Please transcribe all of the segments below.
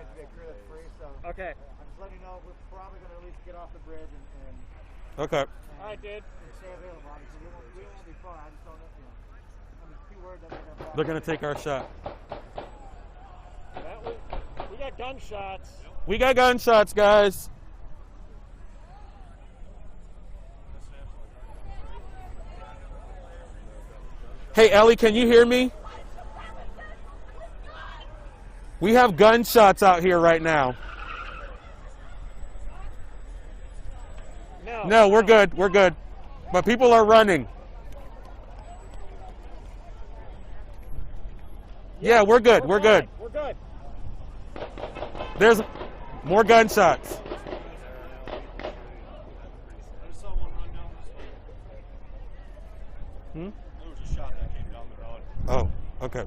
to be a crew that's free, so. Okay. I'm just letting you know we're probably going to at least get off the bridge and Okay. All right, dude. stay available. Obviously, we won't be far. I just don't know, I mean, a few words that They're going to take our shot. We got gunshots. We got gunshots, guys. Hey, Ellie, can you hear me? We have gunshots out here right now. No, we're good. We're good. But people are running. Yeah, we're good. We're good. We're good. There's more gunshots. I saw one run down this way. There was a shot that came down the road. Oh, okay.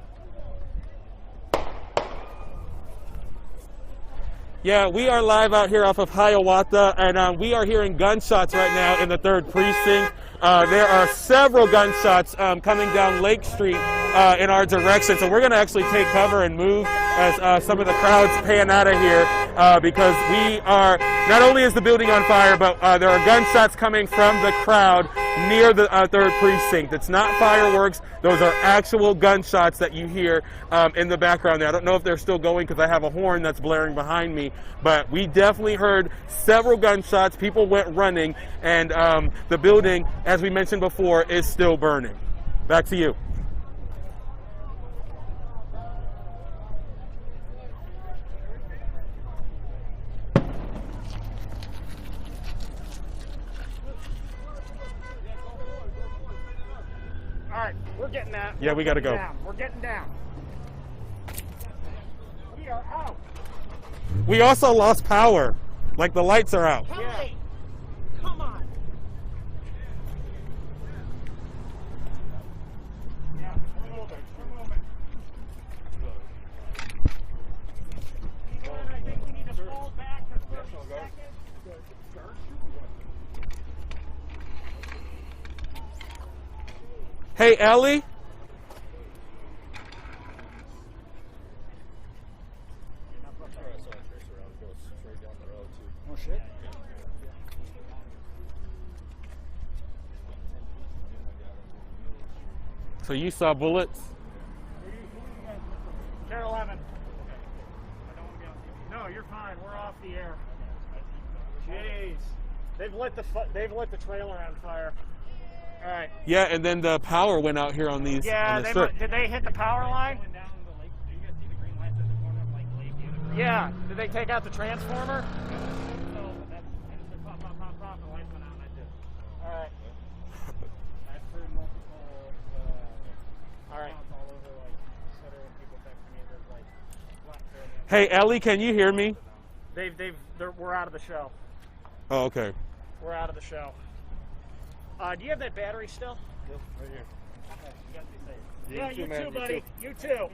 Yeah, we are live out here off of Hiawatha, and we are hearing gunshots right now in the 3rd Precinct. There are several gunshots coming down Lake Street in our direction, so we're going to actually take cover and move as some of the crowds pan out of here because we are, not only is the building on fire, but there are gunshots coming from the crowd near the 3rd Precinct. It's not fireworks. Those are actual gunshots that you hear in the background there. I don't know if they're still going because I have a horn that's blaring behind me, but we definitely heard several gunshots. People went running, and the building, as we mentioned before, is still burning. Back to you. All right, we're getting that. Yeah, we got to go. We're getting down. We are out. We also lost power. Like the lights are out. Yeah. Come on. Yeah, we're moving. We're moving. I think we need to fall back for 30 seconds. Hey, Ellie? Oh, shit. So you saw bullets? Chair 11. No, you're fine. We're off the air. Jeez. They've lit the trailer on fire. All right. Yeah, and then the power went out here on these. Yeah, on the strip. did they hit the power line? Yeah. Did they take out the transformer? All right. All right. Hey, Ellie, can you hear me? We're out of the show. Oh, okay. We're out of the show. Do you have that battery still? Yep, right here. Yeah, you too, buddy. You too.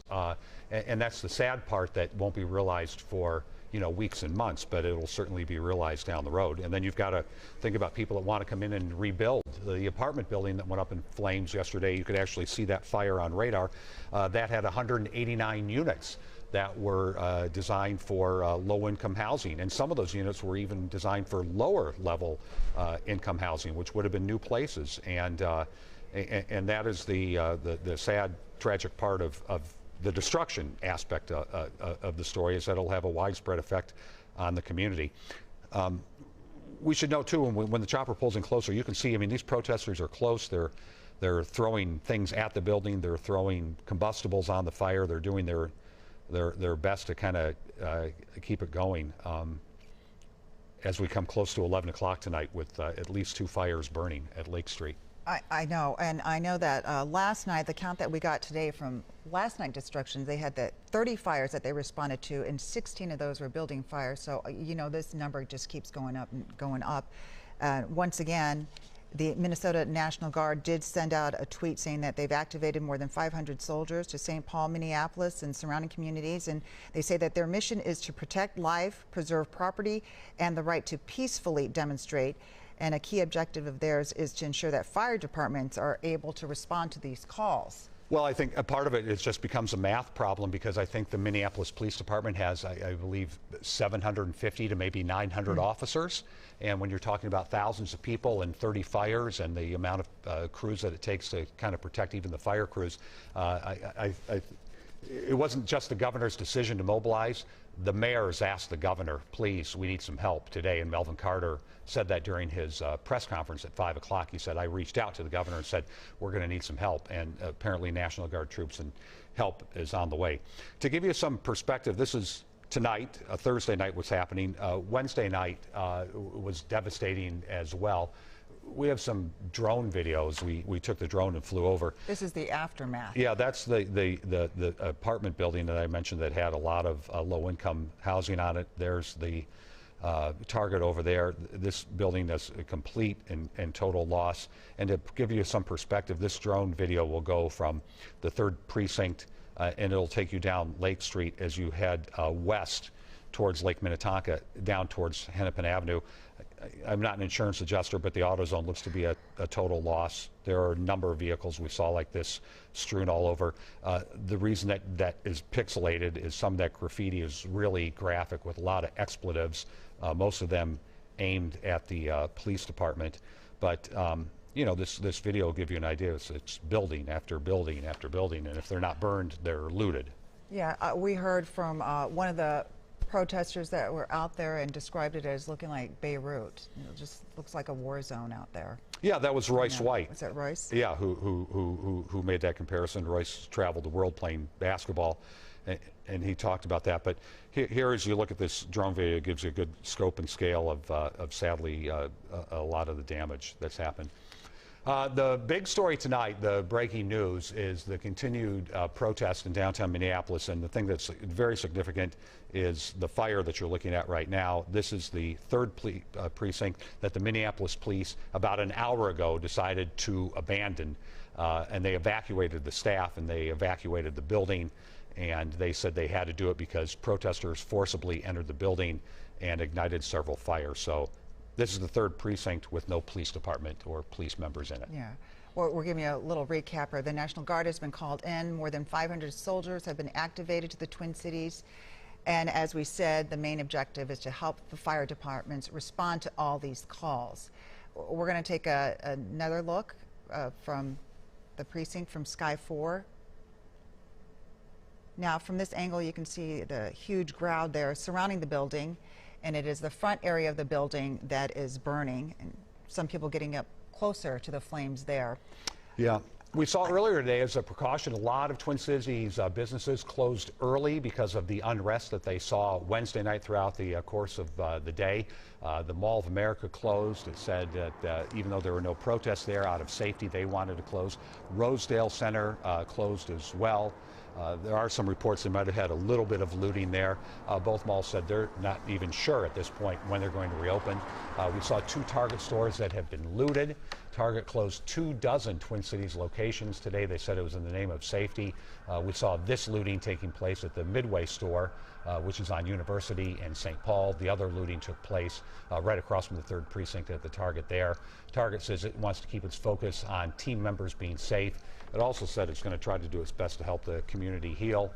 And that's the sad part that won't be realized for weeks and months, but it'll certainly be realized down the road. And then you've got to think about people that want to come in and rebuild. The apartment building that went up in flames yesterday, you could actually see that fire on radar. That had 189 units that were designed for low-income housing, and some of those units were even designed for lower-level income housing, which would have been new places. And that is the sad, tragic part of the destruction aspect of the story, is that it'll have a widespread effect on the community. We should know too, when the chopper pulls in closer, you can see, I mean, these protesters are close. They're throwing things at the building. They're throwing combustibles on the fire. They're doing their best to kind of keep it going. As we come close to 11 o'clock tonight, with at least 2 fires burning at Lake Street. I know, and I know that last night, the count that we got today from last night destruction, they had 30 fires that they responded to, and 16 of those were building fires. So, this number just keeps going up and going up. Once again, the Minnesota National Guard did send out a tweet saying that they've activated more than 500 soldiers to St. Paul, Minneapolis, and surrounding communities. And they say that their mission is to protect life, preserve property, and the right to peacefully demonstrate. And a key objective of theirs is to ensure that fire departments are able to respond to these calls. Well, I think a part of it just becomes a math problem, because I think the Minneapolis Police Department has, I believe, 750 to maybe 900 officers. And when you're talking about thousands of people and 30 fires and the amount of crews that it takes to kind of protect even the fire crews, it wasn't just the governor's decision to mobilize. The mayor's asked the governor, please, we need some help today. And Melvin Carter said that during his press conference at 5 o'clock. He said, I reached out to the governor and said, we're going to need some help. And apparently National Guard troops and help is on the way. To give you some perspective, this is tonight, Thursday night, what's happening. Wednesday night was devastating as well. We have some drone videos. We took the drone and flew over. This is the aftermath. Yeah, that's the apartment building that I mentioned that had a lot of low-income housing on it. There's the target over there. This building is a complete and total loss. And to give you some perspective, this drone video will go from the 3rd Precinct and it'll take you down Lake Street as you head west towards Lake Minnetonka, down towards Hennepin Avenue. I'm not an insurance adjuster, but the AutoZone looks to be a total loss. There are a number of vehicles we saw like this strewn all over. The reason that is pixelated is some of that graffiti is really graphic with a lot of expletives, most of them aimed at the police department. But this video will give you an idea. It's building after building after building, and if they're not burned, they're looted. Yeah, we heard from one of the protesters that were out there and described it as looking like Beirut. It just looks like a war zone out there. Yeah, that was Royce White. Was that Royce? Yeah, who made that comparison. Royce traveled the world playing basketball, and he talked about that. But here, as you look at this drone video, it gives you a good scope and scale of sadly, a lot of the damage that's happened. The big story tonight, the breaking news, is the continued protest in downtown Minneapolis. And the thing that's very significant is the fire that you're looking at right now. This is the 3rd precinct that the Minneapolis police about an hour ago decided to abandon. And they evacuated the staff and they evacuated the building. And they said they had to do it because protesters forcibly entered the building and ignited several fires. So this is the 3rd precinct with no police department or police members in it. Yeah. Well, we're giving you a little recap here. The National Guard has been called in. More than 500 soldiers have been activated to the Twin Cities. And as we said, the main objective is to help the fire departments respond to all these calls. We're going to take another look from the precinct from Sky 4. Now, from this angle, you can see the huge crowd there surrounding the building. And it is the front area of the building that is burning, and some people getting up closer to the flames there. Yeah. We saw earlier today, as a precaution, a lot of Twin Cities businesses closed early because of the unrest that they saw Wednesday night throughout the course of the day. The Mall of America closed. It said that even though there were no protests there, out of safety, they wanted to close. Rosedale Center closed as well. There are some reports they might have had a little bit of looting there. Both malls said they're not even sure at this point when they're going to reopen. We saw 2 Target stores that have been looted. Target closed 24 Twin Cities locations today. They said it was in the name of safety. We saw this looting taking place at the Midway store, which is on University and St. Paul. The other looting took place right across from the 3rd Precinct at the Target there. Target says it wants to keep its focus on team members being safe. It also said it's going to try to do its best to help the community heal.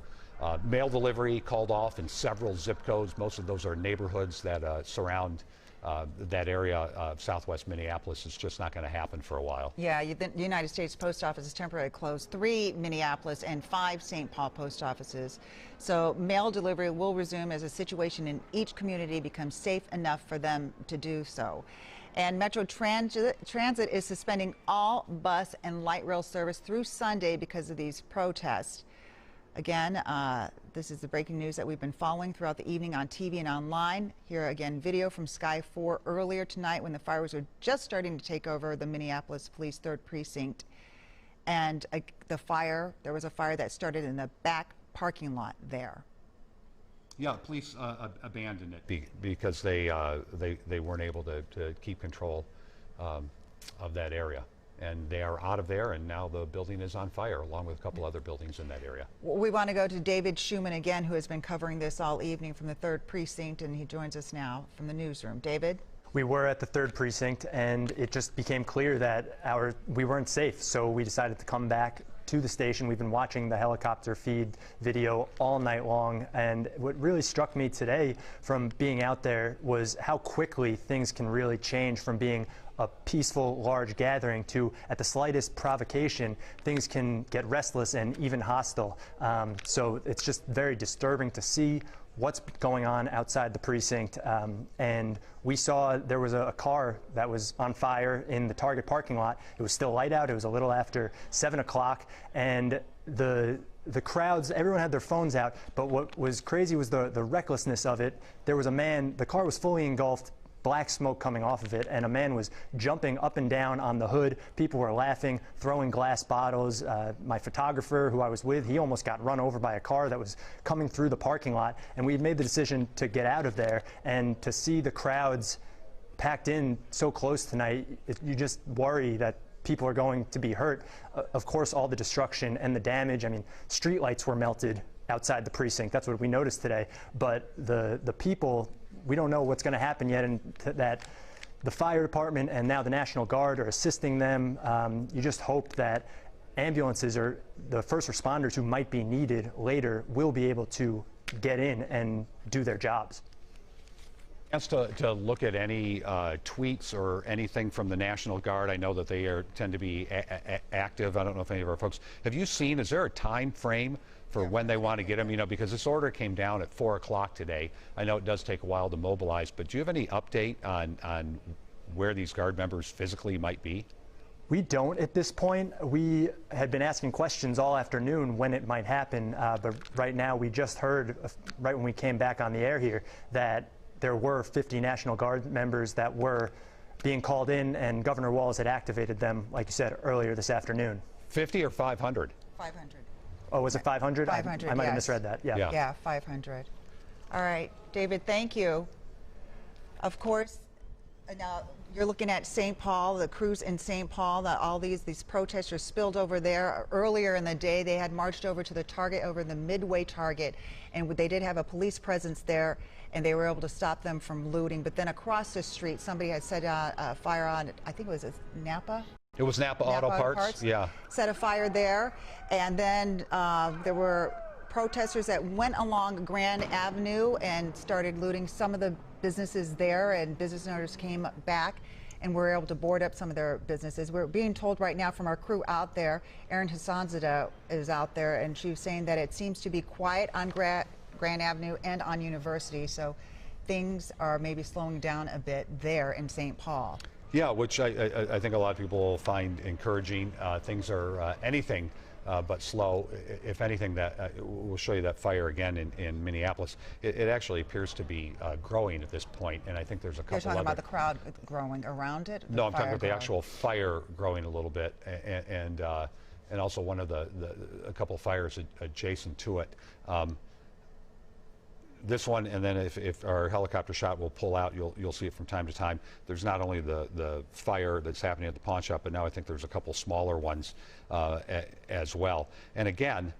Mail delivery called off in several zip codes. Most of those are neighborhoods that surround that area of southwest Minneapolis. Is just not going to happen for a while. Yeah, the United States Post Office has temporarily closed 3 Minneapolis and 5 St. Paul post offices. So mail delivery will resume as a situation in each community becomes safe enough for them to do so. And Metro Transit is suspending all bus and light rail service through Sunday because of these protests. Again, this is the breaking news that we've been following throughout the evening on TV and online. Here again, video from Sky 4 earlier tonight when the fires were just starting to take over the Minneapolis Police 3rd Precinct. And there was a fire that started in the back parking lot there. Yeah, police abandoned it because they weren't able to keep control of that area. And they are out of there, and now the building is on fire, along with a couple other buildings in that area. We want to go to David Schuman again, who has been covering this all evening from the 3rd Precinct, and he joins us now from the newsroom. David? We were at the 3rd Precinct, and it just became clear that we weren't safe, so we decided to come back to the station. We've been watching the helicopter feed video all night long, and what really struck me today from being out there was how quickly things can really change from being a peaceful, large gathering to, at the slightest provocation, things can get restless and even hostile. So it's just very disturbing to see what's going on outside the precinct. And we saw there was a car that was on fire in the Target parking lot. It was still light out. It was a little after 7 o'clock. And the crowds, everyone had their phones out. But what was crazy was the recklessness of it. There was a man, the car was fully engulfed, black smoke coming off of it, and a man was jumping up and down on the hood. People were laughing, throwing glass bottles. My photographer, who I was with, he almost got run over by a car that was coming through the parking lot, and we made the decision to get out of there. And to see the crowds packed in so close tonight, you just worry that people are going to be hurt. Of course, all the destruction and the damage. I mean, streetlights were melted outside the precinct. That's what we noticed today. But the people, we don't know what's going to happen yet, and that the fire department and now the National Guard are assisting them. You just hope that ambulances or the first responders who might be needed later will be able to get in and do their jobs. Chance to look at any tweets or anything from the National Guard. I know that they tend to be active. I don't know if any of our folks have you seen. Is there a time frame for when they want to get them? You know, because this order came down at 4 o'clock today. I know it does take a while to mobilize, but do you have any update on where these Guard members physically might be? We don't at this point. We had been asking questions all afternoon when it might happen, but right now we just heard, right when we came back on the air here, that there were 50 National Guard members that were being called in, and Governor Walz had activated them, like you said, earlier this afternoon. 50 or 500? 500. Oh, was it 500? 500, I might have yes. misread that. Yeah, 500. All right, David, thank you. Of course, now you're looking at St. Paul, the crews in St. Paul, that all these protesters spilled over there. Earlier in the day, they had marched over to the Target, over the Midway Target, and they did have a police presence there, and they were able to stop them from looting. But then across the street, somebody had set a fire on, I think it was Napa? It was Napa Auto Parts, yeah. Set a fire there, and then there were protesters that went along Grand Avenue and started looting some of the businesses there, and business owners came back and were able to board up some of their businesses. We're being told right now from our crew out there, Erin Hassanzadeh is out there, and she was saying that it seems to be quiet on Grand Avenue and on University, so things are maybe slowing down a bit there in St. Paul. Yeah, which I think a lot of people find encouraging. Things are anything but slow. If anything, that we'll show you that fire again in Minneapolis. It actually appears to be growing at this point, and I think there's a couple. You're talking about the crowd growing around it? No, I'm talking about the actual fire growing a little bit, and and also one of a couple of fires adjacent to it. This one, and then if our helicopter shot will pull out, you'll see it from time to time. There's not only the fire that's happening at the pawn shop, but now I think there's a couple smaller ones as well. And again,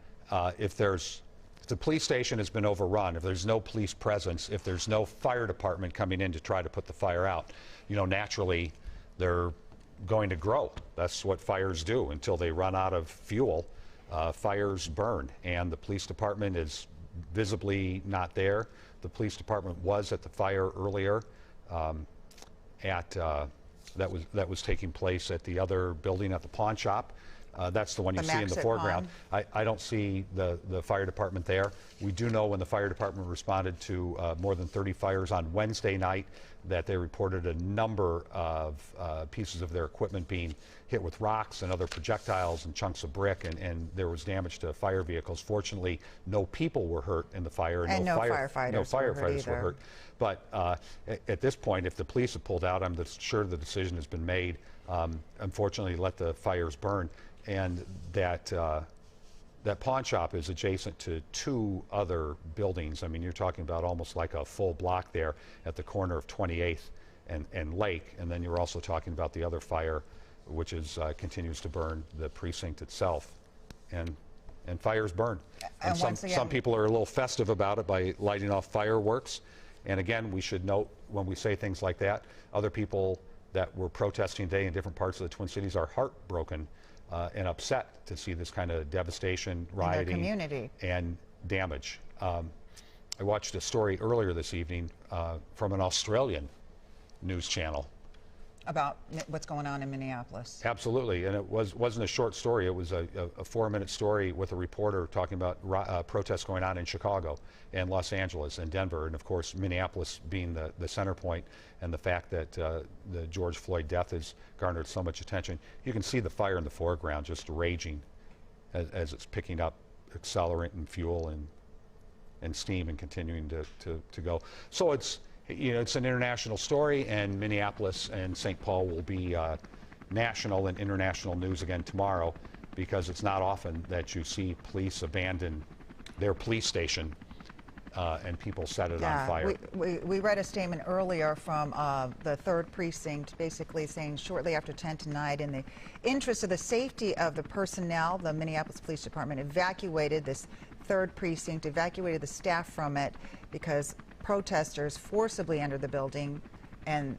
if the police station has been overrun, if there's no police presence, if there's no fire department coming in to try to put the fire out, naturally they're going to grow. That's what fires do. Until they run out of fuel, fires burn, and the police department is visibly not there. The police department was at the fire earlier that was taking place at the other building at the pawn shop. That's the one you see in the foreground. I don't see the fire department there. We do know when the fire department responded to more than 30 fires on Wednesday night that they reported a number of pieces of their equipment being hit with rocks and other projectiles and chunks of brick, and there was damage to fire vehicles. Fortunately, no people were hurt in the fire, and no firefighters were hurt. But at this point, if the police have pulled out, I'm sure the decision has been made. Unfortunately, let the fires burn. And that pawn shop is adjacent to 2 other buildings. I mean, you're talking about almost like a full block there at the corner of 28th and Lake. And then you're also talking about the other fire, which continues to burn the precinct itself. And fires burn. And some people are a little festive about it by lighting off fireworks. And again, we should note when we say things like that, other people that were protesting today in different parts of the Twin Cities are heartbroken and upset to see this kind of devastation, rioting, community, and damage. I watched a story earlier this evening from an Australian news channel about what's going on in Minneapolis. Absolutely, and it wasn't a short story. It was a 4-minute story with a reporter talking about protests going on in Chicago and Los Angeles and Denver, and of course Minneapolis being the center point, and the fact that the George Floyd death has garnered so much attention. You can see the fire in the foreground just raging as it's picking up accelerant and fuel and steam and continuing to go. So it's an international story, and Minneapolis and St. Paul will be national and international news again tomorrow, because it's not often that you see police abandon their police station and people set it on fire. We read a statement earlier from the 3rd Precinct basically saying shortly after 10 tonight, in the interest of the safety of the personnel, the Minneapolis Police Department evacuated this 3rd Precinct, evacuated the staff from it because protesters forcibly entered the building, and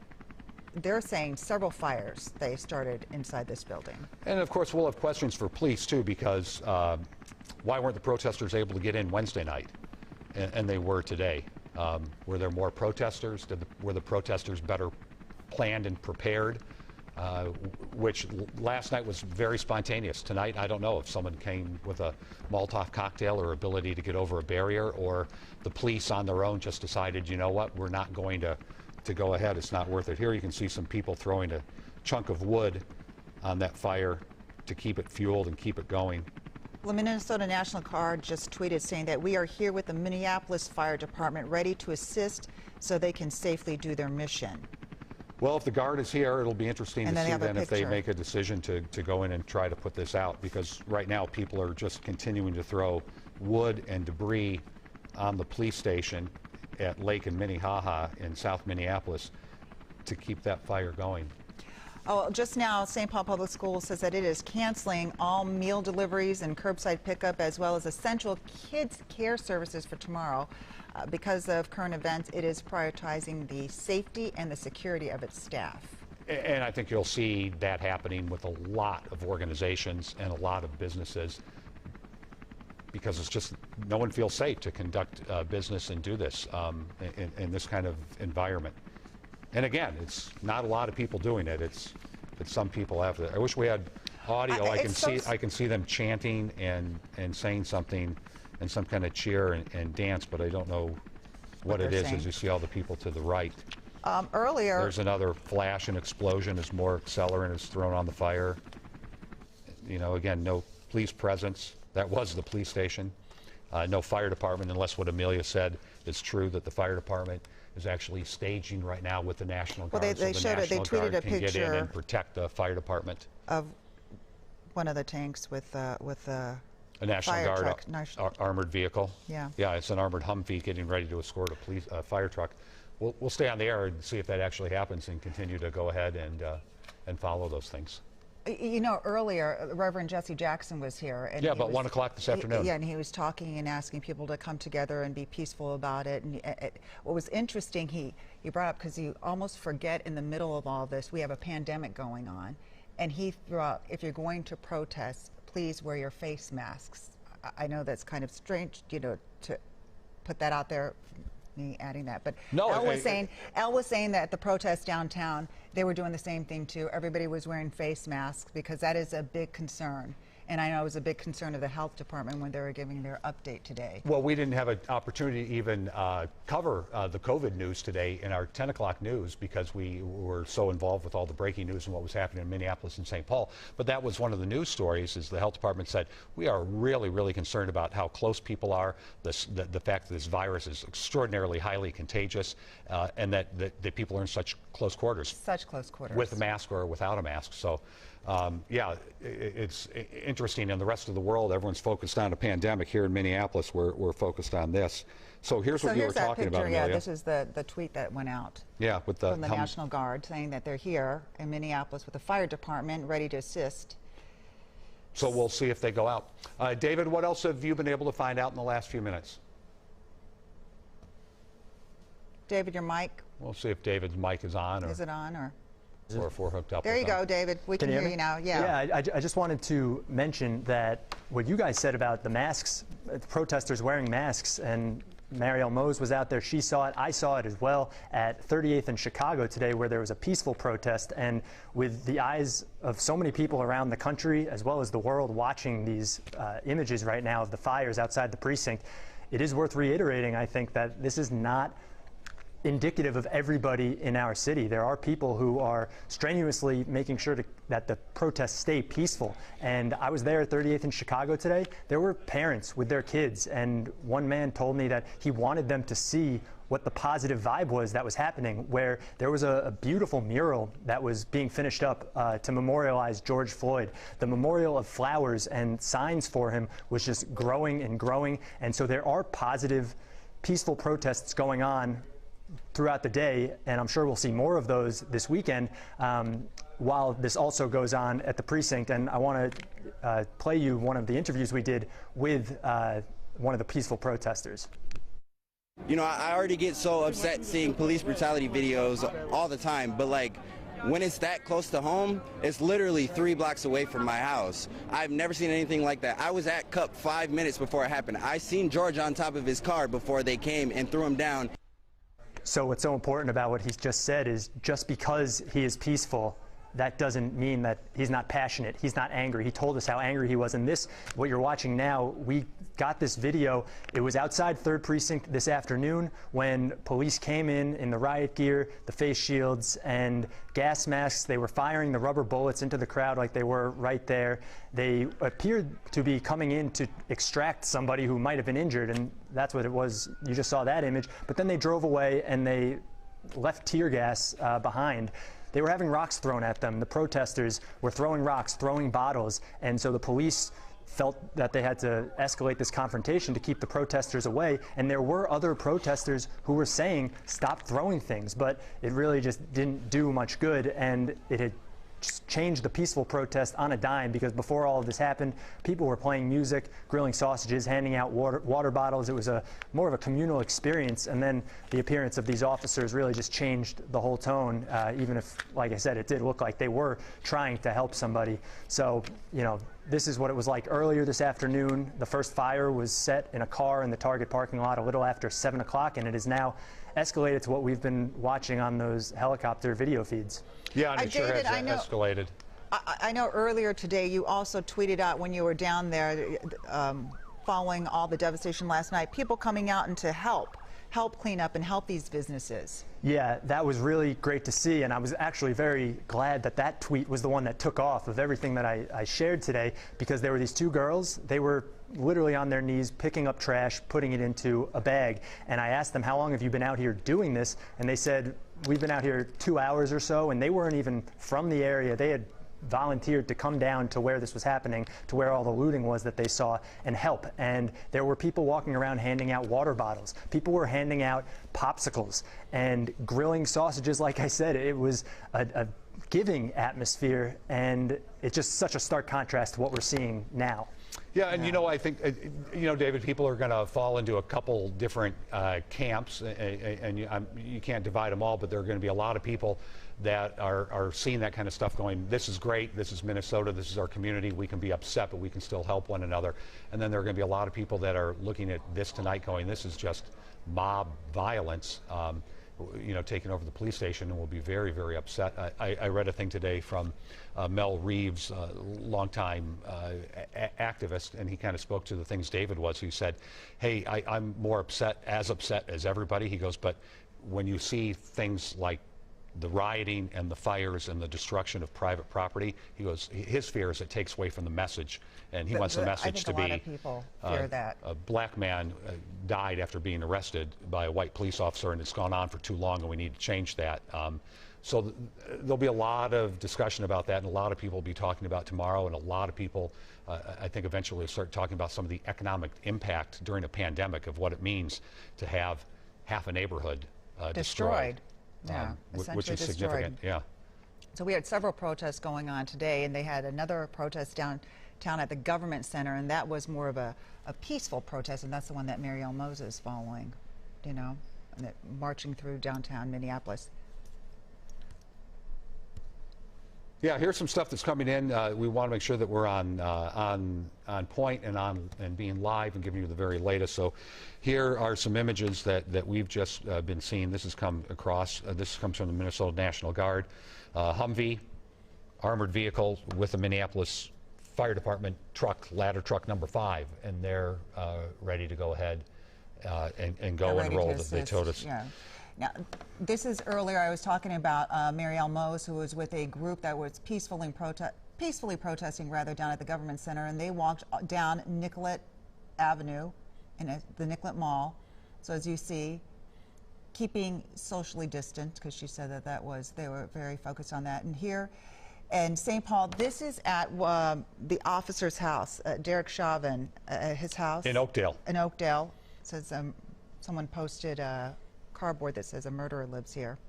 they're saying several fires they started inside this building. And of course we'll have questions for police too, because why weren't the protesters able to get in Wednesday night and they were today? Were there more protesters? Were the protesters better planned and prepared? Which last night was very spontaneous. Tonight, I don't know if someone came with a Molotov cocktail or ability to get over a barrier, or the police on their own just decided, you know what, we're not going to go ahead. It's not worth it. Here you can see some people throwing a chunk of wood on that fire to keep it fueled and keep it going. The Minnesota National Guard just tweeted saying that we are here with the Minneapolis Fire Department ready to assist so they can safely do their mission. Well, if the Guard is here, it'll be interesting to see then if they make a decision to go in and try to put this out, because right now people are just continuing to throw wood and debris on the police station at Lake and Minnehaha in South Minneapolis to keep that fire going. Oh, just now, St. Paul Public Schools says that it is canceling all meal deliveries and curbside pickup, as well as essential kids care services for tomorrow. Because of current events, it is prioritizing the safety and the security of its staff. And I think you'll see that happening with a lot of organizations and a lot of businesses, because it's just no one feels safe to conduct business and do this in this kind of environment. And again, it's not a lot of people doing it. It's some people have to. I wish we had audio. I can see them chanting and saying something and some kind of cheer and dance, but I don't know what it is saying. As you see all the people to the right. Earlier, there's another flash and explosion as more accelerant is thrown on the fire. Again, no police presence. That was the police station. No fire department, unless what Amelia said is true, that the fire department is actually staging right now with the National Guard. Well, they showed it. They tweeted a picture get in and protect the fire department of one of the tanks with a A National fire Guard truck. armored vehicle. Yeah. Yeah, it's an armored Humvee getting ready to escort a fire truck. We'll stay on the air and see if that actually happens and continue to go ahead and follow those things. You know, earlier, Reverend Jesse Jackson was here. And Yeah, he about was, 1 o'clock this afternoon. Yeah, and he was talking and asking people to come together and be peaceful about it. And what was interesting, he brought up, because you almost forget in the middle of all this, we have a pandemic going on. And he threw out, if you're going to protest, please wear your face masks. I know that's kind of strange, you know, to put that out there, me adding that. But no, Elle was saying that at the protest downtown, they were doing the same thing too. Everybody was wearing face masks because that is a big concern. And I know it was a big concern of the health department when they were giving their update today. Well, we didn't have an opportunity to even cover the COVID news today in our 10 o'clock news because we were so involved with all the breaking news and what was happening in Minneapolis and St. Paul. But that was one of the news stories, is the health department said, we are really, really concerned about how close people are, the fact that this virus is extraordinarily highly contagious, and that people are in such close quarters. Such close quarters. With a mask or without a mask. So. Yeah, it's interesting. In the rest of the world, everyone's focused on a pandemic. Here in Minneapolis, we're focused on this. So here's what you were talking about, Amelia. Yeah, this is the tweet that went out. Yeah, with the from the National Guard saying that they're here in Minneapolis with the fire department ready to assist. So we'll see if they go out. David, what else have you been able to find out in the last few minutes? David, your mic. We'll see if David's mic is on. Is it on or? Or if we're hooked up. There you go, David. We can hear you now. Yeah. Yeah, I just wanted to mention that what you guys said about the masks, the protesters wearing masks, and Marielle Mose was out there. She saw it. I saw it as well at 38th in Chicago today, where there was a peaceful protest. And with the eyes of so many people around the country, as well as the world, watching these images right now of the fires outside the precinct, it is worth reiterating, I think, that this is not indicative of everybody in our city. There are people who are strenuously making sure that the protests stay peaceful. And I was there at 38th in Chicago today. There were parents with their kids, and one man told me that he wanted them to see what the positive vibe was that was happening, where there was a beautiful mural that was being finished up to memorialize George Floyd. The memorial of flowers and signs for him was just growing and growing. And so there are positive, peaceful protests going on throughout the day, and I'm sure we'll see more of those this weekend, while this also goes on at the precinct. And I want to play you one of the interviews we did with one of the peaceful protesters. You know, I already get so upset seeing police brutality videos all the time, but like, when it's that close to home, it's literally 3 blocks away from my house. I've never seen anything like that. I was at CUP 5 minutes before it happened. I seen George on top of his car before they came and threw him down. So what's so important about what he's just said is, just because he is peaceful, that doesn't mean that he's not passionate, he's not angry. He told us how angry he was. And this, what you're watching now, we got this video. It was outside 3rd Precinct this afternoon when police came in the riot gear, the face shields, and gas masks. They were firing the rubber bullets into the crowd like they were right there. They appeared to be coming in to extract somebody who might have been injured, and that's what it was. You just saw that image. But then they drove away and they left tear gas behind. They were having rocks thrown at them. The protesters were throwing rocks, throwing bottles, and so the police felt that they had to escalate this confrontation to keep the protesters away. And there were other protesters who were saying, stop throwing things, but it really just didn't do much good, and it had just changed the peaceful protest on a dime, because before all of this happened, people were playing music, grilling sausages, handing out water bottles. It was more of a communal experience, and then the appearance of these officers really just changed the whole tone, even if, like I said, it did look like they were trying to help somebody. So, you know, this is what it was like earlier this afternoon. The first fire was set in a car in the Target parking lot a little after 7 o'clock, and it is now escalated to what we've been watching on those helicopter video feeds. Yeah, and it sure has escalated. I know earlier today you also tweeted out when you were down there following all the devastation last night, people coming out and to help clean up and help these businesses. Yeah, that was really great to see, and I was actually very glad that that tweet was the one that took off of everything that I shared today, because there were these 2 girls. They were literally on their knees picking up trash, putting it into a bag, and I asked them, how long have you been out here doing this? And they said, we've been out here 2 hours or so, and they weren't even from the area. They had volunteered to come down to where this was happening, to where all the looting was that they saw, and help. And there were people walking around handing out water bottles. People were handing out popsicles and grilling sausages. Like I said, it was a giving atmosphere, and it's just such a stark contrast to what we're seeing now. Yeah, and you know, I think, you know, David, people are going to fall into a couple different camps, and you can't divide them all, but there are going to be a lot of people that are seeing that kind of stuff going, this is great, this is Minnesota, this is our community, we can be upset, but we can still help one another. And then there are going to be a lot of people that are looking at this tonight going, this is just mob violence. You know, taking over the police station, and will be very, very upset. I read a thing today from Mel Reeves, longtime activist, and he kind of spoke to the things David was. He said, hey, I'm more upset as everybody. He goes, but when you see things like the rioting and the fires and the destruction of private property, he goes, his fear is it takes away from the message, and he wants the message to be, a lot of people fear that a black man died after being arrested by a white police officer, and it's gone on for too long, and we need to change that. So there'll be a lot of discussion about that, and a lot of people will be talking about tomorrow, and a lot of people, I think, eventually will start talking about some of the economic impact during a pandemic of what it means to have half a neighborhood destroyed. Yeah, which is significant. Yeah. So we had several protests going on today, and they had another protest downtown at the government center, and that was more of a peaceful protest, and that's the one that Marielle Moses is following, you know, and marching through downtown Minneapolis. Yeah, here's some stuff that's coming in. We want to make sure that we're on point and being live and giving you the very latest. So here are some images that we've just been seeing. This has come across. This comes from the Minnesota National Guard. Humvee, armored vehicle with the Minneapolis Fire Department truck, ladder truck number 5, and they're ready to go ahead and go and roll. They told us. Yeah. Now, this is earlier I was talking about Marielle Mose, who was with a group that was peacefully protesting down at the government center, and they walked down Nicollet Avenue in the Nicollet Mall. So as you see, keeping socially distant, because she said that they were very focused on that. And here in St. Paul, this is at the officer's house, Derek Chauvin, his house. In Oakdale. In Oakdale. It says someone posted a cardboard that says a murderer lives here.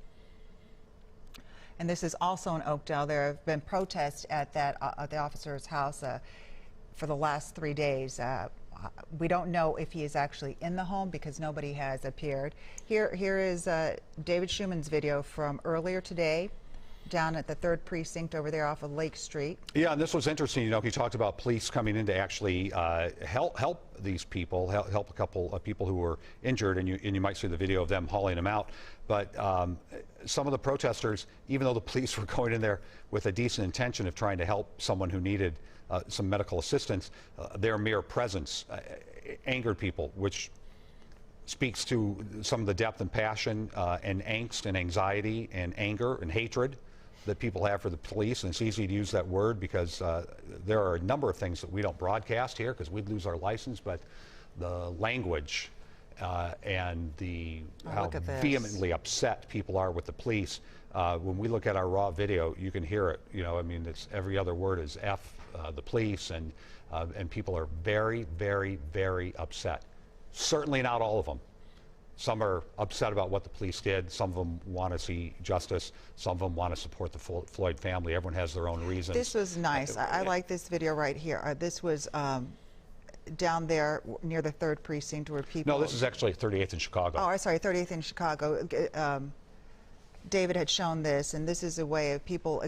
And this is also in Oakdale. There have been protests at the officer's house for the last 3 days. We don't know if he is actually in the home because nobody has appeared. Here is David Schumann's video from earlier today down at the 3rd Precinct over there off of Lake Street. Yeah, and this was interesting. You know, he talked about police coming in to actually help these people, help a couple of people who were injured, and you might see the video of them hauling them out. But some of the protesters, even though the police were going in there with a decent intention of trying to help someone who needed some medical assistance, their mere presence angered people, which speaks to some of the depth and passion and angst and anxiety and anger and hatred that people have for the police. And it's easy to use that word because there are a number of things that we don't broadcast here because we'd lose our license, but the language and how vehemently upset people are with the police. When we look at our raw video, you can hear it. You know, I mean, it's every other word is F the police, and people are very, very, very upset. Certainly not all of them. Some are upset about what the police did. Some of them want to see justice. Some of them want to support the Floyd family. Everyone has their own reasons. This was nice. I like this video right here. This was down there near the 3rd Precinct where people... No, this is actually 38th in Chicago. Oh, sorry, 38th in Chicago. David had shown this, and this is a way of people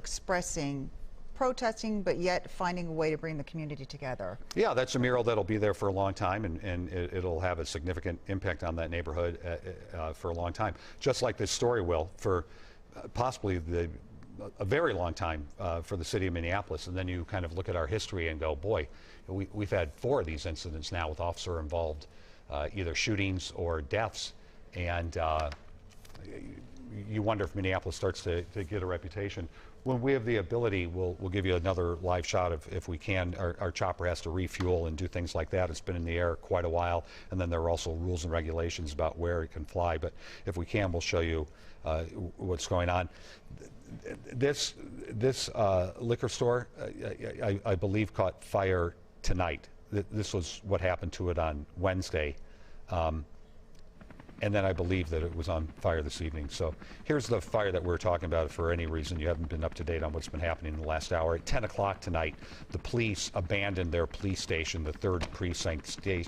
protesting, but yet finding a way to bring the community together. Yeah, that's a mural that'll be there for a long time, and it'll have a significant impact on that neighborhood for a long time. Just like this story will for possibly a very long time for the city of Minneapolis. And then you kind of look at our history and go, boy, we've had 4 of these incidents now with officer-involved either shootings or deaths. And you wonder if Minneapolis starts to get a reputation When we have the ability, we'll give you another live shot if we can. Our chopper has to refuel and do things like that. It's been in the air quite a while, and then there are also rules and regulations about where it can fly. But if we can, we'll show you what's going on. This liquor store, I believe, caught fire tonight. This was what happened to it on Wednesday. And then I believe that it was on fire this evening. So here's the fire that we're talking about. For any reason you haven't been up to date on what's been happening in the last hour. At 10 o'clock tonight, the police abandoned their police station, the 3rd Precinct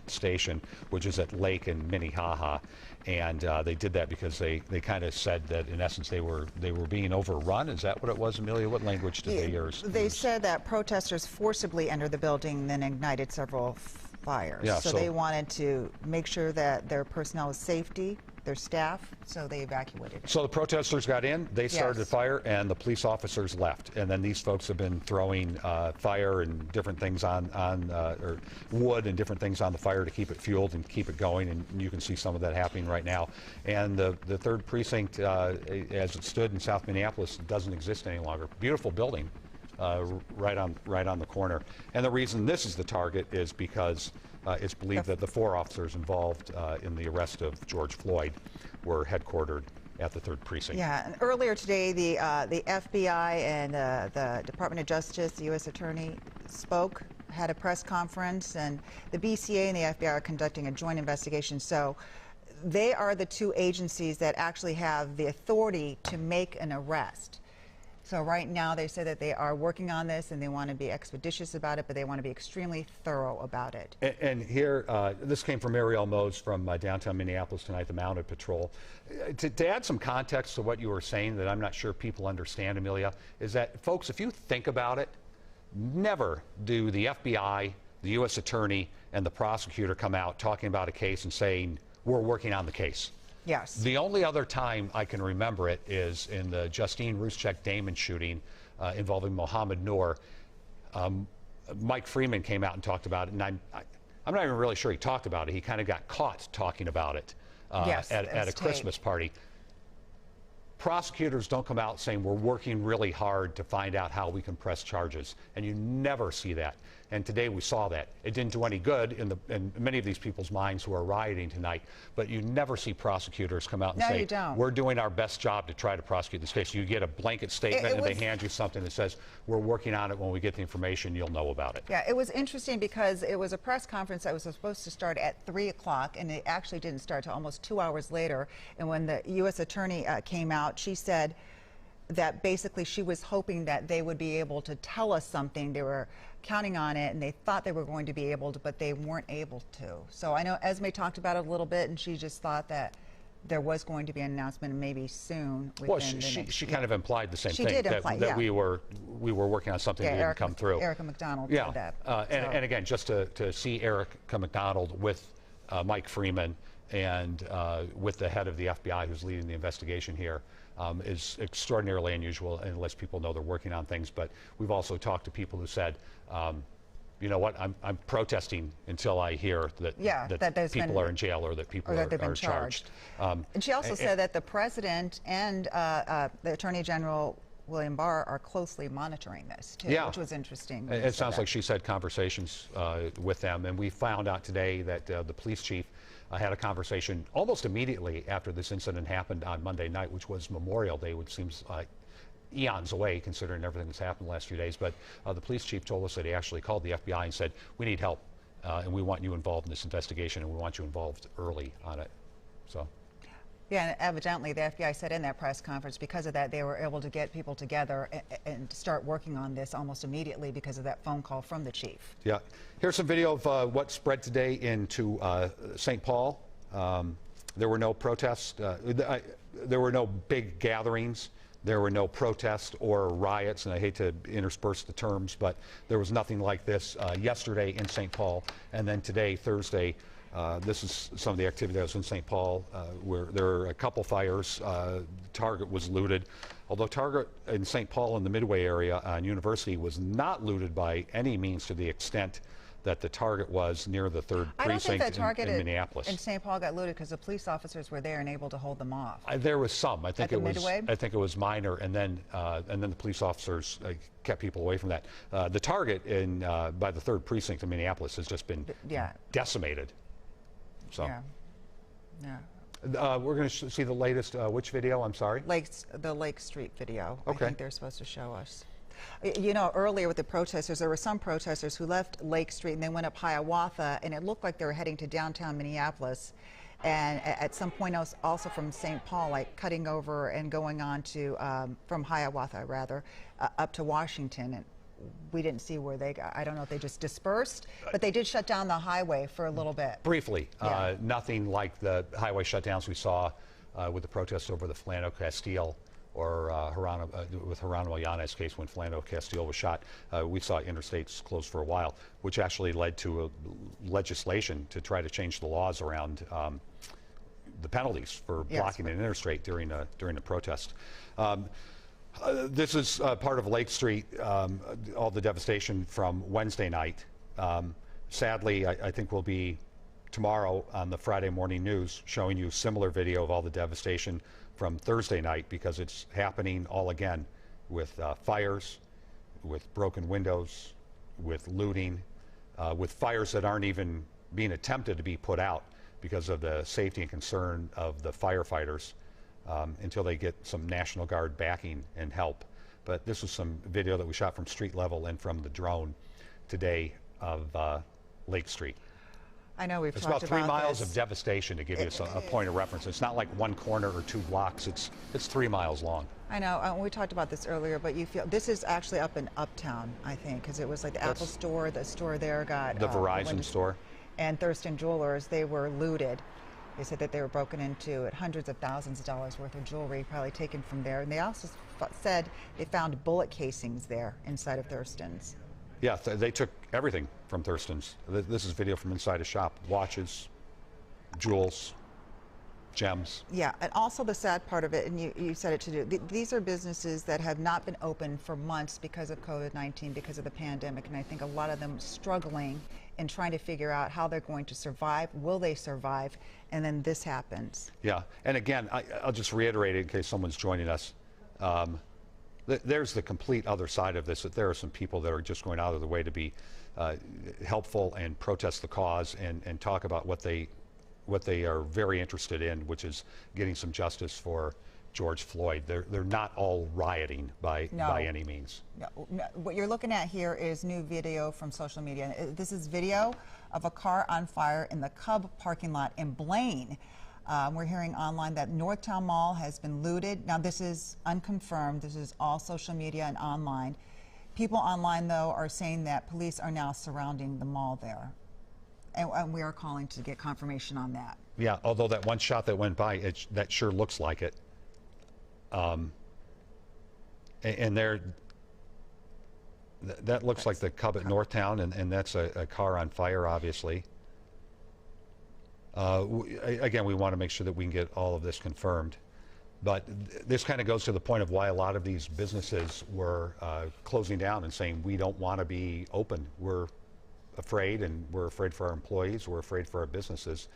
station, which is at Lake and Minnehaha. And they did that because they kind of said that, in essence, they were being overrun. Is that what it was, Amelia? What language did they use? They said that protesters forcibly entered the building, then ignited several fires. Yeah, so they wanted to make sure that their personnel was safety, their staff, so they evacuated it. So the protesters got in, they started the fire, and the police officers left. And then these folks have been throwing fire and different things or wood and different things on the fire to keep it fueled and keep it going. And you can see some of that happening right now. And the 3rd Precinct, as it stood in South Minneapolis, doesn't exist any longer. Beautiful building. Right on the corner. And the reason this is the target is because it's believed that the 4 officers involved in the arrest of George Floyd were headquartered at the 3rd Precinct. Yeah, and earlier today, the FBI and the Department of Justice, the U.S. Attorney, spoke, had a press conference, and the BCA and the FBI are conducting a joint investigation. So they are the 2 agencies that actually have the authority to make an arrest. So right now they say that they are working on this and they want to be expeditious about it, but they want to be extremely thorough about it. And here, this came from Ariel Mose from downtown Minneapolis tonight, the Mounted Patrol. To add some context to what you were saying that I'm not sure people understand, Amelia, is that, folks, if you think about it, never do the FBI, the U.S. Attorney, and the prosecutor come out talking about a case and saying, we're working on the case. Yes. The only other time I can remember it is in the Justine Ruszczyk-Damon shooting involving Mohammed Noor. Mike Freeman came out and talked about it, and I'm not even really sure he talked about it. He kind of got caught talking about it at a Christmas party. Prosecutors don't come out saying we're working really hard to find out how we can press charges, and you never see that. And today we saw that. It didn't do any good in many of these people's minds who are rioting tonight, but you never see prosecutors come out and say, we're doing our best job to try to prosecute this case. You get a blanket statement and they hand you something that says, we're working on it. When we get the information, you'll know about it. Yeah, it was interesting because it was a press conference that was supposed to start at 3 o'clock, and it actually didn't start until almost 2 hours later. And when the U.S. Attorney came out, she said that basically she was hoping that they would be able to tell us something. They were counting on it, and they thought they were going to be able to, but they weren't able to. So I know Esme talked about it a little bit, and she just thought that there was going to be an announcement maybe soon. Well, she kind of implied the same thing. She did imply, that we were working on something that didn't come through. Erica McDonald said that. And again, just to see Erica McDonald with Mike Freeman and with the head of the FBI who's leading the investigation here is extraordinarily unusual, unless people know they're working on things. But we've also talked to people who said, you know what, I'm protesting until I hear that people are in jail or that people are charged. And she also said that the president and the Attorney General William Barr are closely monitoring this too, which was interesting. It sounds like she's had conversations with them, and we found out today that the police chief had a conversation almost immediately after this incident happened on Monday night, which was Memorial Day, which seems like eons away considering everything that's happened the last few days. But the police chief told us that he actually called the FBI and said, we need help, and we want you involved in this investigation, and we want you involved early on it. So. Yeah, and evidently the FBI said in that press conference, because of that, they were able to get people together and start working on this almost immediately because of that phone call from the chief. Yeah. Here's some video of what spread today into St. Paul. There were no protests. There were no big gatherings. There were no protests or riots, and I hate to intersperse the terms, but there was nothing like this yesterday in St. Paul. And then today, Thursday, this is some of the activity that was in St. Paul, where there were a couple fires. Target was looted. Although Target in St. Paul in the Midway area on University was not looted by any means to the extent that the target was near the 3rd I don't think precinct that target in Minneapolis. in St. Paul got looted because the police officers were there and able to hold them off. There was some. I think At the Midway? I think it was minor, and then the police officers kept people away from that. The target by the 3rd precinct in Minneapolis has just been decimated. So. Yeah. Yeah. We're going to see the latest, which video, I'm sorry? The Lake Street video. Okay. I think they're supposed to show us. You know, earlier with the protesters, there were some protesters who left Lake Street and they went up Hiawatha, and it looked like they were heading to downtown Minneapolis. And at some point else, also from St. Paul, like cutting over and going on to, from Hiawatha rather, up to Washington. And we didn't see where they got. I don't know if they just dispersed, but they did shut down the highway for a little bit. Briefly, Yeah. nothing like the highway shutdowns we saw with the protests over the Flano Castile or with Geronimo Yanez's case when Flano Castile was shot. We saw interstates closed for a while, which actually led to legislation to try to change the laws around the penalties for blocking an interstate during a protest. This is part of Lake Street, all the devastation from Wednesday night. Sadly, I think we'll be tomorrow on the Friday morning news showing you similar video of all the devastation from Thursday night, because it's happening all again with fires, with broken windows, with looting, with fires that aren't even being attempted to be put out because of the safety and concern of the firefighters. Until they get some National Guard backing and help. But this was some video that we shot from street level and from the drone today of Lake Street. I know we've talked talked about 3 about miles this. of devastation, to give you a point of reference. It's not like 1 corner or 2 blocks. It's 3 miles long. I know. We talked about this earlier, but you feel this is actually up in Uptown, I think, because it was like the Apple store. The store there got the Verizon store, and Thurston Jewelers. They were looted. They said that they were broken into at hundreds of thousands of dollars worth of jewelry, probably taken from there. And they also said they found bullet casings there inside of Thurston's. Yeah, they took everything from Thurston's. This is video from inside a shop: watches, jewels, gems. Yeah, and also the sad part of it, and you said it to do, these are businesses that have not been open for months because of COVID-19, because of the pandemic, and I think a lot of them struggling and trying to figure out how they're going to survive. Will they survive? And then this happens. Yeah, and again, I'll just reiterate it in case someone's joining us. There's the complete other side of this, that there are some people that are just going out of their way to be helpful and protest the cause and talk about what they are very interested in, which is getting some justice for George Floyd. They're not all rioting by any means. No, what you're looking at here is new video from social media. This is video of a car on fire in the KHOU parking lot in Blaine. We're hearing online that Northtown Mall has been looted. Now, this is unconfirmed. This is all social media and online. People online, though, are saying that police are now surrounding the mall there. And we are calling to get confirmation on that. Yeah, although that one shot that went by, that sure looks like it. And that looks like the KHOU at Northtown, and that's a car on fire, obviously. Again, we want to make sure that we can get all of this confirmed. But this kind of goes to the point of why a lot of these businesses were closing down and saying, we don't want to be open. We're afraid, and we're afraid for our employees. We're afraid for our businesses.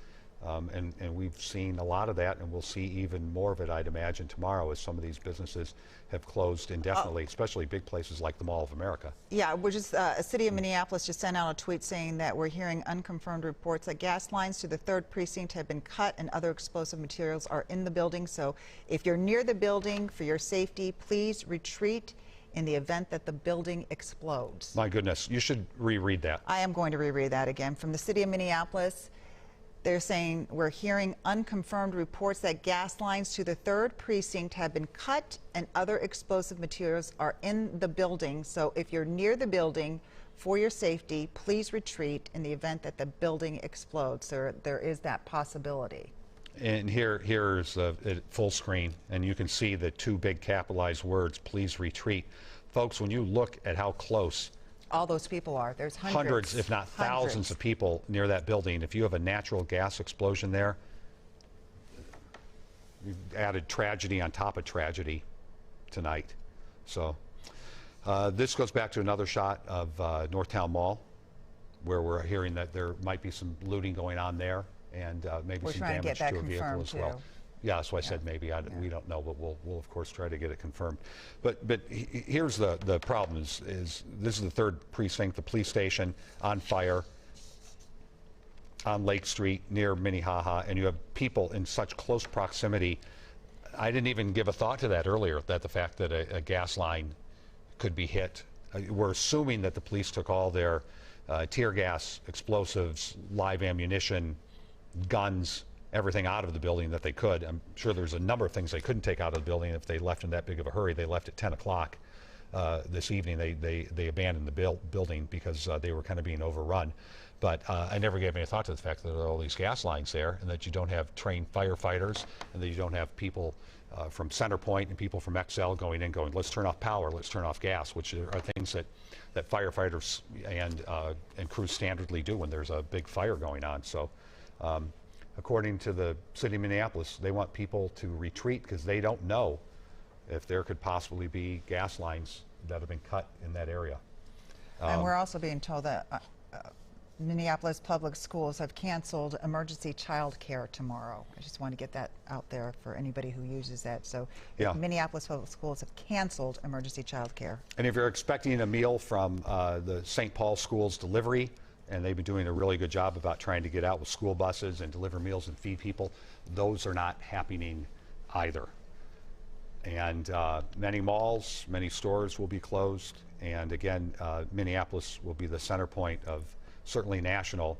And we've seen a lot of that, and we'll see even more of it, I'd imagine, tomorrow, as some of these businesses have closed indefinitely, especially big places like the Mall of America. Yeah, we're just, City of Minneapolis just sent out a tweet saying that we're hearing unconfirmed reports that gas lines to the 3rd precinct have been cut and other explosive materials are in the building. So if you're near the building, for your safety, please retreat in the event that the building explodes. My goodness, you should reread that. I am going to reread that again. From the City of Minneapolis, they're saying we're hearing unconfirmed reports that gas lines to the 3rd precinct have been cut and other explosive materials are in the building. So if you're near the building, for your safety, please retreat in the event that the building explodes. There is that possibility. And here's full screen, and you can see the 2 big capitalized words, please retreat. Folks, when you look at how close all those people are, there's hundreds, if not thousands of people near that building. If you have a natural gas explosion there, you've added tragedy on top of tragedy tonight. So this goes back to another shot of Northtown Mall. where we're hearing that there might be some looting going on there, and maybe We're some trying to damage get that to a vehicle confirmed, as well. too. Yeah, that's why I said maybe. We don't know, but we'll of course try to get it confirmed. But here's the problem: is this is the 3rd precinct, the police station on fire on Lake Street near Minnehaha, and you have people in such close proximity. I didn't even give a thought to that earlier, that the fact that a gas line could be hit. We're assuming that the police took all their tear gas, explosives, live ammunition, guns, everything out of the building that they could. I'm sure there's a number of things they couldn't take out of the building if they left in that big of a hurry. They left at 10 o'clock this evening. They abandoned the building because they were kind of being overrun. But I never gave any thought to the fact that there are all these gas lines there, and that you don't have trained firefighters, and that you don't have people from Centerpoint and people from XL going, let's turn off power, let's turn off gas, which are things that firefighters and crews standardly do when there's a big fire going on. So according to the city of Minneapolis, they want people to retreat because they don't know if there could possibly be gas lines that have been cut in that area. And we're also being told that Minneapolis public schools have canceled emergency childcare tomorrow. I just want to get that out there for anybody who uses that. So Minneapolis public schools have canceled emergency childcare. And if you're expecting a meal from the St. Paul schools delivery, and they've been doing a really good job about trying to get out with school buses and deliver meals and feed people, those are not happening either. And many malls, many stores will be closed. And again, Minneapolis will be the center point of certainly national,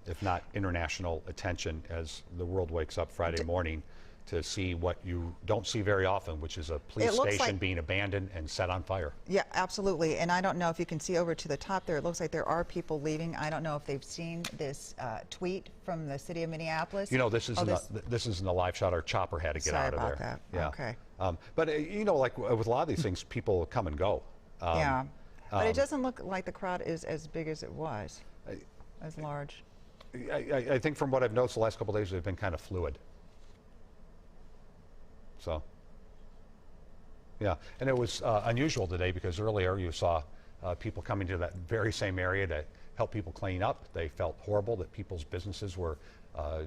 if not international, attention as the world wakes up Friday morning to see what you don't see very often, which is a police station being abandoned and set on fire. Yeah, absolutely. And I don't know if you can see over to the top there, it looks like there are people leaving. I don't know if they've seen this tweet from the city of Minneapolis. You know, this isn't a live shot. Our chopper had to get out of there. Sorry about that. Yeah. Okay. But you know, like with a lot of these things, people come and go. Yeah. But it doesn't look like the crowd is as big as it was, as large. I think from what I've noticed the last couple of days, they've been kind of fluid. So, yeah. And it was unusual today because earlier you saw people coming to that very same area to help people clean up. They felt horrible that people's businesses were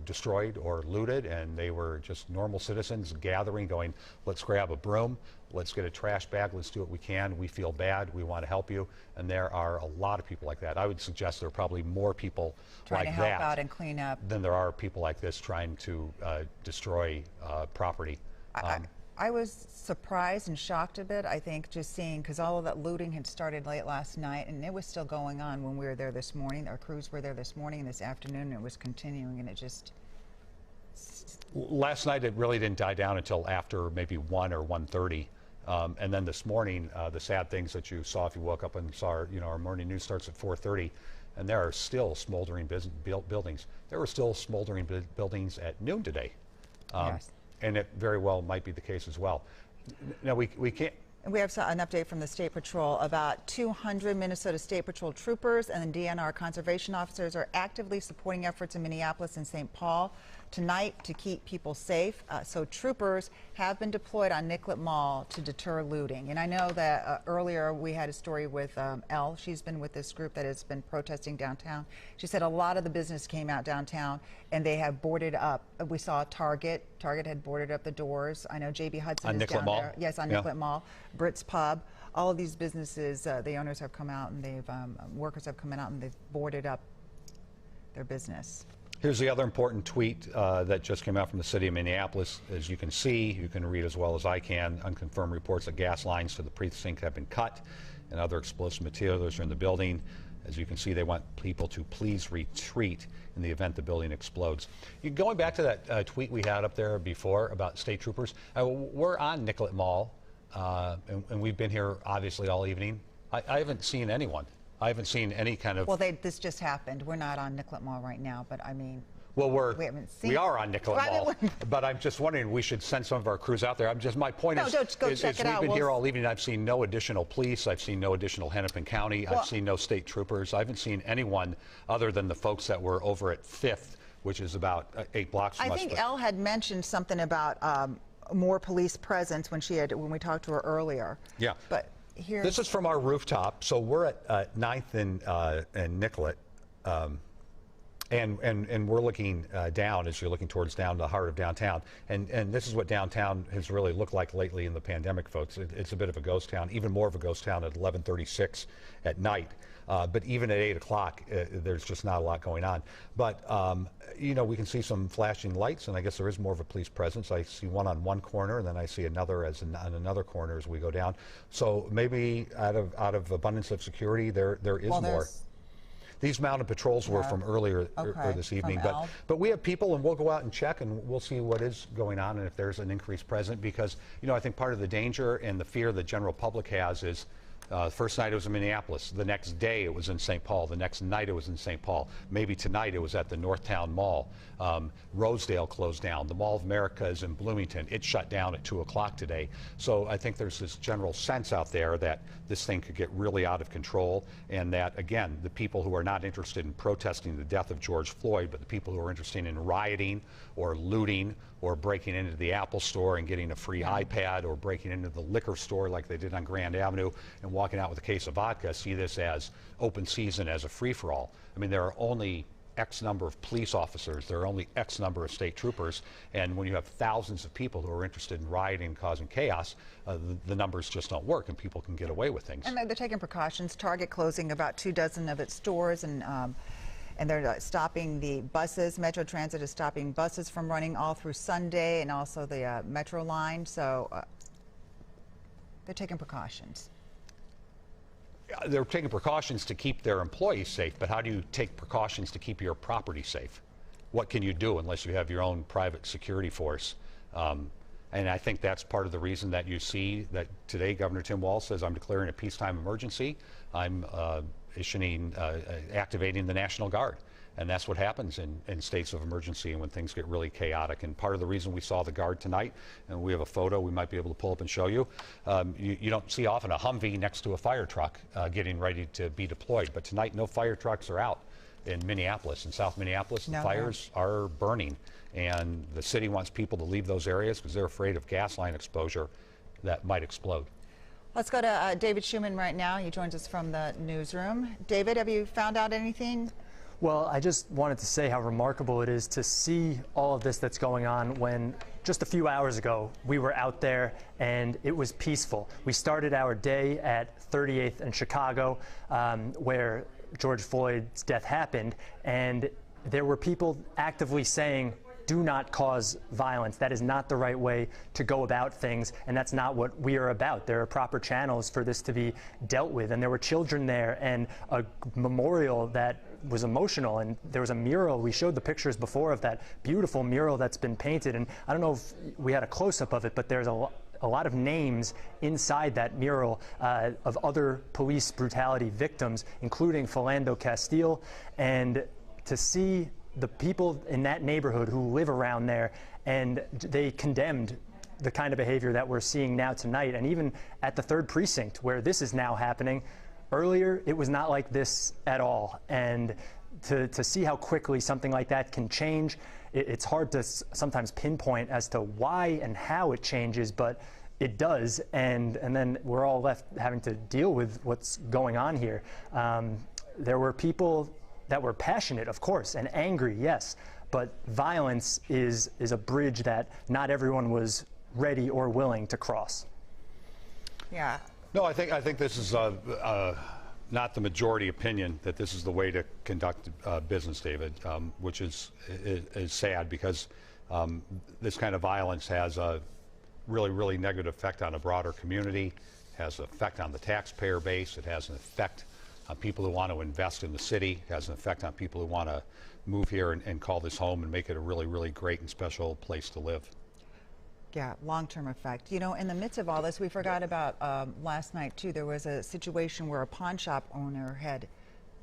destroyed or looted, and they were just normal citizens gathering, going, let's grab a broom, let's get a trash bag, let's do what we can, we feel bad, we want to help you. And there are a lot of people like that. I would suggest there are probably more people trying like to help that out and clean up than there are people like this trying to destroy property. I was surprised and shocked a bit, I think, just seeing, because all of that looting had started late last night, and it was still going on when we were there this morning. Our crews were there this morning and this afternoon, and it was continuing, and it just... Last night, it really didn't die down until after maybe 1 or 1:30. And then this morning, the sad things that you saw if you woke up and saw, our morning news starts at 4:30, and there are still smoldering buildings. There were still smoldering buildings at noon today. Yes. And it very well might be the case as well. Now, we can't... And we have an update from the State Patrol. About 200 Minnesota State Patrol troopers and DNR conservation officers are actively supporting efforts in Minneapolis and St. Paul tonight to keep people safe. So troopers have been deployed on Nicollet Mall to deter looting. And I know that earlier we had a story with Elle. She's been with this group that has been protesting downtown. She said a lot of the business came out downtown and they have boarded up. We saw Target. Target had boarded up the doors. I know JB Hudson is down there. Yes, on Nicollet Mall. Britt's Pub. All of these businesses, the owners have come out and they've, workers have come out and they've boarded up their business. Here's the other important tweet that just came out from the city of Minneapolis. As you can see, you can read as well as I can, unconfirmed reports that gas lines to the precinct have been cut and other explosive materials are in the building. As you can see, they want people to please retreat in the event the building explodes. Going back to that tweet we had up there before about state troopers, we're on Nicollet Mall, and we've been here obviously all evening. I haven't seen anyone. I haven't seen any kind of... Well, this just happened. We're not on Nicollet Mall right now, but I mean... Well, we are on Nicollet Mall, but I'm just wondering, we should send some of our crews out there. My point is we've been here all evening. I've seen no additional police. I've seen no additional Hennepin County. I've seen no state troopers. I haven't seen anyone other than the folks that were over at 5th, which is about 8 blocks from us. I think Elle had mentioned something about more police presence when we talked to her earlier. Yeah. But here. This is from our rooftop. So we're at 9th and Nicollet. And we're looking down as you're looking towards down the heart of downtown. And this is what downtown has really looked like lately in the pandemic, folks. It's a bit of a ghost town, even more of a ghost town at 11:36 at night. But even at 8 o'clock, there's just not a lot going on. But, you know, we can see some flashing lights, and I guess there is more of a police presence. I see one on one corner, and then I see another on another corner as we go down. So maybe out of abundance of security, there is more. These mounted patrols were from earlier or this evening, but we have people, and we'll go out and check, and we'll see what is going on and if there's an increase present. Because, you know, I think part of the danger and the fear the general public has is first night it was in Minneapolis. The next day it was in St. Paul. The next night it was in St. Paul. Maybe tonight it was at the Northtown Mall. Rosedale closed down. The Mall of America is in Bloomington. It shut down at 2 o'clock today. So I think there's this general sense out there that this thing could get really out of control, and that, again, the people who are not interested in protesting the death of George Floyd, but the people who are interested in rioting or looting or breaking into the Apple store and getting a free iPad, or breaking into the liquor store like they did on Grand Avenue and walking out with a case of vodka, see this as open season, as a free-for-all. I mean, there are only X number of police officers, there are only X number of state troopers, and when you have thousands of people who are interested in rioting and causing chaos, the numbers just don't work, and people can get away with things. And they're taking precautions. Target closing about 24 of its stores, and they're stopping the buses. Metro Transit is stopping buses from running all through Sunday, and also the Metro line. So they're taking precautions. They're taking precautions to keep their employees safe, but how do you take precautions to keep your property safe? What can you do unless you have your own private security force? And I think that's part of the reason that you see that today Governor Tim Walz says, I'm declaring a peacetime emergency. I'm activating the National Guard. And that's what happens in states of emergency and when things get really chaotic. And part of the reason we saw the Guard tonight, and we have a photo we might be able to pull up and show you, you don't see often a Humvee next to a fire truck getting ready to be deployed. But tonight, no fire trucks are out in Minneapolis. In South Minneapolis, the fires are burning. And the city wants people to leave those areas because they're afraid of gas line exposure that might explode. Let's go to David Schuman right now. He joins us from the newsroom. David, have you found out anything? Well, I just wanted to say how remarkable it is to see all of this that's going on when just a few hours ago we were out there and it was peaceful. We started our day at 38th and Chicago, where George Floyd's death happened, and there were people actively saying, do not cause violence. That is not the right way to go about things, and that's not what we are about. There are proper channels for this to be dealt with, and there were children there, and a memorial that was emotional, and there was a mural. We showed the pictures before of that beautiful mural that's been painted, and I don't know if we had a close-up of it, but there's a lot of names inside that mural of other police brutality victims, including Philando Castile, and to see the people in that neighborhood who live around there, and they condemned the kind of behavior that we're seeing now tonight. And even at the 3rd Precinct, where this is now happening, earlier it was not like this at all. And to see how quickly something like that can change, it's hard to sometimes pinpoint as to why and how it changes, but it does. And then we're all left having to deal with what's going on here. There were people that were passionate, of course, and angry, yes, but violence is a bridge that not everyone was ready or willing to cross. Yeah. No, I think this is not the majority opinion that this is the way to conduct business, David, which is sad, because this kind of violence has a really, really negative effect on a broader community, has an effect on the taxpayer base, it has an effect on people who want to invest in the city, has an effect on people who want to move here and call this home and make it a really, really great and special place to live. Yeah, long-term effect. You know, in the midst of all this, we forgot about last night, too. There was a situation where a pawn shop owner had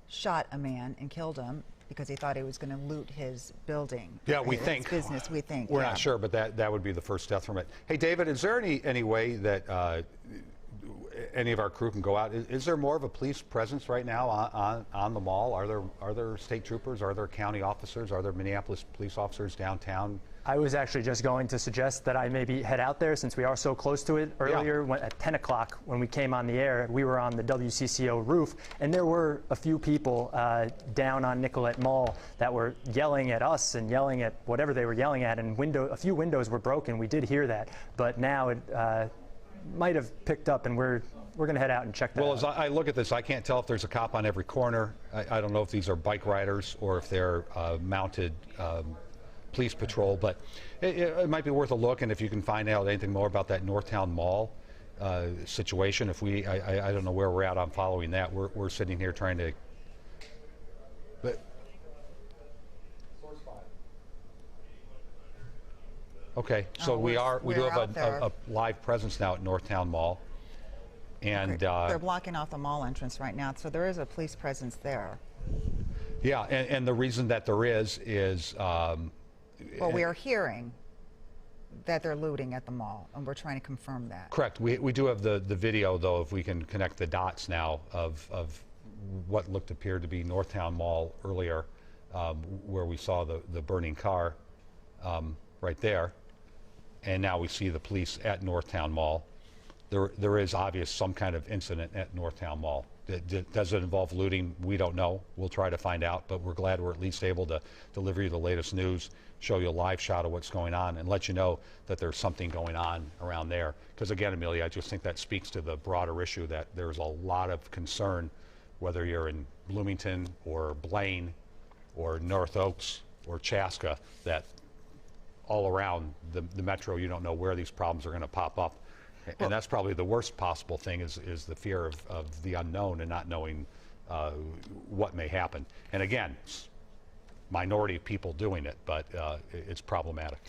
shot a man and killed him because he thought he was going to loot his building. Yeah, we think. Business, we think. We're not sure, but that would be the first death from it. Hey, David, is there any way that any of our crew can go out? Is there more of a police presence right now on the mall? Are there state troopers? Are there county officers? Are there Minneapolis police officers downtown I was actually just going to suggest that I maybe head out there since we are so close to it. Earlier, at 10 o'clock, when we came on the air, we were on the WCCO roof, and there were a few people down on Nicollet Mall that were yelling at us and yelling at whatever they were yelling at, and a few windows were broken. We did hear that, but now it might have picked up, and we're going to head out and check that out. Well, as I look at this, I can't tell if there's a cop on every corner. I don't know if these are bike riders or if they're mounted police patrol, but it might be worth a look. And if you can find out anything more about that Northtown Mall situation, I don't know where we're at on following that. We're sitting here trying to. But okay, so we do have a live presence now at Northtown Mall, and they're blocking off the mall entrance right now, so there is a police presence there. Yeah, and the reason that there is well, we are hearing that they're looting at the mall, and we're trying to confirm that. Correct. We do have the video, though, if we can connect the dots now of what appeared to be Northtown Mall earlier, where we saw the burning car right there, and now we see the police at Northtown Mall. There is obvious some kind of incident at Northtown Mall. Does it involve looting? We don't know. We'll try to find out, but we're glad we're at least able to deliver you the latest news, show you a live shot of what's going on, and let you know that there's something going on around there. Because again, Amelia, I just think that speaks to the broader issue that there's a lot of concern, whether you're in Bloomington or Blaine or North Oaks or Chaska, that all around the metro, you don't know where these problems are going to pop up. And that's probably the worst possible thing is the fear of the unknown and not knowing what may happen. And again, it's minority of people doing it, but it's problematic.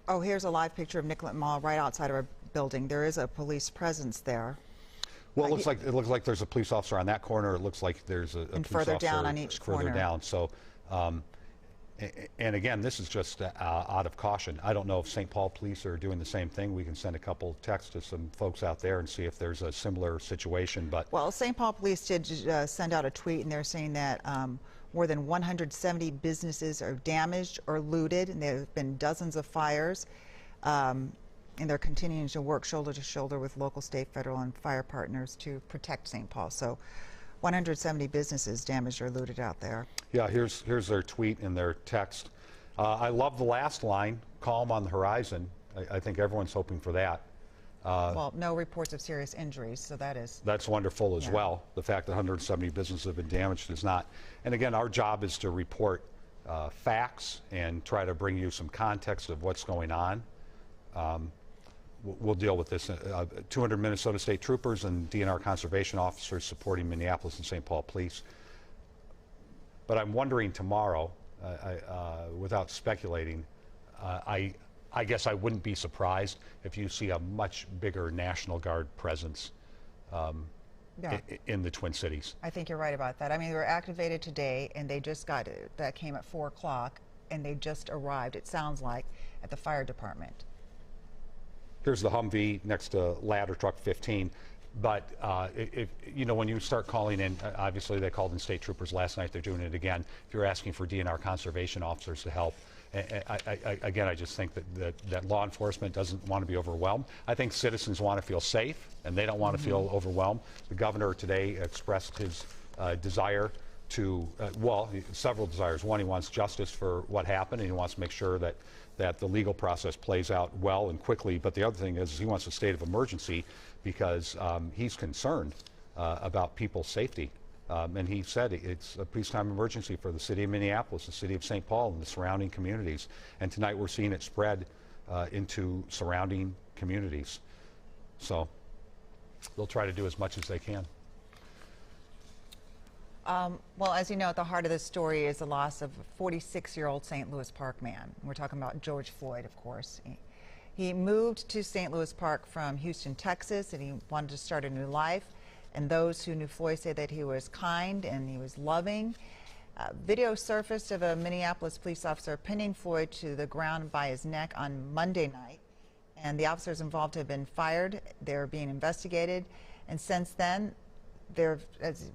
Oh, here's a live picture of Nicollet Mall right outside of our building. There is a police presence there. Well, it looks like there's a police officer on that corner. It looks like there's a police further officer down on each further corner. down. So, and again, this is just out of caution. I don't know if St. Paul police are doing the same thing. We can send a couple texts to some folks out there and see if there's a similar situation. But well, St. Paul police did send out a tweet, and they're saying that more than 170 businesses are damaged or looted, and there have been dozens of fires. And they're continuing to work shoulder to shoulder with local, state, federal, and fire partners to protect St. Paul. So 170 businesses damaged or looted out there. Yeah, here's their tweet and their text. I love the last line, calm on the horizon. I think everyone's hoping for that. Well, no reports of serious injuries, so that's wonderful as well. The fact that 170 businesses have been damaged is not. And again, our job is to report facts and try to bring you some context of what's going on. We'll deal with this. 200 Minnesota State Troopers and DNR conservation officers supporting Minneapolis and St. Paul Police. But I'm wondering tomorrow, without speculating, I guess I wouldn't be surprised if you see a much bigger National Guard presence in the Twin Cities. I think you're right about that. I mean, they were activated today, and they just got it. That came at 4 o'clock, and they just arrived, it sounds like, at the fire department. Here's the Humvee next to ladder truck 15. But when you start calling in, obviously they called in state troopers last night. They're doing it again. If you're asking for DNR conservation officers to help, I just think that law enforcement doesn't want to be overwhelmed. I think citizens want to feel safe, and they don't want to feel overwhelmed. The governor today expressed his desire to, several desires. One, he wants justice for what happened, and he wants to make sure that the legal process plays out well and quickly. But the other thing is he wants a state of emergency because he's concerned about people's safety. And he said it's a peacetime emergency for the city of Minneapolis, the city of St. Paul, and the surrounding communities. And tonight we're seeing it spread into surrounding communities. So they'll try to do as much as they can. Well, as you know, at the heart of this story is the loss of a 46-year-old St. Louis Park man. We're talking about George Floyd, of course. He moved to St. Louis Park from Houston, Texas, and he wanted to start a new life. And those who knew Floyd say that he was kind and he was loving. Video surfaced of a Minneapolis police officer pinning Floyd to the ground by his neck on Monday night. And the officers involved have been fired. They're being investigated. And since then, as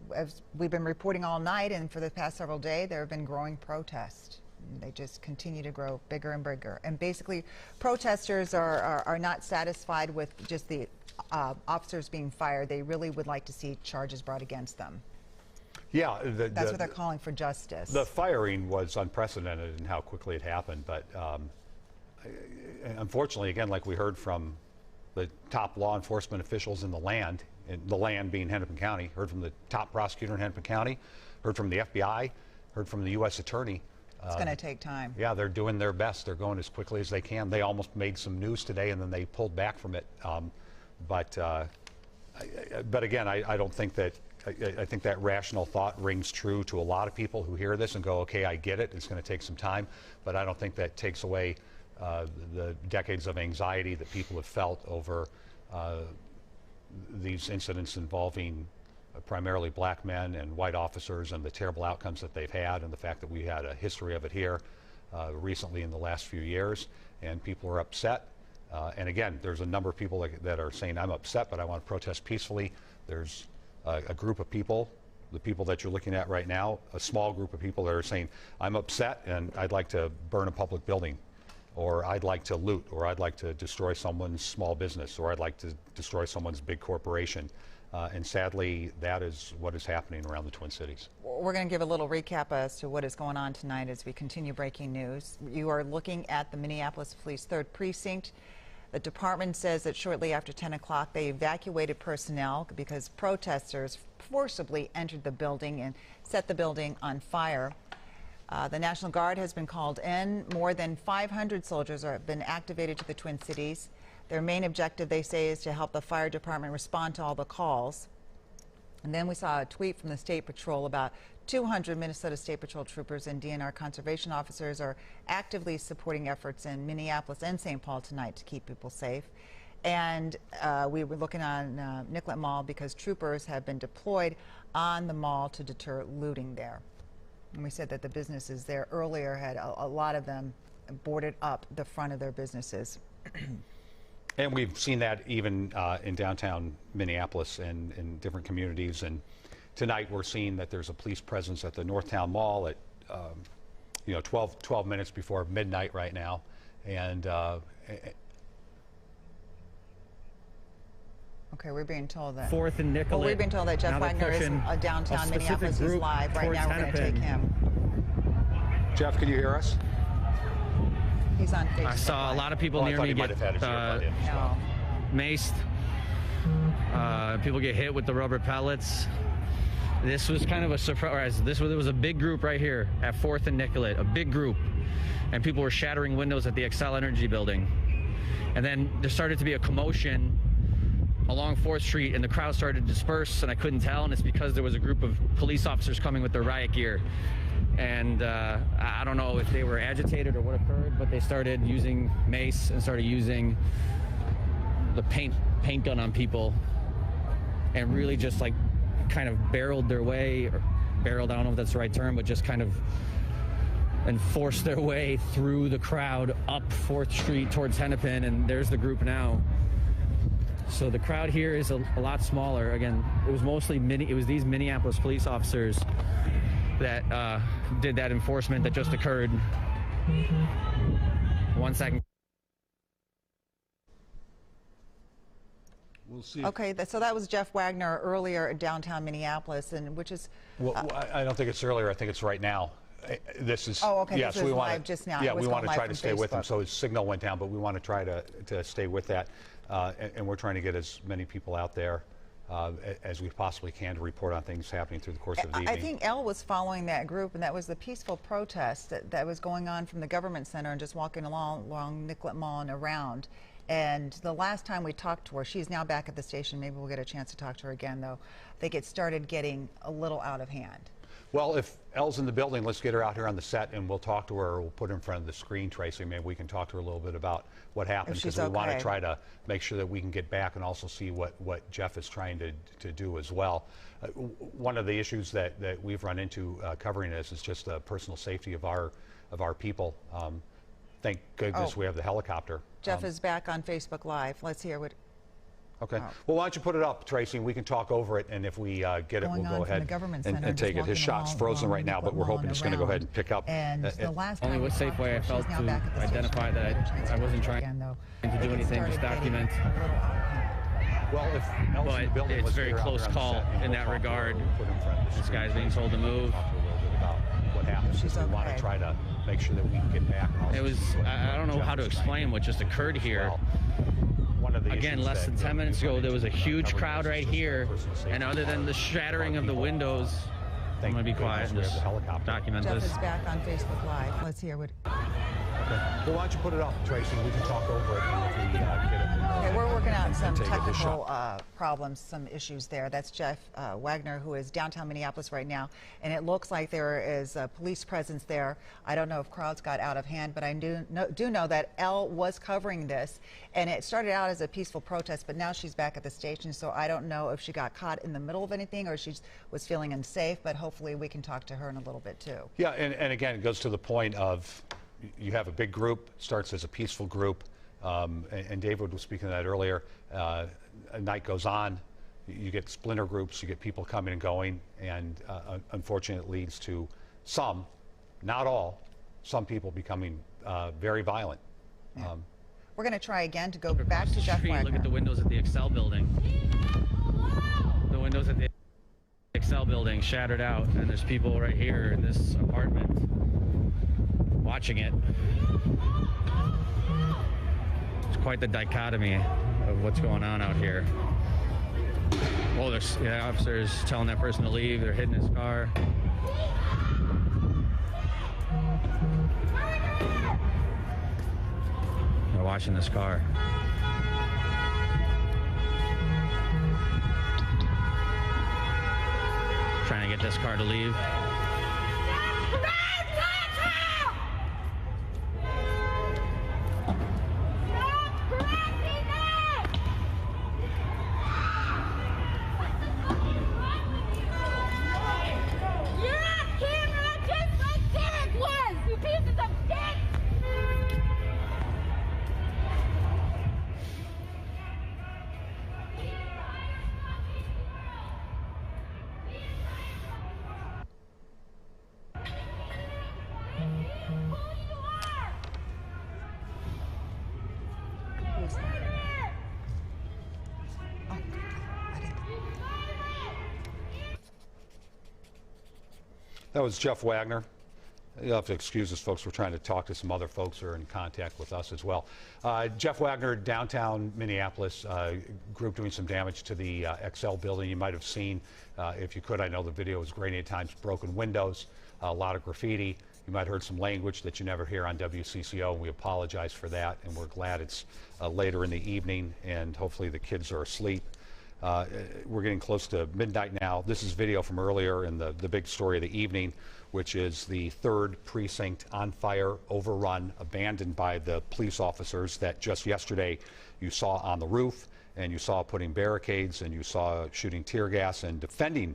we've been reporting all night and for the past several days, there have been growing protests. They just continue to grow bigger and bigger. And basically, protesters are not satisfied with just the officers being fired. They really would like to see charges brought against them. Yeah, That's what they're calling for justice. The firing was unprecedented in how quickly it happened, but unfortunately, again, like we heard from the top law enforcement officials in the land being Hennepin County, heard from the top prosecutor in Hennepin County, heard from the FBI, heard from the U.S. Attorney. It's going to take time. Yeah, they're doing their best. They're going as quickly as they can. They almost made some news today, and then they pulled back from it. But again, I don't think that. I think that rational thought rings true to a lot of people who hear this and go, okay, I get it. It's going to take some time. But I don't think that takes away the decades of anxiety that people have felt over these incidents involving primarily black men and white officers, and the terrible outcomes that they've had, and the fact that we had a history of it here recently in the last few years, and people are upset. And again, there's a number of people that are saying, I'm upset, but I want to protest peacefully. There's a group of people, the people that you're looking at right now, a small group of people that are saying, I'm upset and I'd like to burn a public building, or I'd like to loot, or I'd like to destroy someone's small business, or I'd like to destroy someone's big corporation. And sadly, that is what is happening around the Twin Cities. We're going to give a little recap as to what is going on tonight as we continue breaking news. You are looking at the Minneapolis Police 3rd Precinct. The department says that shortly after 10 o'clock, they evacuated personnel because protesters forcibly entered the building and set the building on fire. The National Guard has been called in. More than 500 soldiers have been activated to the Twin Cities. Their main objective, they say, is to help the fire department respond to all the calls. And then we saw a tweet from the State Patrol about 200 Minnesota State Patrol troopers and DNR conservation officers are actively supporting efforts in Minneapolis and St. Paul tonight to keep people safe. And we were looking on Nicollet Mall because troopers have been deployed on the mall to deter looting there. And we said that the businesses there earlier had a lot of them boarded up the front of their businesses. And we've seen that even in downtown Minneapolis and in different communities. And tonight we're seeing that there's a police presence at the Northtown Mall at 12 minutes before midnight right now. And okay, we're being told that. 4th and Nicollet. Well, we've been told that Jeff Wagner is downtown Minneapolis. He's live right now. We're going to take him. Jeff, can you hear us? He's on Facebook. I saw a lot of people near me get maced. People get hit with the rubber pellets. This was kind of a surprise. There was a big group right here at 4th and Nicollet, a big group, and people were shattering windows at the Xcel Energy building. And then there started to be a commotion along 4th Street, and the crowd started to disperse, and I couldn't tell, and it's because there was a group of police officers coming with their riot gear. And I don't know if they were agitated or what occurred, but they started using mace and started using the paint gun on people, and really just like kind of barreled their way, or barreled, I don't know if that's the right term, but just kind of and forced their way through the crowd up 4th Street towards Hennepin, and there's the group now. So the crowd here is a lot smaller. Again, it was mostly these Minneapolis police officers that did that enforcement that just occurred. 1 second. We'll see. Okay, so that was Jeff Wagner earlier in downtown Minneapolis, and which is. Well, I don't think it's earlier. I think it's right now. This is. Oh, okay. Yeah, this so we is want live just now. Yeah, we want to try to from stay with him. Facebook. So his signal went down, but we want to try to stay with that, and we're trying to get as many people out there as we possibly can to report on things happening through the course of the evening. I think Elle was following that group, and that was the peaceful protest that was going on from the government center and just walking along Nicollet Mall and around. And the last time we talked to her, she's now back at the station. Maybe we'll get a chance to talk to her again, though. I think it started getting a little out of hand. Well, if Elle's in the building, let's get her out here on the set, and we'll talk to her. We'll put her in front of the screen, Tracy. Maybe we can talk to her a little bit about what happened, because we want to try to make sure that we can get back and also see what Jeff is trying to do as well. One of the issues that we've run into covering this is just the personal safety of our people. Thank goodness we have the helicopter. Jeff is back on Facebook Live. Let's hear what. Okay. Well, why don't you put it up, Tracy, and we can talk over it, and if we get it, we'll go ahead and take it. His shot's frozen right now, but we're hoping it's going to go ahead and pick up. And the last Only with Safeway I felt to identify that I wasn't trying to do anything, just document. Well, But it's a very close call in that regard. This guy's being told to move. What happened? She's We want okay. to try to make sure that we can get back. It was, I don't know how to explain what just occurred here. Again, less than 10 minutes ago, there was a huge crowd right here, and other than the shattering of the windows, I'm going to be quiet and just document Jeff this. is back on Facebook Live. Let's hear what. Okay. Well, why don't you put it up, Tracy, and we can talk over it, and if we get it. Okay, we're working out some take a good technical problems, some issues there. That's Jeff Wagner, who is downtown Minneapolis right now, and it looks like there is a police presence there. I don't know if crowds got out of hand, but I do know that Elle was covering this, and it started out as a peaceful protest, but now she's back at the station, so I don't know if she got caught in the middle of anything or she was feeling unsafe, but hopefully we can talk to her in a little bit too. Yeah, and again, it goes to the point of you have a big group, starts as a peaceful group, and David was speaking of that earlier. A night goes on, you get splinter groups, you get people coming and going, and unfortunately it leads to some, not all, some people becoming very violent. Yeah. We're going to try again to go back to Jeff Wagner. Look at the windows at the Excel building. The windows at the Excel building shattered out, and there's people right here in this apartment watching it. It's quite the dichotomy of what's going on out here. Oh, there's officers telling that person to leave. They're hitting his car. They're watching this car. Trying to get this car to leave. That was Jeff Wagner. You'll have to excuse us, folks. We're trying to talk to some other folks who are in contact with us as well. Jeff Wagner, downtown Minneapolis, group doing some damage to the XL building. You might have seen, if you could, I know the video was grainy at times, broken windows, a lot of graffiti. You might have heard some language that you never hear on WCCO, and we apologize for that, and we're glad it's later in the evening, and hopefully the kids are asleep. We're getting close to midnight now. This is video from earlier in the big story of the evening, which is the 3rd Precinct on fire, overrun, abandoned by the police officers that just yesterday you saw on the roof, and you saw putting barricades, and you saw shooting tear gas and defending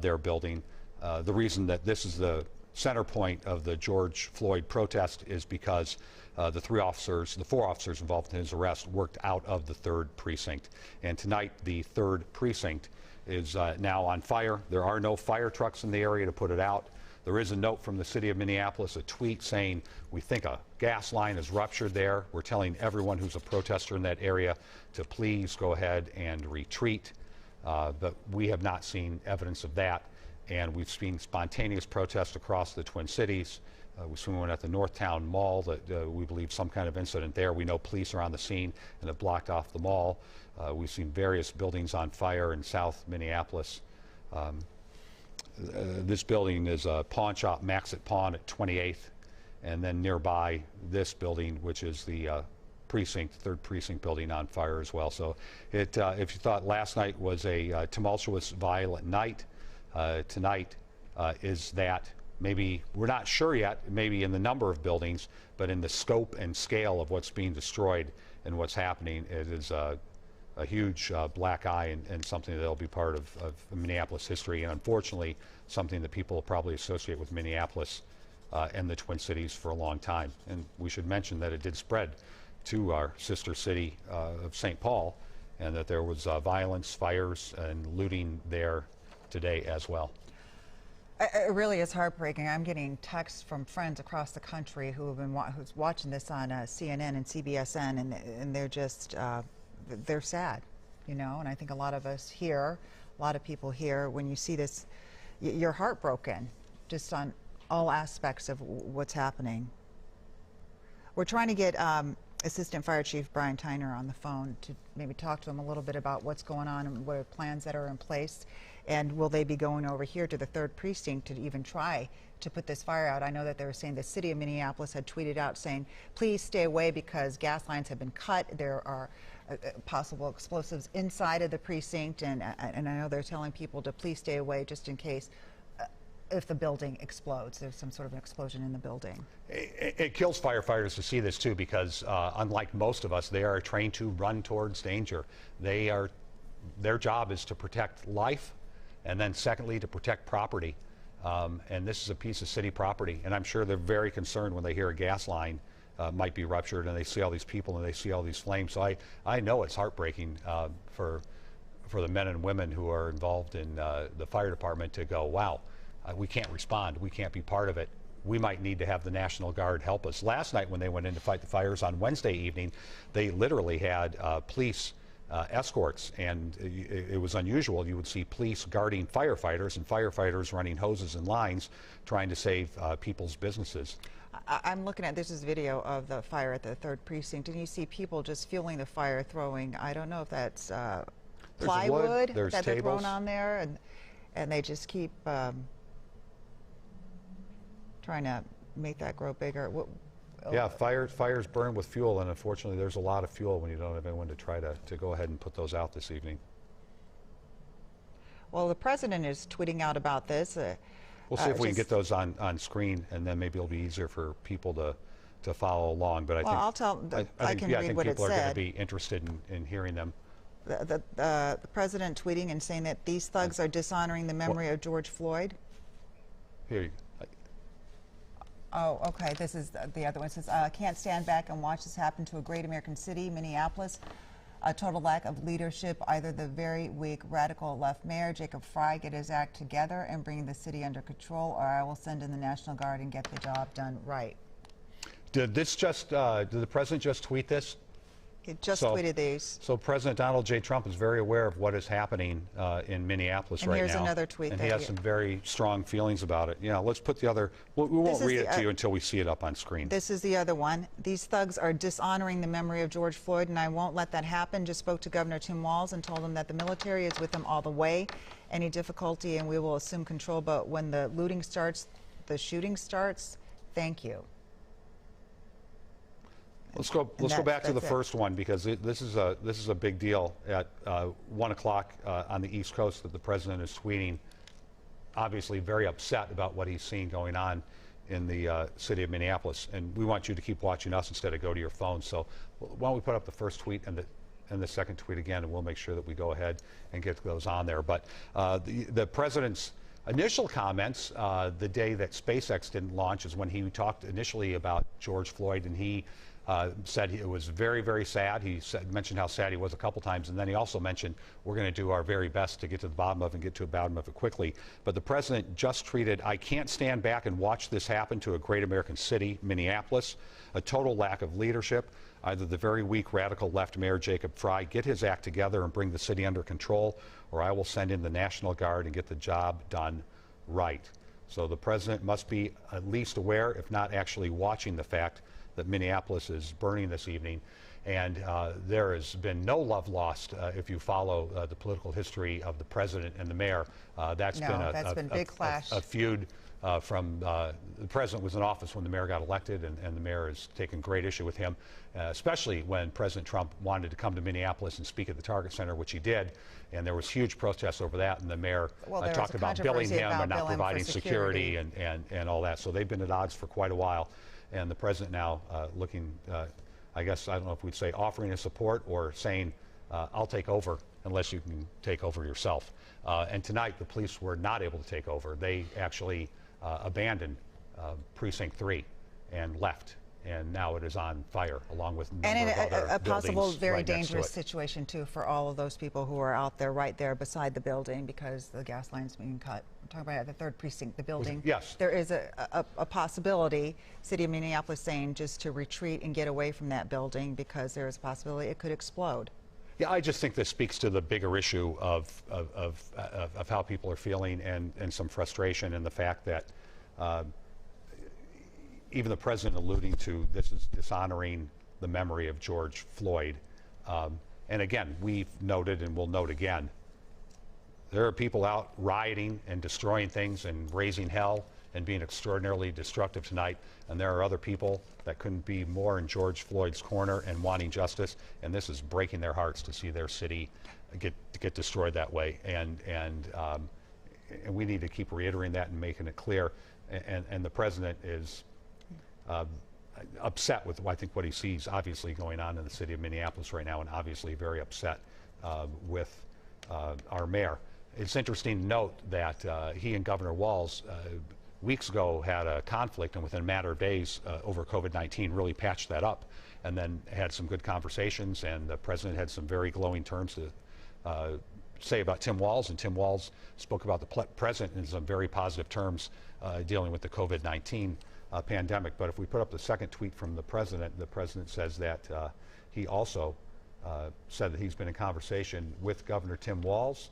their building. The reason that this is the center point of the George Floyd protest is because the 4 officers involved in his arrest worked out of the 3rd Precinct. And tonight, the 3rd Precinct is now on fire. There are no fire trucks in the area to put it out. There is a note from the city of Minneapolis, a tweet saying, we think a gas line is ruptured there. We're telling everyone who's a protester in that area to please go ahead and retreat. But we have not seen evidence of that. And we've seen spontaneous protests across the Twin Cities. We've seen one at the Northtown Mall that we believe some kind of incident there. We know police are on the scene and have blocked off the mall. We've seen various buildings on fire in South Minneapolis. This building is a pawn shop, Maxit Pawn at 28th, and then nearby this building, which is the Precinct, 3rd Precinct building, on fire as well. So if you thought last night was a tumultuous, violent night, tonight is that. Maybe, we're not sure yet, maybe in the number of buildings, but in the scope and scale of what's being destroyed and what's happening, it is a huge black eye and something that will be part of Minneapolis history, and unfortunately something that people will probably associate with Minneapolis and the Twin Cities for a long time. And we should mention that it did spread to our sister city of St. Paul, and that there was violence, fires, and looting there today as well. It really is heartbreaking. I'm getting texts from friends across the country who have been who's watching this on CNN and CBSN, and they're just they're sad, you know. And I think a lot of us here, a lot of people here, when you see this, you're heartbroken, just on all aspects of what's happening. We're trying to get Assistant Fire Chief Brian Tyner on the phone to maybe talk to him a little bit about what's going on and what are plans that are in place. And will they be going over here to the 3rd Precinct to even try to put this fire out? I know that they were saying the city of Minneapolis had tweeted out saying, please stay away because gas lines have been cut. There are possible explosives inside of the precinct. And I know they're telling people to please stay away just in case if the building explodes. There's some sort of an explosion in the building. It kills firefighters to see this too, because unlike most of us, they are trained to run towards danger. Their job is to protect life, and then secondly, to protect property. And this is a piece of city property, and I'm sure they're very concerned when they hear a gas line might be ruptured and they see all these people and they see all these flames. So I know it's heartbreaking for the men and women who are involved in the fire department to go, wow, we can't respond, we can't be part of it. We might need to have the National Guard help us. Last night when they went in to fight the fires on Wednesday evening, they literally had police escorts, and it was unusual. You would see police guarding firefighters and firefighters running hoses and lines trying to save people's businesses. I'm looking at, this is video of the fire at the 3rd Precinct, and you see people just fueling the fire, throwing, I don't know if that's plywood that they're throwing on there, and they just keep trying to make that grow bigger. Yeah, fires burn with fuel, and unfortunately there's a lot of fuel when you don't have anyone to try to go ahead and put those out this evening. Well, the president is tweeting out about this. We'll see if we can get those on screen, and then maybe it'll be easier for people to follow along. But I think I can read what it people are said. going to be interested in hearing them. The president tweeting and saying that these thugs are dishonoring the memory of George Floyd. Here you go. Oh, okay. This is the other one. It says, can't stand back and watch this happen to a great American city, Minneapolis. A total lack of leadership. Either the very weak radical left mayor, Jacob Frey, get his act together and bring the city under control, or I will send in the National Guard and get the job done right. Did the president just tweet this? He just tweeted these. So President Donald J. Trump is very aware of what is happening in Minneapolis right now. And here's another tweet. And he has some very strong feelings about it. Yeah, let's put the other, we won't read it to you until we see it up on screen. This is the other one. These thugs are dishonoring the memory of George Floyd, and I won't let that happen. Just spoke to Governor Tim Walz and told him that the military is with him all the way. Any difficulty, and we will assume control. But when the looting starts, the shooting starts, thank you. Let's go back to the first one, because this is a big deal. At 1 o'clock on the East Coast, that the president is tweeting, obviously very upset about what he's seeing going on in the city of Minneapolis. And we want you to keep watching us instead of go to your phone. So why don't we put up the first tweet and the second tweet again, and we'll make sure that we go ahead and get those on there. But the president's initial comments the day that SpaceX didn't launch is when he talked initially about George Floyd, and he said it was very, very sad. He mentioned how sad he was a couple times, and then he also mentioned we're going to do our very best to get to the bottom of it and get to the bottom of it quickly. But the president just tweeted, I can't stand back and watch this happen to a great American city, Minneapolis. A total lack of leadership. Either the very weak radical left mayor, Jacob Frey, get his act together and bring the city under control, or I will send in the National Guard and get the job done right. So the president must be at least aware, if not actually watching, the fact that Minneapolis is burning this evening. And there has been no love lost if you follow the political history of the president and the mayor. That's been big clash. A feud from the president was in office when the mayor got elected, and the mayor has taken great issue with him, especially when President Trump wanted to come to Minneapolis and speak at the Target Center, which he did. And there was huge protests over that, and the mayor talked about billing him and not providing security and all that. So they've been at odds for quite a while. And the president now looking, I guess, I don't know if we'd say offering his support or saying, I'll take over unless you can take over yourself. And tonight, the police were not able to take over. They actually abandoned Precinct 3 and left. and now it is on fire, along with a number And of other a possible buildings very right next to dangerous it. situation too for all of those people who are out there right there beside the building because the gas line's being cut. I'm talking about the 3rd precinct, the building. Yes. There is a possibility, City of Minneapolis saying just to retreat and get away from that building because there is a possibility it could explode. Yeah, I just think this speaks to the bigger issue of how people are feeling and some frustration and the fact that even the president alluding to this is dishonoring the memory of George Floyd. And again, we've noted and we'll note again, there are people out rioting and destroying things and raising hell and being extraordinarily destructive tonight. And there are other people that couldn't be more in George Floyd's corner and wanting justice. And this is breaking their hearts to see their city get destroyed that way. And we need to keep reiterating that and making it clear. And the president is upset with, I think, what he sees obviously going on in the city of Minneapolis right now, and obviously very upset with our mayor. It's interesting to note that he and Governor Walz weeks ago had a conflict, and within a matter of days over COVID-19 really patched that up, and then had some good conversations, and the president had some very glowing terms to say about Tim Walz, and Tim Walz spoke about the president in some very positive terms dealing with the COVID-19 pandemic. But if we put up the second tweet from the president says that he also said that he's been in conversation with Governor Tim Walz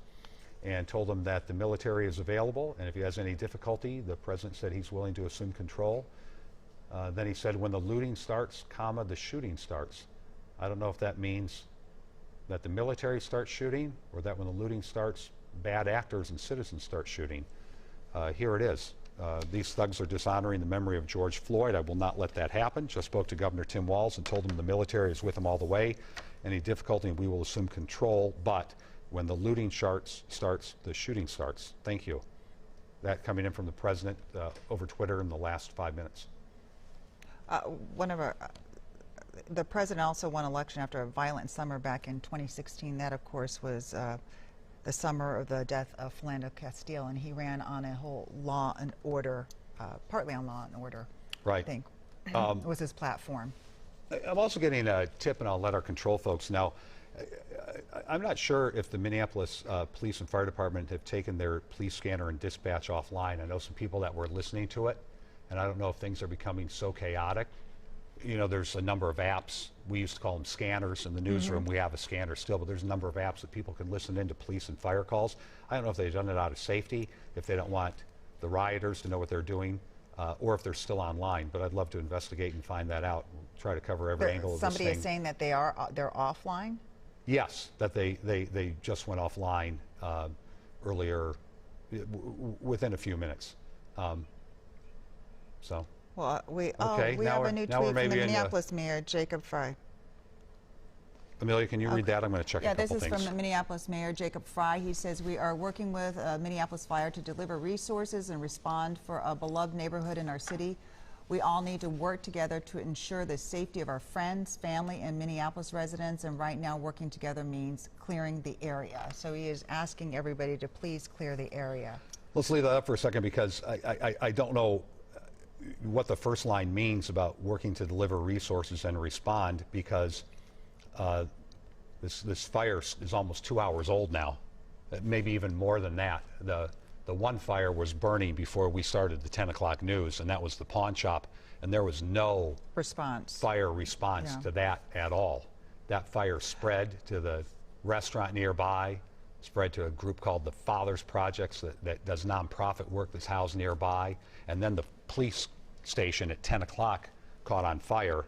and told him that the military is available, and if he has any difficulty, the president said he's willing to assume control. Then he said, when the looting starts, comma, the shooting starts. I don't know if that means that the military starts shooting or that when the looting starts, bad actors and citizens start shooting. Here it is. These thugs are dishonoring the memory of George Floyd. I will not let that happen. Just spoke to Governor Tim Walz and told him the military is with him all the way. Any difficulty, we will assume control, but when the looting starts, the shooting starts. Thank you. That coming in from the president over Twitter in the last 5 minutes. The president also won election after a violent summer back in 2016. That, of course, was the summer of the death of Philando Castile, and he ran on a whole law and order, partly on law and order, right. I think, was his platform. I'm also getting a tip, and I'll let our control folks know. I'm not sure if the Minneapolis Police and Fire Department have taken their police scanner and dispatch offline. I know some people that were listening to it, and I don't know if things are becoming so chaotic. You know, there's a number of apps. We used to call them scanners in the newsroom. We have a scanner still, but there's a number of apps that people can listen into police and fire calls. I don't know if they've done it out of safety, if they don't want the rioters to know what they're doing, or if they're still online. But I'd love to investigate and find that out. Try to cover every angle of this thing. Somebody is saying that they're offline? Yes, that they just went offline earlier, within a few minutes. So. Well, we okay, have a new tweet from the Minneapolis Mayor, Jacob Fry. Amelia, can you read that? I'm going to check a couple things. Yeah, this is from the Minneapolis Mayor, Jacob Fry. He says, we are working with Minneapolis Fire to deliver resources and respond for a beloved neighborhood in our city. We all need to work together to ensure the safety of our friends, family, and Minneapolis residents. And right now, working together means clearing the area. So he is asking everybody to please clear the area. Let's leave that up for a second because I don't know what the first line means about working to deliver resources and respond, because this fire is almost 2 hours old now, maybe even more than that. The one fire was burning before we started the 10 o'clock news, and that was the pawn shop, and there was no fire response to that at all. That fire spread to the restaurant nearby, spread to a group called the Fathers Projects that does nonprofit work that's housed nearby, and then the police station at 10 o'clock caught on fire.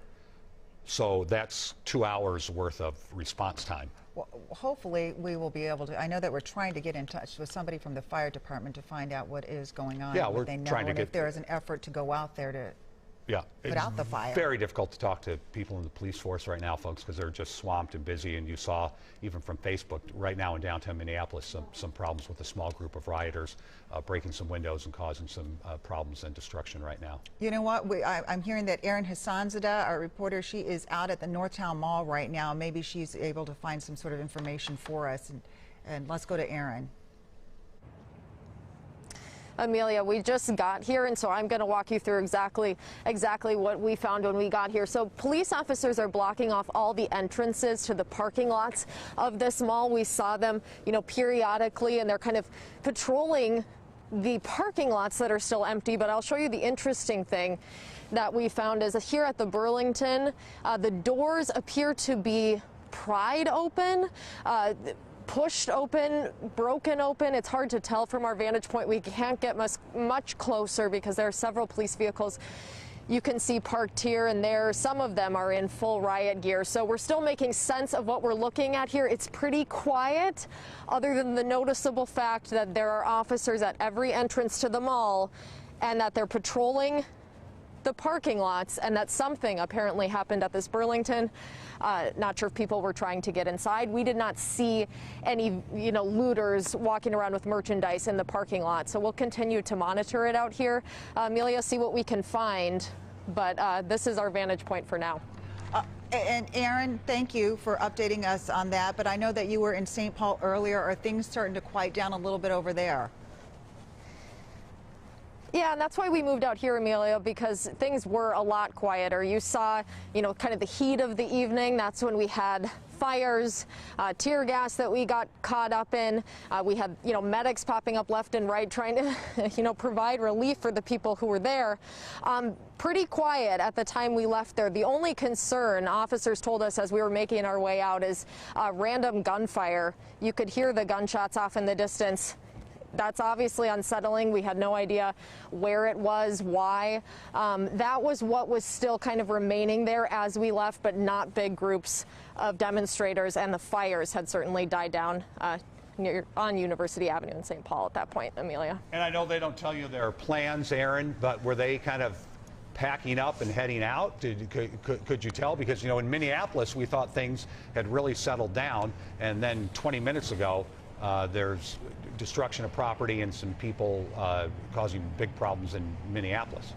So that's 2 hours worth of response time. Well, hopefully we will be able to. I know that we're trying to get in touch with somebody from the fire department to find out what is going on. Yeah, we're trying to get. If there is an effort to go out there to put out the fire. It's very difficult to talk to people in the police force right now, folks, because they're just swamped and busy. And you saw, even from Facebook, right now in downtown Minneapolis, some problems with a small group of rioters breaking some windows and causing some problems and destruction right now. You know what? I'm hearing that Erin Hassanzadeh, our reporter, she is out at the Northtown Mall right now. Maybe she's able to find some sort of information for us. And let's go to Erin. Amelia, we just got here, and so I'm going to walk you through exactly what we found when we got here. So police officers are blocking off all the entrances to the parking lots of this mall. We saw them, periodically, and they're kind of patrolling the parking lots that are still empty. But I'll show you the interesting thing that we found is here at the Burlington, the doors appear to be pried open, pushed open, broken open. It's hard to tell from our vantage point. We can't get much closer because there are several police vehicles you can see parked here and there. Some of them are in full riot gear. So we're still making sense of what we're looking at here. It's pretty quiet, other than the noticeable fact that there are officers at every entrance to the mall and that they're patrolling the parking lots, and that something apparently happened at this Burlington. Not sure if people were trying to get inside. We did not see any, looters walking around with merchandise in the parking lot. So we'll continue to monitor it out here. Amelia, see what we can find. But this is our vantage point for now. And Aaron, thank you for updating us on that. But I know that you were in St. Paul earlier. Are things starting to quiet down a little bit over there? Yeah, and that's why we moved out here, Amelia, because things were a lot quieter. You saw, kind of the heat of the evening. That's when we had fires, tear gas that we got caught up in. We had, medics popping up left and right trying to, provide relief for the people who were there. Pretty quiet at the time we left there. The only concern officers told us as we were making our way out is random gunfire. You could hear the gunshots off in the distance. That's obviously unsettling. We had no idea where it was, why. That was what was still kind of remaining there as we left, but not big groups of demonstrators, and the fires had certainly died down on University Avenue in St. Paul at that point, Amelia. And I know they don't tell you their plans, Aaron, but were they kind of packing up and heading out? Could you tell? Because, in Minneapolis, we thought things had really settled down, and then 20 minutes ago, there's destruction of property and some people causing big problems in Minneapolis.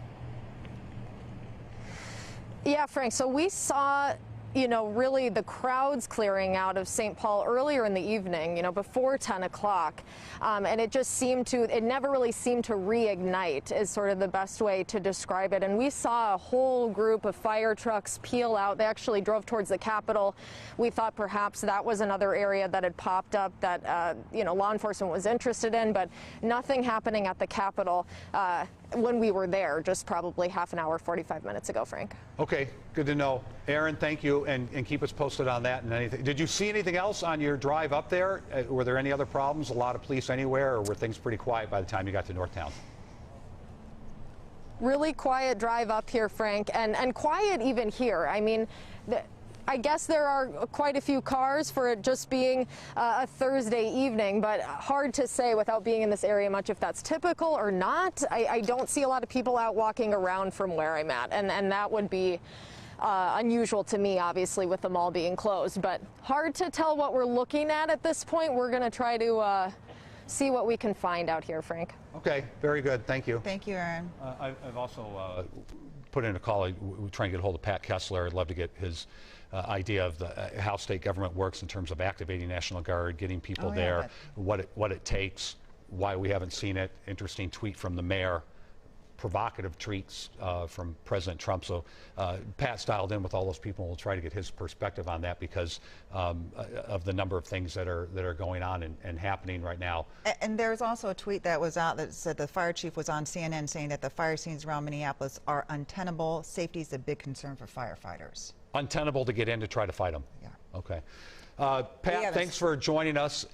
Yeah, Frank, so we saw, really the crowds clearing out of St. Paul earlier in the evening, before 10 o'clock. And it just it never really seemed to reignite is sort of the best way to describe it. And we saw a whole group of fire trucks peel out. They actually drove towards the Capitol. We thought perhaps that was another area that had popped up that, law enforcement was interested in, but nothing happening at the Capitol when we were there, just probably half an hour, 45 minutes ago, Frank. Okay, good to know. Aaron, thank you, and keep us posted on that and anything. Did you see anything else on your drive up there? Were there any other problems, a lot of police anywhere, or were things pretty quiet by the time you got to Northtown? Really quiet drive up here, Frank, and quiet even here. I mean, I guess there are quite a few cars for it just being a Thursday evening, but hard to say without being in this area much if that's typical or not. I don't see a lot of people out walking around from where I'm at, and that would be unusual to me, obviously, with the mall being closed. But hard to tell what we're looking at this point. We're going to try to see what we can find out here, Frank. Okay, very good. Thank you. Thank you, Aaron. I've also put in a call. We're trying to get a hold of Pat Kessler. I'd love to get his idea of how state government works in terms of activating National Guard, getting people there, what it takes, why we haven't seen it. Interesting tweet from the mayor. Provocative tweets from President Trump. So Pat's dialed in with all those people. We'll try to get his perspective on that because of the number of things that are going on and happening right now. And there's also a tweet that was out that said the fire chief was on CNN saying that the fire scenes around Minneapolis are untenable. Safety is a big concern for firefighters. Untenable to get in to try to fight them. Yeah. Okay. Pat, thanks for joining us.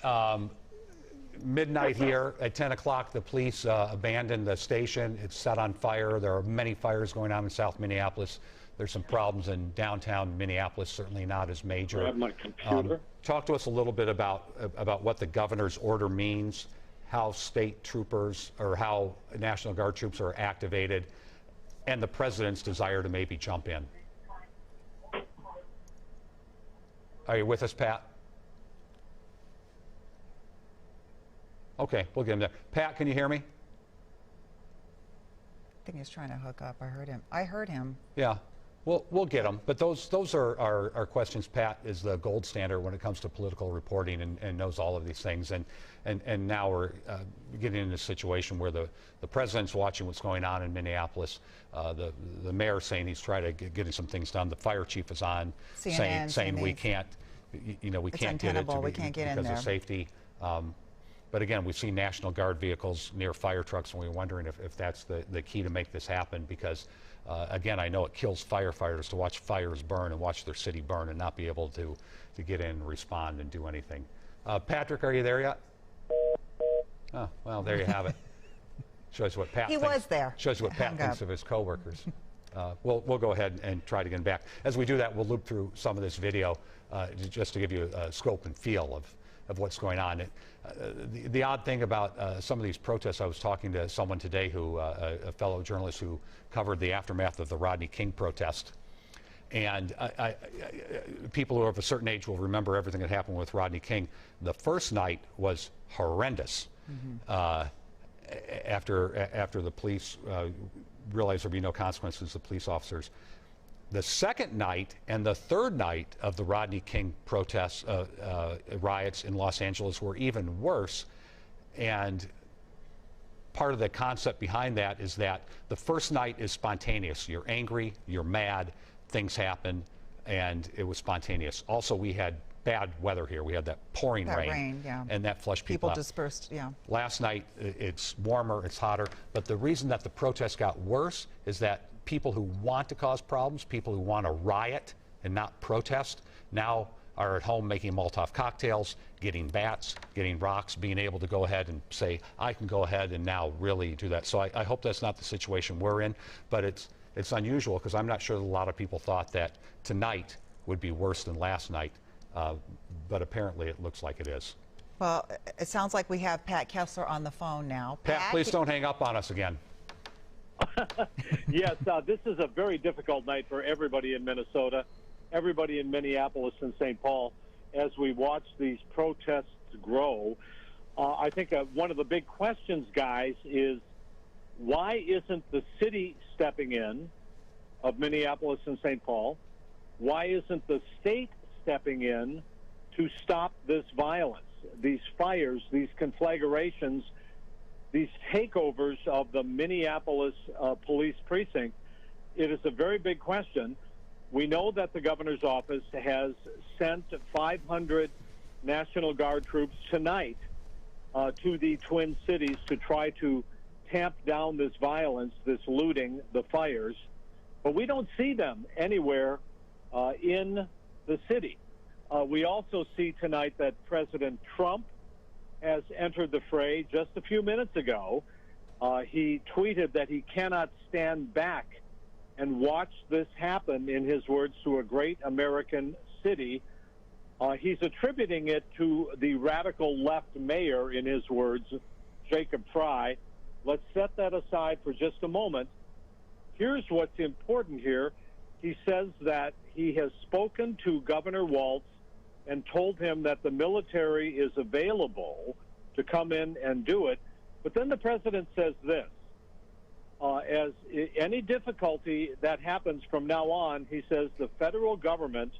Midnight here at 10 o'clock, the police abandoned the station. It's set on fire. There are many fires going on in South Minneapolis. There's some problems in downtown Minneapolis, certainly not as major. Grab my computer. Talk to us a little bit about what the governor's order means, how state troopers or how National Guard troops are activated, and the president's desire to maybe jump in. Are you with us, Pat? Okay, we'll get him there. Pat, can you hear me? I think he's trying to hook up. I heard him. Yeah. We'll get them, but those are questions. Pat is the gold standard when it comes to political reporting and knows all of these things. And now we're getting in a situation where the president's watching what's going on in Minneapolis. The mayor saying he's trying to getting some things done. The fire chief is on saying we can't, we can't get it we can't get in because there. of safety. But again, we've seen National Guard vehicles near fire trucks, and we're wondering if that's the key to make this happen, because again, I know it kills firefighters to watch fires burn and watch their city burn and not be able to get in and respond and do anything. Patrick, are you there yet? Oh, well, there you have it. Shows what Pat thinks. Was there. Shows you what Pat thinks of his coworkers. We'll go ahead and try to get him back. As we do that, we'll loop through some of this video just to give you a scope and feel of what's going on. The odd thing about some of these protests, I was talking to someone today a fellow journalist who covered the aftermath of the Rodney King protest. And people who are of a certain age will remember everything that happened with Rodney King. The first night was horrendous. After the police realized there'd be no consequences, the police officers. The second night and the third night of the Rodney King protests, riots in Los Angeles were even worse. And part of the concept behind that is that the first night is spontaneous. You're angry, you're mad, things happen, and it was spontaneous. Also, we had bad weather here. We had that pouring rain, and that flushed people out. Dispersed, Last night, it's warmer, it's hotter, but the reason that the protests got worse is that people who want to cause problems, people who want to riot and not protest, now are at home making Molotov cocktails, getting bats, getting rocks, being able to go ahead and say, I can go ahead and now really do that. So I hope that's not the situation we're in, but it's unusual, because I'm not sure that a lot of people thought that tonight would be worse than last night, but apparently it looks like it is. Well, it sounds like we have Pat Kessler on the phone now. Pat, please don't hang up on us again. Yes, this is a very difficult night for everybody in Minnesota, everybody in Minneapolis and St. Paul, as we watch these protests grow. I think one of the big questions, guys, is why isn't the city stepping in of Minneapolis and St. Paul? Why isn't the state stepping in to stop this violence, these fires, these conflagrations, these takeovers of the Minneapolis police precinct? It is a very big question. We know that the governor's office has sent 500 National Guard troops tonight to the Twin Cities to try to tamp down this violence, this looting, the fires. But we don't see them anywhere in the city. We also see tonight that President Trump has entered the fray. Just a few minutes ago, he tweeted that he cannot stand back and watch this happen, in his words, to a great American city. He's attributing it to the radical left mayor, in his words, Jacob Fry. Let's set that aside for just a moment. Here's what's important here. He says that he has spoken to Governor Walz and told him that the military is available to come in and do it. But then the president says this, as any difficulty that happens from now on, he says the federal government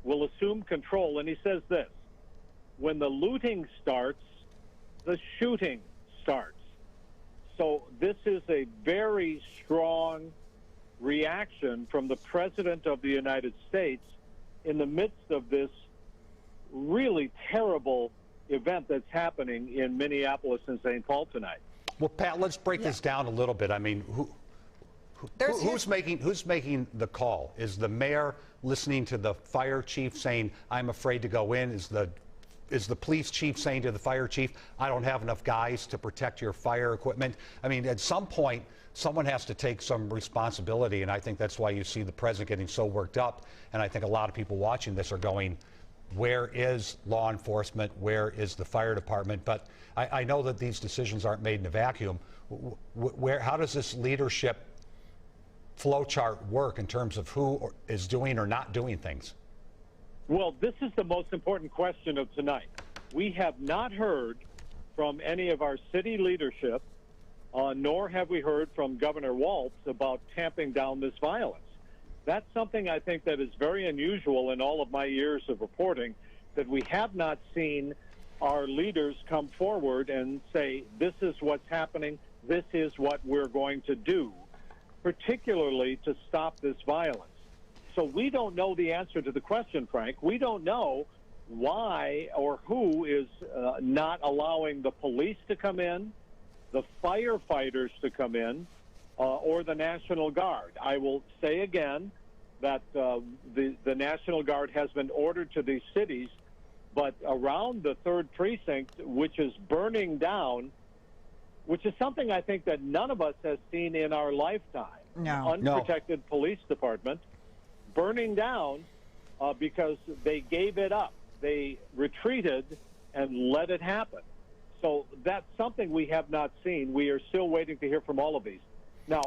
will assume control. And he says this, when the looting starts, the shooting starts. So this is a very strong reaction from the President of the United States in the midst of this really terrible event that's happening in Minneapolis and St. Paul tonight. Well, Pat, let's break this down a little bit. I mean, who's making the call? Is the mayor listening to the fire chief saying, I'm afraid to go in? Is the police chief saying to the fire chief, I don't have enough guys to protect your fire equipment? I mean, at some point, someone has to take some responsibility, and I think that's why you see the president getting so worked up. And I think a lot of people watching this are going, where is law enforcement? Where is the fire department? But I know that these decisions aren't made in a vacuum. How does this leadership flow chart work in terms of who is doing or not doing things? Well, this is the most important question of tonight. We have not heard from any of our city leadership, nor have we heard from Governor Walz about tamping down this violence. That's something I think that is very unusual in all of my years of reporting, that we have not seen our leaders come forward and say, this is what's happening, this is what we're going to do, particularly to stop this violence. So we don't know the answer to the question, Frank. We don't know why or who is not allowing the police to come in, the firefighters to come in, or the National Guard. I will say again that the National Guard has been ordered to these cities, but around the 3rd Precinct, which is burning down, which is something I think that none of us has seen in our lifetime. No. Unprotected police department burning down because they gave it up. They retreated and let it happen. So that's something we have not seen. We are still waiting to hear from all of these. Now,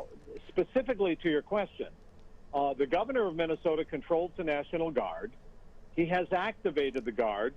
specifically to your question, the governor of Minnesota controls the National Guard. He has activated the Guard.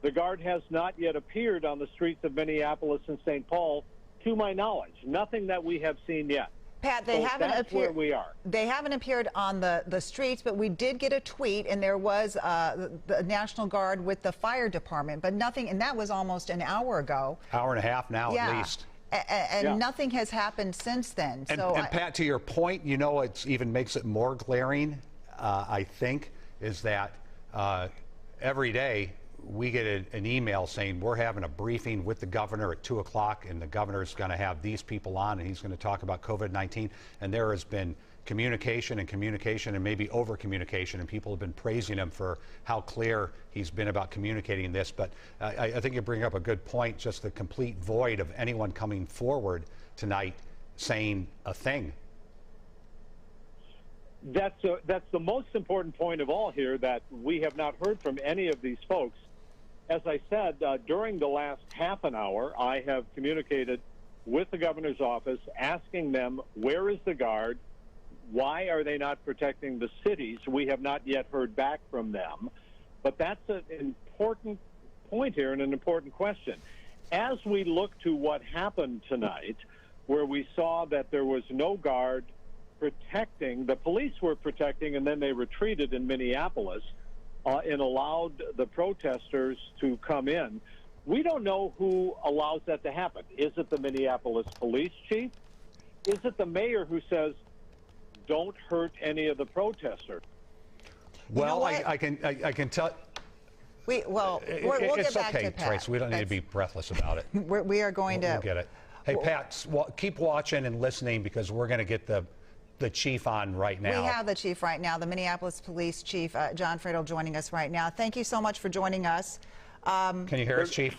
The Guard has not yet appeared on the streets of Minneapolis and St. Paul, to my knowledge. Nothing that we have seen yet. Pat, they haven't that's appeared. Where we are. They haven't appeared on the streets, but we did get a tweet, and there was the National Guard with the fire department, but nothing, and that was almost an hour ago. Hour and a half now, at least. And nothing has happened since then. And, so and Pat, to your point, you know, it even makes it more glaring, I think, is that every day we get an email saying we're having a briefing with the governor at 2 o'clock, and the governor's going to have these people on, and he's going to talk about COVID-19. And there has been communication and maybe over communication, and people have been praising him for how clear he's been about communicating this. But I think you bring up a good point, just the complete void of anyone coming forward tonight saying a thing. That's the most important point of all here, that we have not heard from any of these folks. As I said, during the last half an hour, I have communicated with the governor's office, asking them, where is the Guard? Why are they not protecting the cities? We have not yet heard back from them. But that's an important point here and an important question. As we look to what happened tonight, where we saw that there was no Guard protecting, the police were protecting, and then they retreated in Minneapolis and allowed the protesters to come in. We don't know who allows that to happen. Is it the Minneapolis police chief? Is it the mayor who says, don't hurt any of the protesters? Well, I can tell. We'll get back okay, to Pat. Trace. We don't need to be breathless about it. We are going to. We'll get it. Hey, Pat, keep watching and listening, because we're going to get the chief on right now. We have the chief right now, the Minneapolis Police Chief, John Fradel, joining us right now. Thank you so much for joining us. Can you hear us, Chief?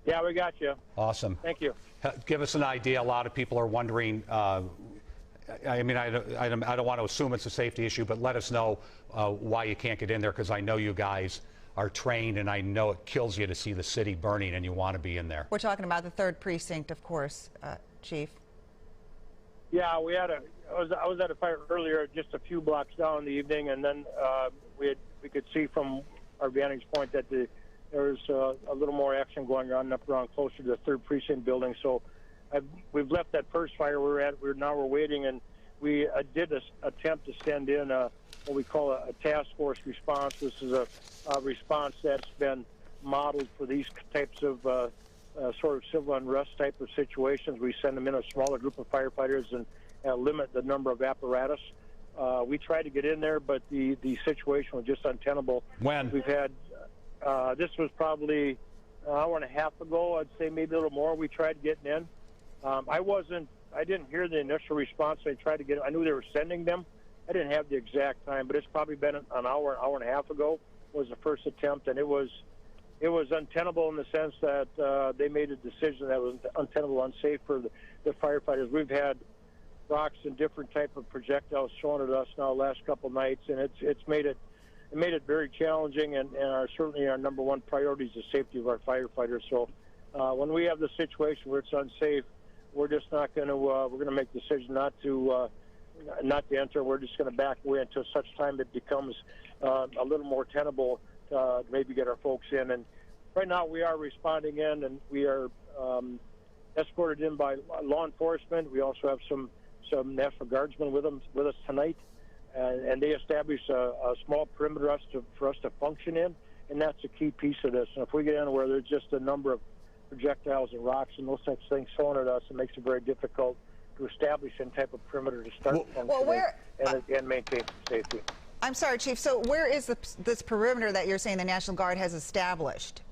Yeah, we got you. Awesome. Thank you. Give us an idea. A lot of people are wondering. I mean, I don't want to assume it's a safety issue, but let us know why you can't get in there, because I know you guys are trained, and I know it kills you to see the city burning, and you want to be in there. We're talking about the 3rd Precinct, of course, Chief. Yeah, I was at a fire earlier, just a few blocks down in the evening, and then we could see from our vantage point that there was a little more action going on up around closer to the 3rd Precinct building. So we've left that first fire we're waiting, and we did attempt to send in what we call a task force response. This is a response that's been modeled for these types of sort of civil unrest type of situations. We send them in a smaller group of firefighters and limit the number of apparatus. We tried to get in there, but the situation was just untenable. When? We've had, this was probably an hour and a half ago, I'd say maybe a little more. We tried getting in. I didn't hear the initial response. So I tried to get, I knew they were sending them. I didn't have the exact time, but it's probably been an hour and a half ago was the first attempt, and it was untenable in the sense that they made a decision that was untenable, unsafe for the firefighters. We've had rocks and different type of projectiles thrown at us now the last couple nights, and it's made it very challenging, and certainly our number one priority is the safety of our firefighters. So when we have the situation where it's unsafe, we're just not going to we're going to make the decision not to enter. We're just going to back away until such time it becomes a little more tenable to maybe get our folks in. And right now we are responding in, and we are escorted in by law enforcement. We also have some National Guardsmen with us tonight, and they establish a small perimeter for us to function in, and that's a key piece of this. And if we get in where there's just a number of projectiles and rocks and those types of things thrown at us, it makes it very difficult to establish any type of perimeter to start functioning and maintain safety. I'm sorry, Chief. So where is this perimeter that you're saying the National Guard has established?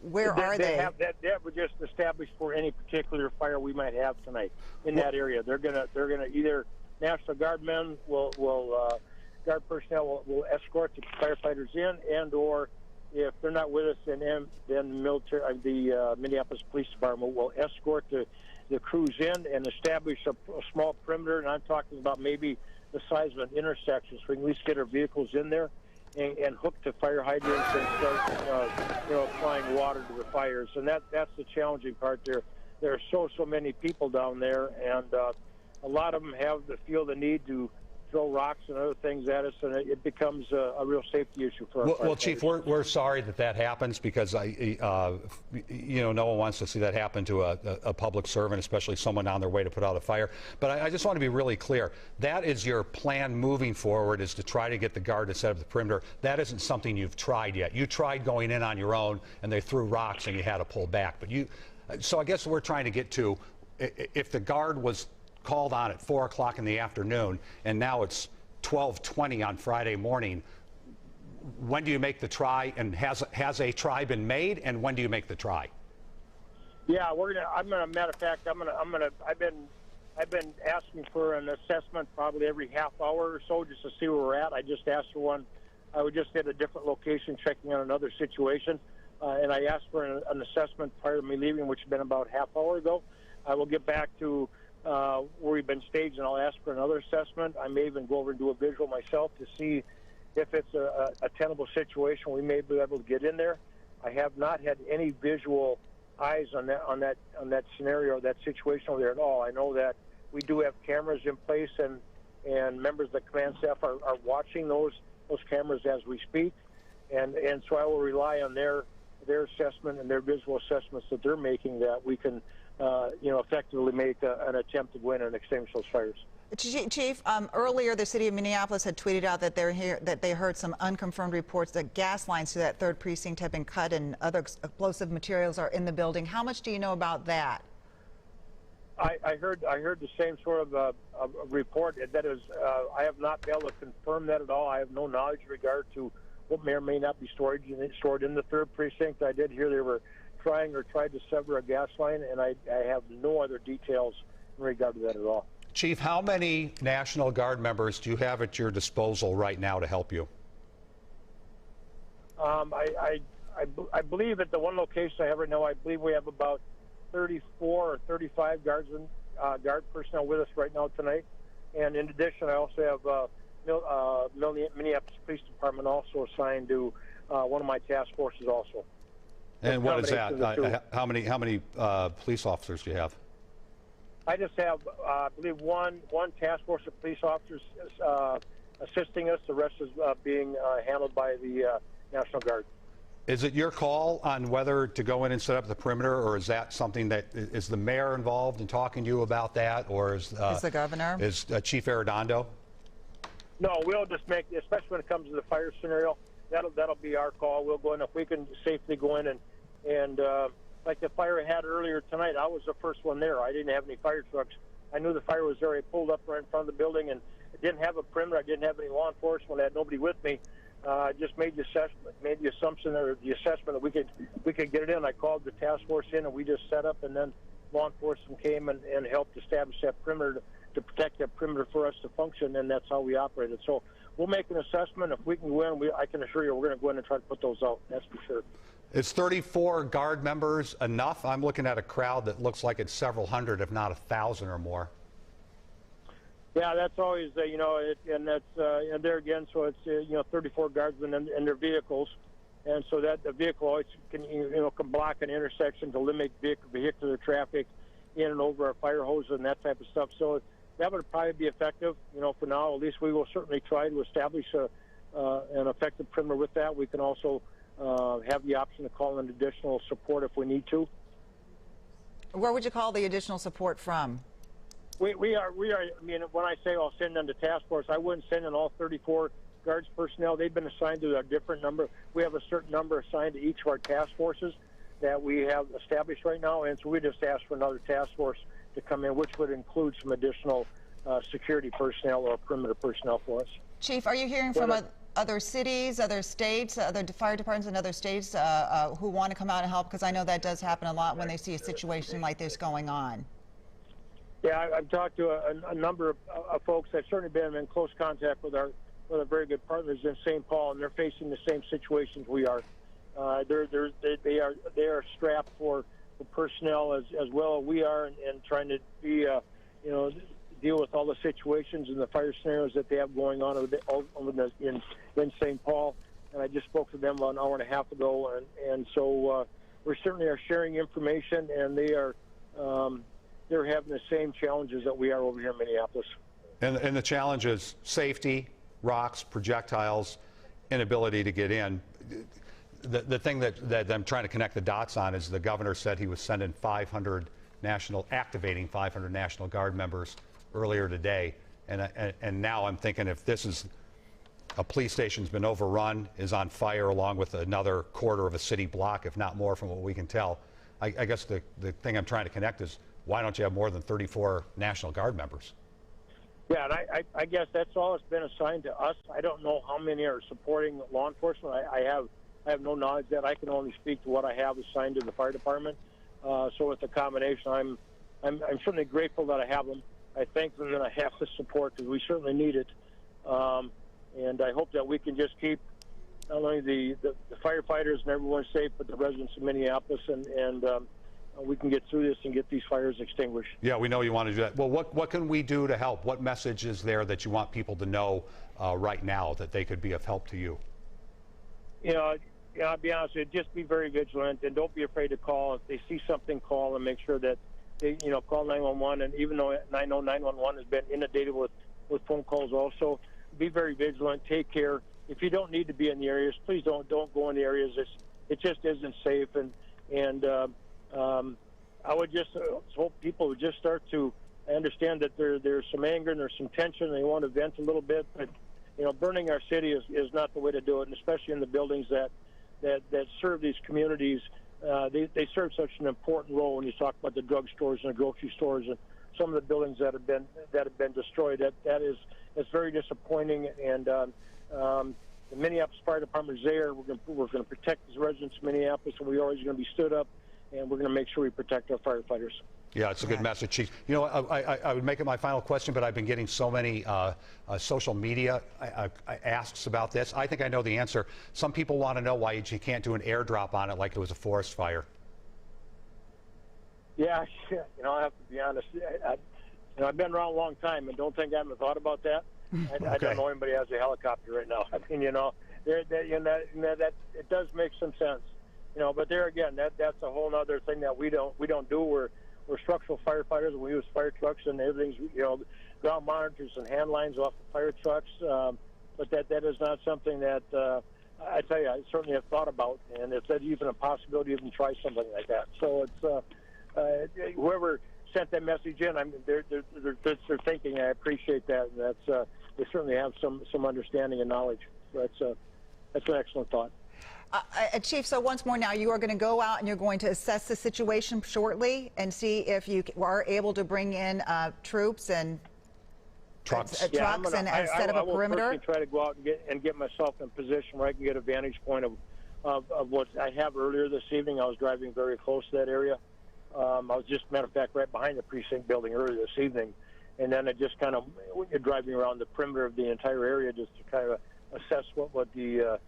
Where are they? That was just established for any particular fire we might have tonight in that area. They're gonna either National Guard men Guard personnel will escort the firefighters in, and or if they're not with us, then the Minneapolis Police Department will escort the crews in and establish a small perimeter. And I'm talking about maybe the size of an intersection, so we can at least get our vehicles in there and hook to fire hydrants and start, applying water to the fires. And that's the challenging part there. There are so many people down there, and a lot of them feel the need to throw rocks and other things at us, and it becomes a real safety issue for us. Well, Chief, we're sorry that happens, because no one wants to see that happen to a public servant, especially someone on their way to put out a fire. But I just want to be really clear. That is your plan moving forward, is to try to get the Guard to set up the perimeter. That isn't something you've tried yet. You tried going in on your own, and they threw rocks, and you had to pull back. So I guess we're trying to get to, if the Guard was called on at 4 o'clock in the afternoon, and now it's 12:20 on Friday morning, when do you make the try, and has a try been made, and when do you make the try? Yeah, matter of fact, I've been asking for an assessment probably every half hour or so just to see where we're at. I just asked for one. I was just at a different location checking on another situation, and I asked for an assessment prior to me leaving, which had been about half hour ago. I will get back to where we've been staged, and I'll ask for another assessment. I may even go over and do a visual myself to see if it's a tenable situation. We may be able to get in there. I have not had any visual eyes on that scenario, that situation over there at all. I know that we do have cameras in place, and members of the command staff are watching those cameras as we speak, and so I will rely on their assessment and their visual assessments that they're making, that we can effectively make an attempt to go in and extinguish those fires. Chief, earlier the city of Minneapolis had tweeted out that they heard some unconfirmed reports that gas lines to that 3rd precinct have been cut and other explosive materials are in the building. How much do you know about that? I heard the same sort of a report. That is, I have not been able to confirm that at all. I have no knowledge in regard to what may or may not be stored in the 3rd precinct. I did hear they were tried to sever a gas line, and I have no other details in regard to that at all. Chief, how many National Guard members do you have at your disposal right now to help you? I believe at the one location I have right now, I believe we have about 34 or 35 guard personnel with us right now tonight. And in addition, I also have Minneapolis Police Department also assigned to one of my task forces also. And what is that? How many police officers do you have? I just have, I believe, one task force of police officers assisting us. The rest is being handled by the National Guard. Is it your call on whether to go in and set up the perimeter, or is that something that is the mayor involved in talking to you about that, or is the governor? Is Chief Arredondo? No, we'll just make, especially when it comes to the fire scenario, that'll be our call. We'll go in if we can safely go in and like the fire I had earlier tonight, I was the first one there. I didn't have any fire trucks. I knew the fire was there. I pulled up right in front of the building, and I didn't have a perimeter. I didn't have any law enforcement. I had nobody with me. I just made the assumption or the assessment that we could get it in. I called the task force in, and we just set up, and then law enforcement came and helped establish that perimeter to protect that perimeter for us to function, and that's how we operated. So we'll make an assessment. If we can go in, I can assure you we're going to go in and try to put those out. That's for sure. Is 34 Guard members enough? I'm looking at a crowd that looks like it's several hundred, if not 1,000 or more. Yeah, that's always, and that's, and there again, so it's, 34 guardsmen in their vehicles. And so that the vehicle always can block an intersection to limit vehicular traffic in and over our fire hoses and that type of stuff. So that would probably be effective, for now. At least we will certainly try to establish an effective perimeter with that. We can also have the option to call in additional support if we need to. Where would you call the additional support from? We are. I mean, when I say I'll send them to task force, I wouldn't send in all 34 guards personnel. They've been assigned to a different number. We have a certain number assigned to each of our task forces that we have established right now, and so we just asked for another task force to come in, which would include some additional security personnel or perimeter personnel for us. Chief, are you hearing from other cities, other states, other fire departments in other states who want to come out and help? Because I know that does happen a lot when they see a situation like this going on. Yeah, I've talked to a number of folks. I've certainly been in close contact with our very good partners in St. Paul, and they're facing the same situations we are. They are strapped for personnel as well as we are, and trying to be deal with all the situations and the fire scenarios that they have going on in St. Paul. And I just spoke to them about an hour and a half ago, and so we certainly are sharing information, and they're having the same challenges that we are over here in Minneapolis. And the challenge is safety, rocks, projectiles, inability to get in. The thing that I'm trying to connect the dots on is the governor said he was sending activating 500 National Guard members earlier today. And now I'm thinking, if this is a police station's been overrun, is on fire along with another quarter of a city block, if not more from what we can tell, I guess the thing I'm trying to connect is, why don't you have more than 34 National Guard members? Yeah, and I guess that's all that's been assigned to us. I don't know how many are supporting law enforcement. I have no knowledge that. I can only speak to what I have assigned to the fire department. So with the combination, I'm certainly grateful that I have them. I thank them that I have the support, because we certainly need it. And I hope that we can just keep not only the firefighters and everyone safe, but the residents of Minneapolis, and we can get through this and get these fires extinguished. Yeah, we know you want to do that. Well, what can we do to help? What message is there that you want people to know right now that they could be of help to you? I'll be honest with you, just be very vigilant, and don't be afraid to call. If they see something, call, and make sure that they, call 911. And even though 911 has been inundated with phone calls also, be very vigilant, take care. If you don't need to be in the areas, please don't go in the areas. It just isn't safe, and I would just hope people would just start to understand that there's some anger and there's some tension, and they want to vent a little bit, but burning our city is not the way to do it, and especially in the buildings that serve these communities. They serve such an important role. When you talk about the drugstores and the grocery stores and some of the buildings that have been destroyed, it's very disappointing. And the Minneapolis Fire Department is there. We're going to protect the residents of Minneapolis, and we're always going to be stood up, and we're going to make sure we protect our firefighters. Yeah, it's a good message, Chief. I would make it my final question, but I've been getting so many social media asks about this. I think I know the answer. Some people want to know why you can't do an airdrop on it like it was a forest fire. Yeah, I have to be honest. I've been around a long time, and don't think I haven't thought about that. I don't know anybody has a helicopter right now. I mean, that it does make some sense. But there again, that's a whole other thing that we don't do. We're structural firefighters, and we use fire trucks and everything's, ground monitors and hand lines off the fire trucks. But that is not something that I tell you, I certainly have thought about, and if there's even a possibility, even try something like that. So it's whoever sent that message in, they're thinking. I appreciate that, and that's they certainly have some understanding and knowledge. That's an excellent thought. Chief, so once more now, you are going to go out and you're going to assess the situation shortly and see if you are able to bring in troops and trucks, and set up a perimeter. I will personally try to go out and get myself in a position where I can get a vantage point of what I have earlier this evening. I was driving very close to that area. I was just, matter of fact, right behind the precinct building earlier this evening. And then it just kind of, when you're driving around the perimeter of the entire area, just to kind of assess what the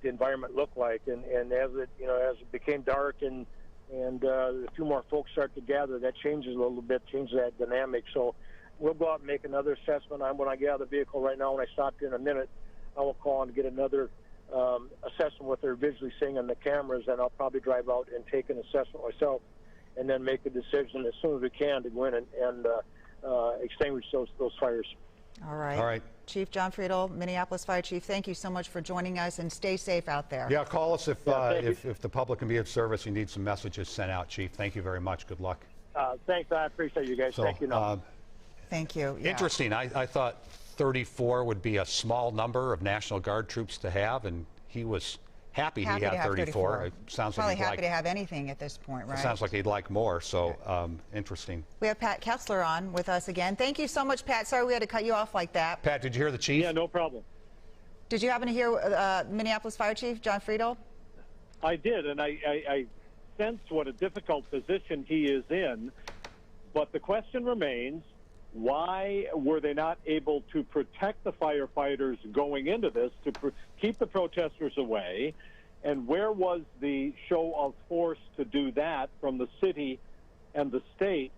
environment looked like, and as it became dark and a few more folks start to gather, that changes a little bit, changes that dynamic. So we'll go out and make another assessment. When I get out of the vehicle right now, when I stop in a minute, I will call and get another assessment what they're visually seeing on the cameras, and I'll probably drive out and take an assessment myself, and then make a decision as soon as we can to go in and extinguish those fires. All right. Chief John Friedel, Minneapolis Fire Chief, thank you so much for joining us, and stay safe out there. Yeah, call us if the public can be of service. You need some messages sent out, Chief. Thank you very much. Good luck. Thanks. I appreciate you guys. So, thank you. Thank you. Yeah. Interesting. I thought 34 would be a small number of National Guard troops to have, and he was happy he had 34. It sounds Probably like happy to have anything at this point, right? It sounds like he'd like more, so interesting. We have Pat Kessler on with us again. Thank you so much, Pat. Sorry we had to cut you off like that. Pat, did you hear the chief? Yeah, no problem. Did you happen to hear Minneapolis Fire Chief John Friedel? I did, and I sensed what a difficult position he is in, but the question remains, why were they not able to protect the firefighters going into this, to keep the protesters away, and where was the show of force to do that from the city and the state?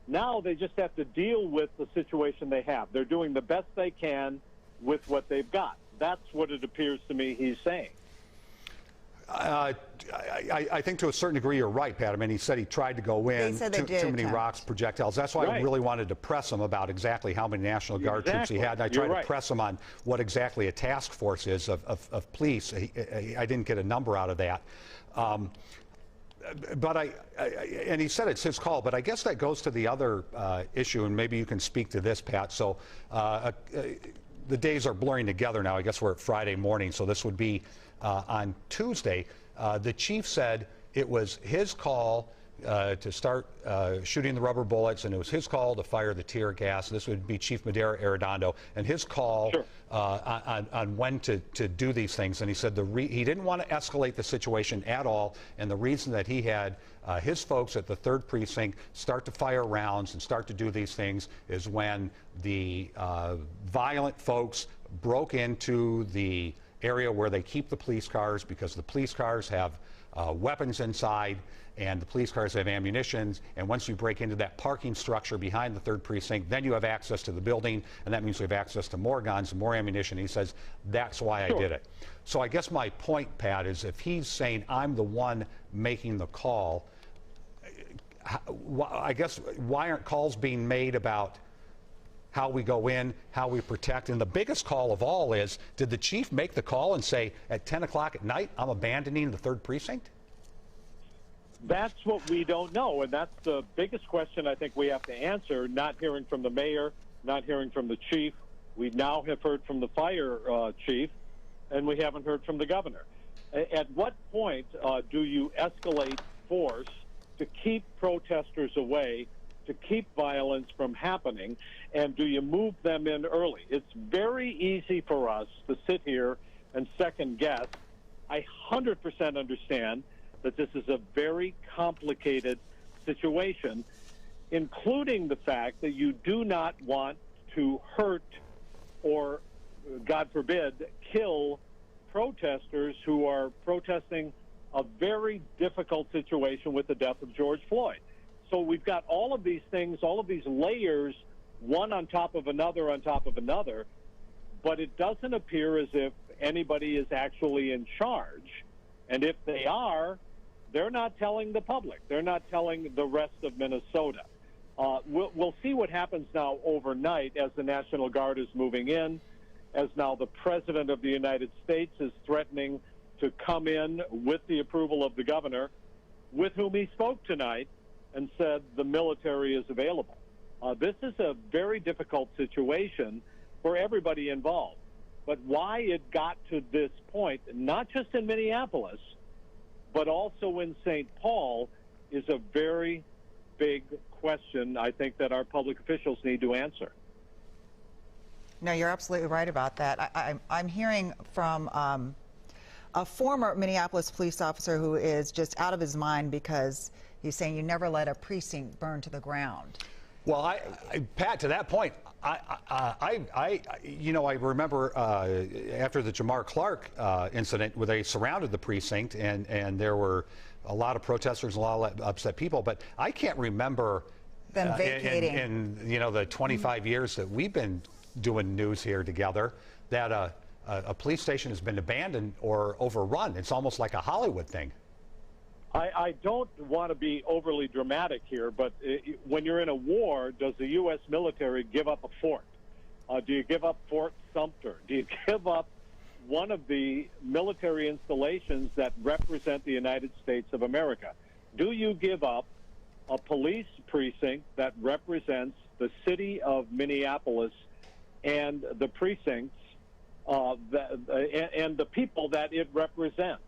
Now they just have to deal with the situation they have. They're doing the best they can with what they've got. That's what it appears to me he's saying. I think to a certain degree you're right, Pat. I mean, he said he tried to go in, too many rocks, projectiles. That's why I really wanted to press him about exactly how many National Guard troops he had. And I tried to press him on what exactly a task force is of police. I didn't get a number out of that. But and he said it's his call, but I guess that goes to the other issue, and maybe you can speak to this, Pat. So the days are blurring together now. I guess we're at Friday morning, so this would be on Tuesday. The chief said it was his call to start shooting the rubber bullets, and it was his call to fire the tear gas. This would be Chief Madera Arredondo, and his call on when to do these things. And he said he didn't want to escalate the situation at all, and the reason that he had his folks at the 3rd Precinct start to fire rounds and start to do these things is when the violent folks broke into the area where they keep the police cars, because the police cars have weapons inside and the police cars have ammunition, and once you break into that parking structure behind the 3rd Precinct, then you have access to the building, and that means we have access to more guns and more ammunition. He says, that's why I did it. So I guess my point, Pat, is if he's saying I'm the one making the call, I guess why aren't calls being made about how we go in, how we protect? And the biggest call of all is, did the chief make the call and say, at 10 o'clock at night, I'm abandoning the 3rd Precinct? That's what we don't know, and that's the biggest question I think we have to answer, not hearing from the mayor, not hearing from the chief. We now have heard from the fire chief, and we haven't heard from the governor. At what point do you escalate force to keep protesters away, to keep violence from happening, and do you move them in early? It's very easy for us to sit here and second guess. I 100% understand that this is a very complicated situation, including the fact that you do not want to hurt or, God forbid, kill protesters who are protesting a very difficult situation with the death of George Floyd. So we've got all of these things, all of these layers, one on top of another, but it doesn't appear as if anybody is actually in charge. And if they are, they're not telling the public. They're not telling the rest of Minnesota. We'll see what happens now overnight as the National Guard is moving in, as now the President of the United States is threatening to come in with the approval of the governor, with whom he spoke tonight and said the military is available. This is a very difficult situation for everybody involved. But why it got to this point, not just in Minneapolis, but also in St. Paul, is a very big question, I think, that our public officials need to answer. No, you're absolutely right about that. I'm hearing from a former Minneapolis police officer who is just out of his mind because he's saying you never let a precinct burn to the ground. Well, Pat, to that point, I remember after the Jamar Clark incident where they surrounded the precinct and there were a lot of protesters and a lot of upset people, but I can't remember them vacating in the 25 years that we've been doing news here together that a police station has been abandoned or overrun. It's almost like a Hollywood thing. I don't want to be overly dramatic here, but when you're in a war, does the U.S. military give up a fort? Do you give up Fort Sumter? Do you give up one of the military installations that represent the United States of America? Do you give up a police precinct that represents the city of Minneapolis and the precincts and the people that it represents.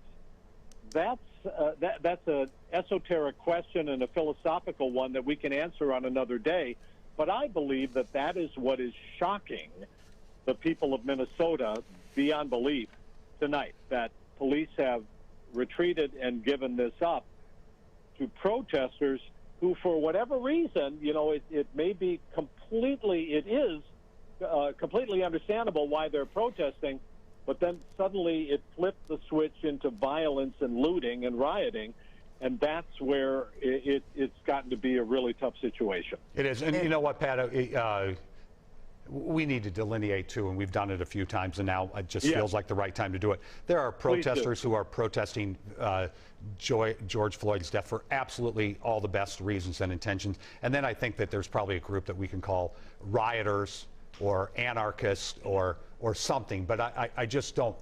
That's an esoteric question and a philosophical one that we can answer on another day. But I believe that that is what is shocking the people of Minnesota beyond belief tonight, that police have retreated and given this up to protesters who, for whatever reason, it may be completely understandable why they're protesting, but then suddenly it flipped the switch into violence and looting and rioting, and that's where it's gotten to be a really tough situation. It is, and you know what, Pat? We need to delineate, too, and we've done it a few times, and now it just feels like the right time to do it. There are protesters who are protesting George Floyd's death for absolutely all the best reasons and intentions, and then I think that there's probably a group that we can call rioters or anarchists or something, but I just don't.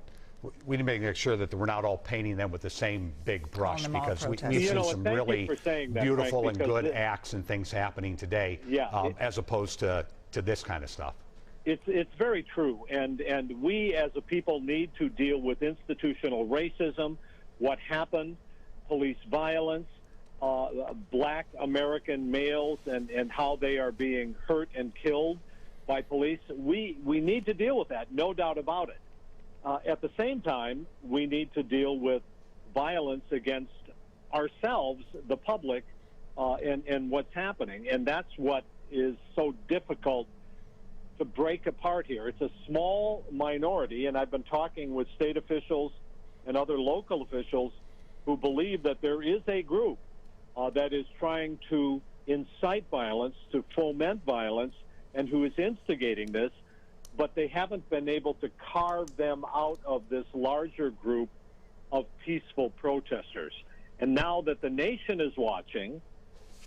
We need to make sure that we're not all painting them with the same big brush, because we've seen some really beautiful and good acts and things happening today, as opposed to this kind of stuff. It's very true, and we as a people need to deal with institutional racism, what happened, police violence, black American males and how they are being hurt and killed by police. We need to deal with that, no doubt about it. At the same time, we need to deal with violence against ourselves, the public, and what's happening. And that's what is so difficult to break apart here. It's a small minority, and I've been talking with state officials and other local officials who believe that there is a group that is trying to incite violence, to foment violence, and who is instigating this, but they haven't been able to carve them out of this larger group of peaceful protesters. And now that the nation is watching,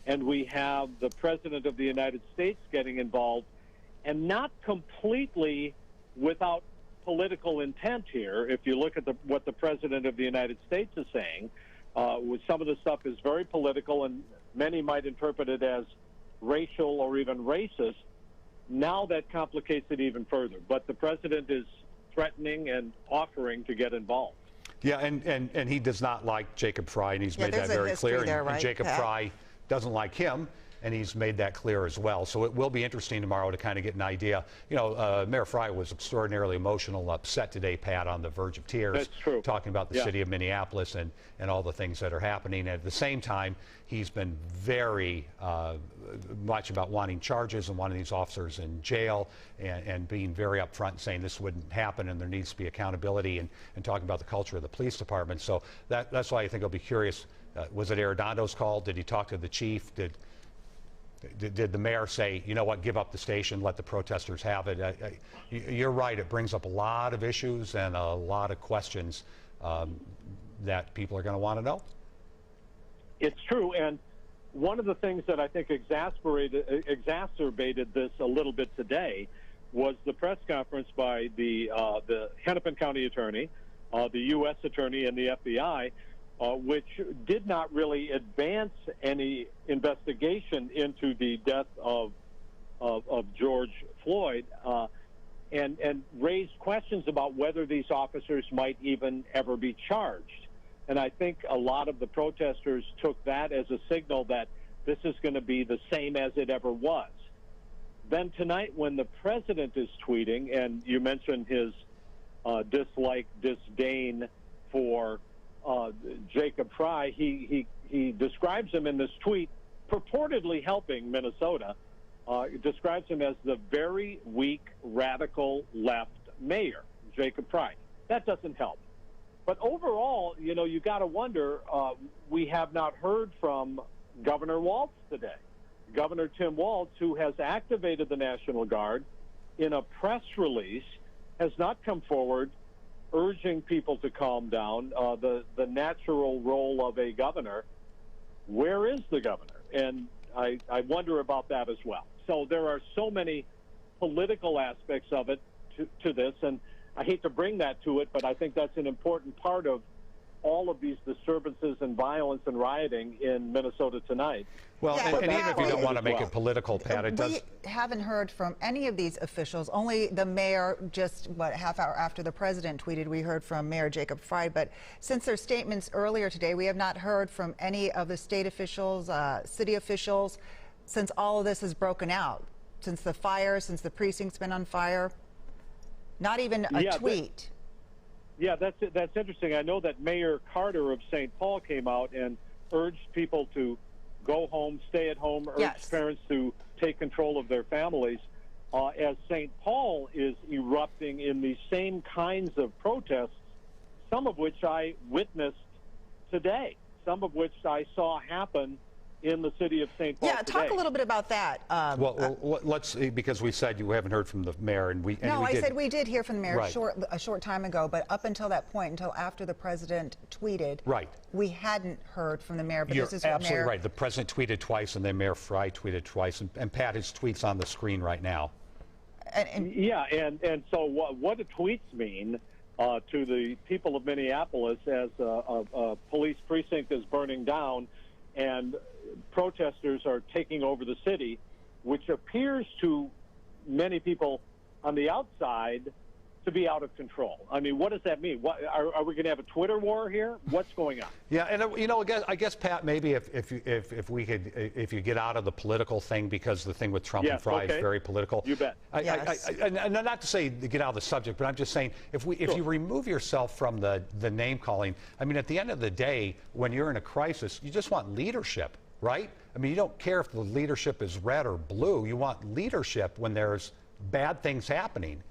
and we have the President of the United States getting involved, and not completely without political intent here, if you look at what the President of the United States is saying, some of the stuff is very political, and many might interpret it as racial or even racist. Now that complicates it even further. But the president is threatening and offering to get involved. Yeah, and he does not like Jacob Fry, and he's made that very clear. And Jacob Fry doesn't like him, and he's made that clear as well. So it will be interesting tomorrow to kind of get an idea. Mayor Fry was extraordinarily emotional and upset today, Pat, on the verge of tears. That's true. Talking about the city of Minneapolis and all the things that are happening. And at the same time, he's been very much about wanting charges and wanting these officers in jail and being very upfront and saying this wouldn't happen and there needs to be accountability and talking about the culture of the police department. So that's why I think I'll be curious. Was it Arredondo's call? Did he talk to the chief? Did the mayor say, you know what, give up the station, let the protesters have it? You're right. It brings up a lot of issues and a lot of questions that people are going to want to know. It's true. And one of the things that I think exacerbated this a little bit today was the press conference by the Hennepin County Attorney, the U.S. Attorney, and the FBI, which did not really advance any investigation into the death of George Floyd, and raised questions about whether these officers might even ever be charged. And I think a lot of the protesters took that as a signal that this is going to be the same as it ever was. Then tonight, when the president is tweeting, and you mentioned his disdain for Jacob Fry, he describes him in this tweet, purportedly helping Minnesota, describes him as the very weak, radical left mayor, Jacob Fry. That doesn't help. But overall, you got to wonder, we have not heard from Governor Walz today. Governor Tim Walz, who has activated the National Guard, in a press release, has not come forward urging people to calm down, the natural role of a governor. Where is the governor? And I wonder about that as well. So there are so many political aspects of it to this, and I hate to bring that to it, but I think that's an important part of all of these disturbances and violence and rioting in Minnesota tonight. Well, Yeah, and even Pat, if you don't want to make it political, Pat, it does. We haven't heard from any of these officials. Only the mayor, just what, half hour after the president tweeted, we heard from Mayor Jacob Frey. But since their statements earlier today, we have not heard from any of the state officials, city officials, since all of this has broken out, since the fire, since the precinct's been on fire. Not even a tweet. That's interesting. I know that Mayor Carter of St. Paul came out and urged people to go home, stay at home, urged parents to take control of their families. As St. Paul is erupting in these same kinds of protests, some of which I witnessed today, some of which I saw happen in the city of St. Paul today. Talk a little bit about that. Well, let's, because we said you haven't heard from the mayor, and we said we did hear from the mayor Right. a short time ago, but up until that point, until after the president tweeted, Right. we hadn't heard from the mayor. But You're this is what absolutely Mayor, right. The president tweeted twice, and then Mayor Frey tweeted twice, and Pat, his tweet's on the screen right now. And so what do tweets mean to the people of Minneapolis as a police precinct is burning down and protesters are taking over the city, which appears to many people on the outside to be out of control. I mean, what does that mean? What, are we going to have a Twitter war here? What's going on? Yeah, and you know, I guess Pat, maybe if you get out of the political thing, because the thing with Trump and Frey is very political. You bet. And not to say to get out of the subject, but I'm just saying if you remove yourself from the name calling, I mean, at the end of the day, when you're in a crisis, you just want leadership, right? I mean, you don't care if the leadership is red or blue. You want leadership when there's bad things happening.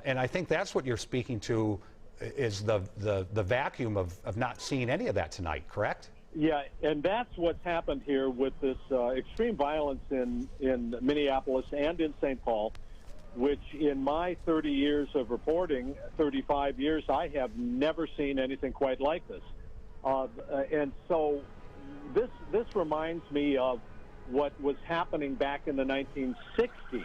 And I think that's what you're speaking to, is the vacuum of not seeing any of that tonight, correct? Yeah, and that's what's happened here with this extreme violence in Minneapolis and in St. Paul, which in my 30 years of reporting, 35 years, I have never seen anything quite like this. And so this reminds me of what was happening back in the 1960s.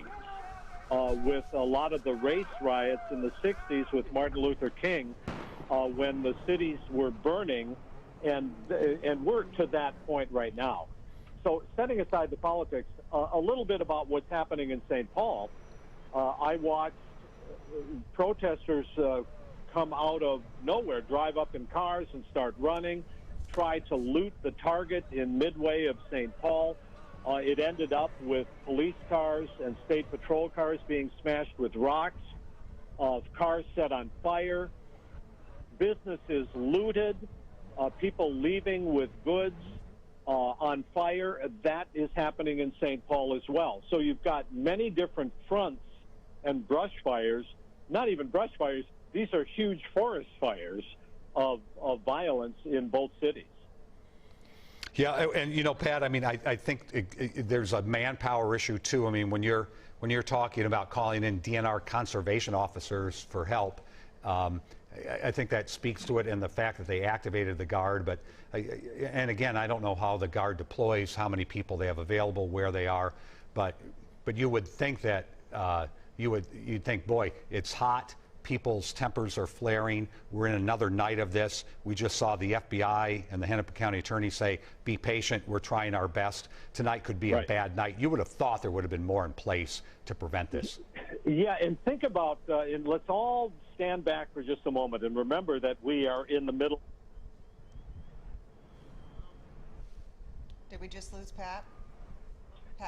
With a lot of the race riots in the 60s with Martin Luther King, when the cities were burning, and we're to that point right now. So setting aside the politics, a little bit about what's happening in St. Paul. I watched protesters come out of nowhere, drive up in cars and start running, try to loot the Target in Midway of St. Paul. It ended up with police cars and state patrol cars being smashed with rocks, cars set on fire, businesses looted, people leaving with goods on fire. That is happening in St. Paul as well. So you've got many different fronts and brush fires, not even brush fires, these are huge forest fires of violence in both cities. Yeah, and you know, Pat, I mean, I think there's a manpower issue too. I mean, when you're talking about calling in DNR conservation officers for help, I think that speaks to it, and the fact that they activated the Guard. But and again, I don't know how the Guard deploys, how many people they have available, where they are, but you would think that you'd think, boy, it's hot. People's tempers are flaring. We're in another night of this. We just saw the FBI and the Hennepin County Attorney say, be patient, we're trying our best. Tonight could be a bad night. You would have thought there would have been more in place to prevent this. Yeah, and think about, and let's all stand back for just a moment and remember that we are in the middle. Did we just lose Pat?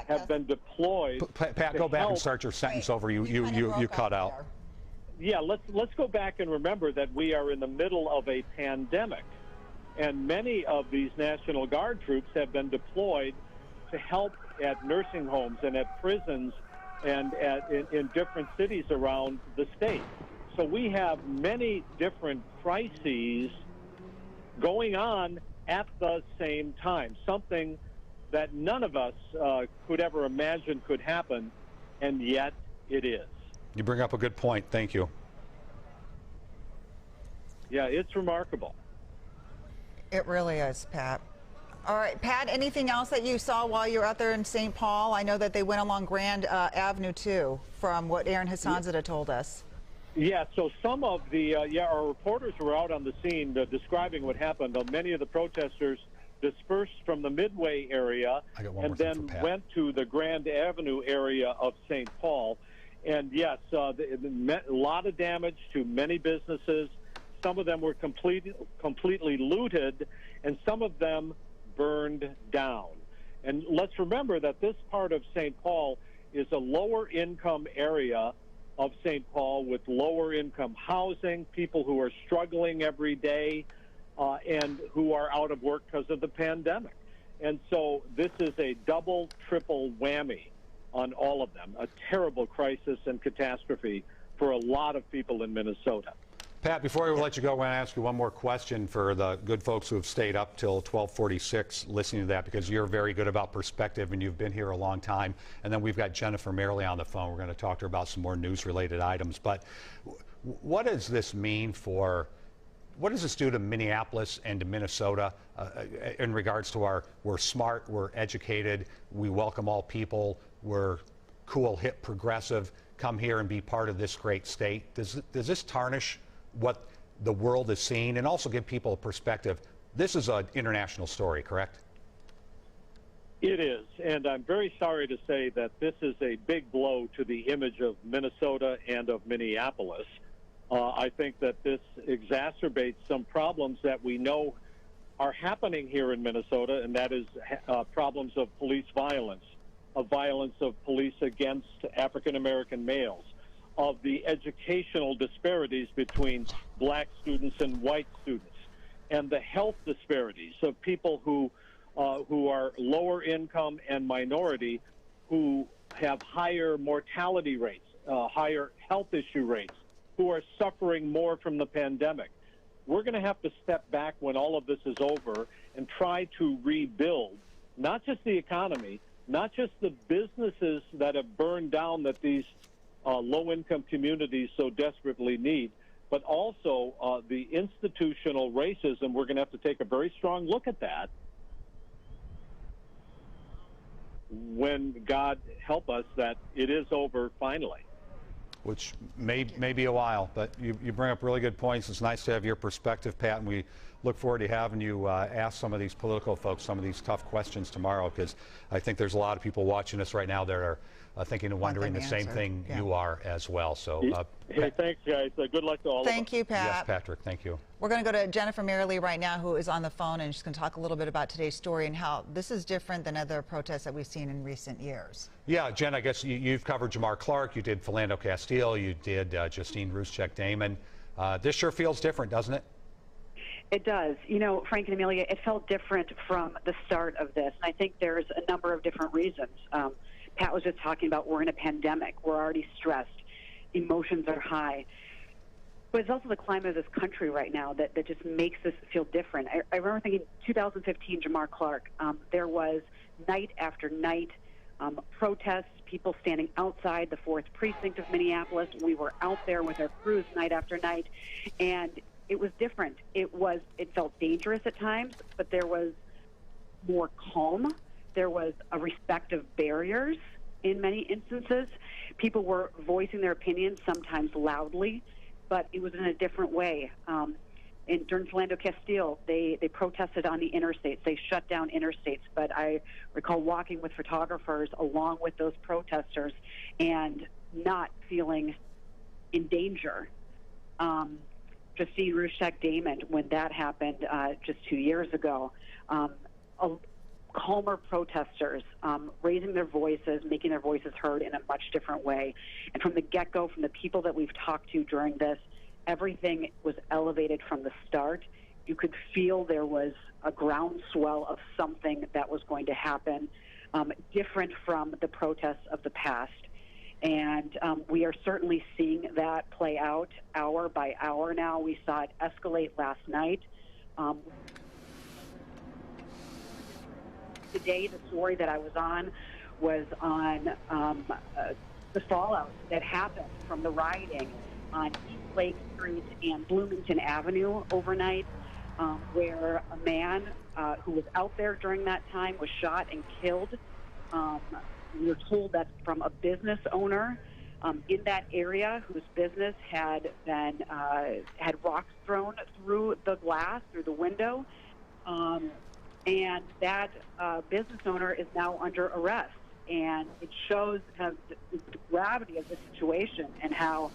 Have been deployed. Pat, go back and start your sentence over. You cut out. Yeah, let's go back and remember that we are in the middle of a pandemic, and many of these National Guard troops have been deployed to help at nursing homes and at prisons and in different cities around the state. So we have many different crises going on at the same time, something that none of us could ever imagine could happen, and yet it is. You bring up a good point. Thank you. Yeah, it's remarkable. It really is, Pat. All right, Pat, anything else that you saw while you were out there in St. Paul? I know that they went along Grand Avenue, too, from what Aaron Hassanzadeh told us. Yeah, so some of the, our reporters were out on the scene describing what happened. Many of the protesters dispersed from the Midway area and then went to the Grand Avenue area of St. Paul. And yes, a lot of damage to many businesses. Some of them were completely looted, and some of them burned down. And let's remember that this part of St. Paul is a lower income area of St. Paul with lower income housing, people who are struggling every day and who are out of work because of the pandemic. And so this is a double, triple whammy on all of them, a terrible crisis and catastrophe for a lot of people in Minnesota. Pat, before we let you go, I want to ask you one more question for the good folks who have stayed up till 12:46 listening to that, because you're very good about perspective and you've been here a long time. And then we've got Jennifer Merrily on the phone. We're going to talk to her about some more news-related items. But what does this mean for, what does this do to Minneapolis and to Minnesota in regards to we're smart, we're educated, we welcome all people, we're cool, hip, progressive, come here and be part of this great state? Does this tarnish what the world is seeing, and also give people a perspective? This is an international story, correct? It is, and I'm very sorry to say that this is a big blow to the image of Minnesota and of Minneapolis. I think that this exacerbates some problems that we know are happening here in Minnesota, and that is problems of police violence, of violence of police against African-American males, of the educational disparities between black students and white students, and the health disparities of people who are lower income and minority, who have higher mortality rates, higher health issue rates, who are suffering more from the pandemic. We're going to have to step back when all of this is over and try to rebuild not just the economy, not just the businesses that have burned down that these low-income communities so desperately need, but also the institutional racism. We're going to have to take a very strong look at that when, God help us, that it is over finally. Which may be a while, but you bring up really good points. It's nice to have your perspective, Pat, and we look forward to having you ask some of these political folks some of these tough questions tomorrow, because I think there's a lot of people watching us right now that are thinking and wondering the same thing you are as well. So, hey, thanks, guys. Good luck to all of us. Thank you, Pat. Yes, Patrick. Thank you. We're going to go to Jennifer Merrily right now, who is on the phone, and she's going to talk a little bit about today's story and how this is different than other protests that we've seen in recent years. Yeah, Jen, I guess you've covered Jamar Clark, you did Philando Castile, you did Justine Ruszczyk-Damon. This sure feels different, doesn't it? It does. You know, Frank and Amelia, it felt different from the start of this. And I think there's a number of different reasons. Pat was just talking about we're in a pandemic. We're already stressed. Emotions are high. But it's also the climate of this country right now that just makes this feel different. I remember thinking 2015, Jamar Clark, there was night after night protests, people standing outside the 4th Precinct of Minneapolis. We were out there with our crews night after night, and it was different. It felt dangerous at times, but there was more calm. There was a respect of barriers in many instances. People were voicing their opinions, sometimes loudly, but it was in a different way. During Philando Castile, they protested on the interstates. They shut down interstates. But I recall walking with photographers along with those protesters and not feeling in danger. Justine Ruszczyk-Damon, when that happened just 2 years ago, calmer protesters raising their voices, making their voices heard in a much different way. And from the get-go, from the people that we've talked to during this, everything was elevated from the start. You could feel there was a groundswell of something that was going to happen, different from the protests of the past. And we are certainly seeing that play out hour by hour now. We saw it escalate last night. Today, the story that I was on was on the fallout that happened from the rioting on East Lake Street and Bloomington Avenue overnight, where a man who was out there during that time was shot and killed. We were told that from a business owner in that area whose business had been had rocks thrown through the glass, through the window, and that business owner is now under arrest. And it shows kind of the gravity of the situation and how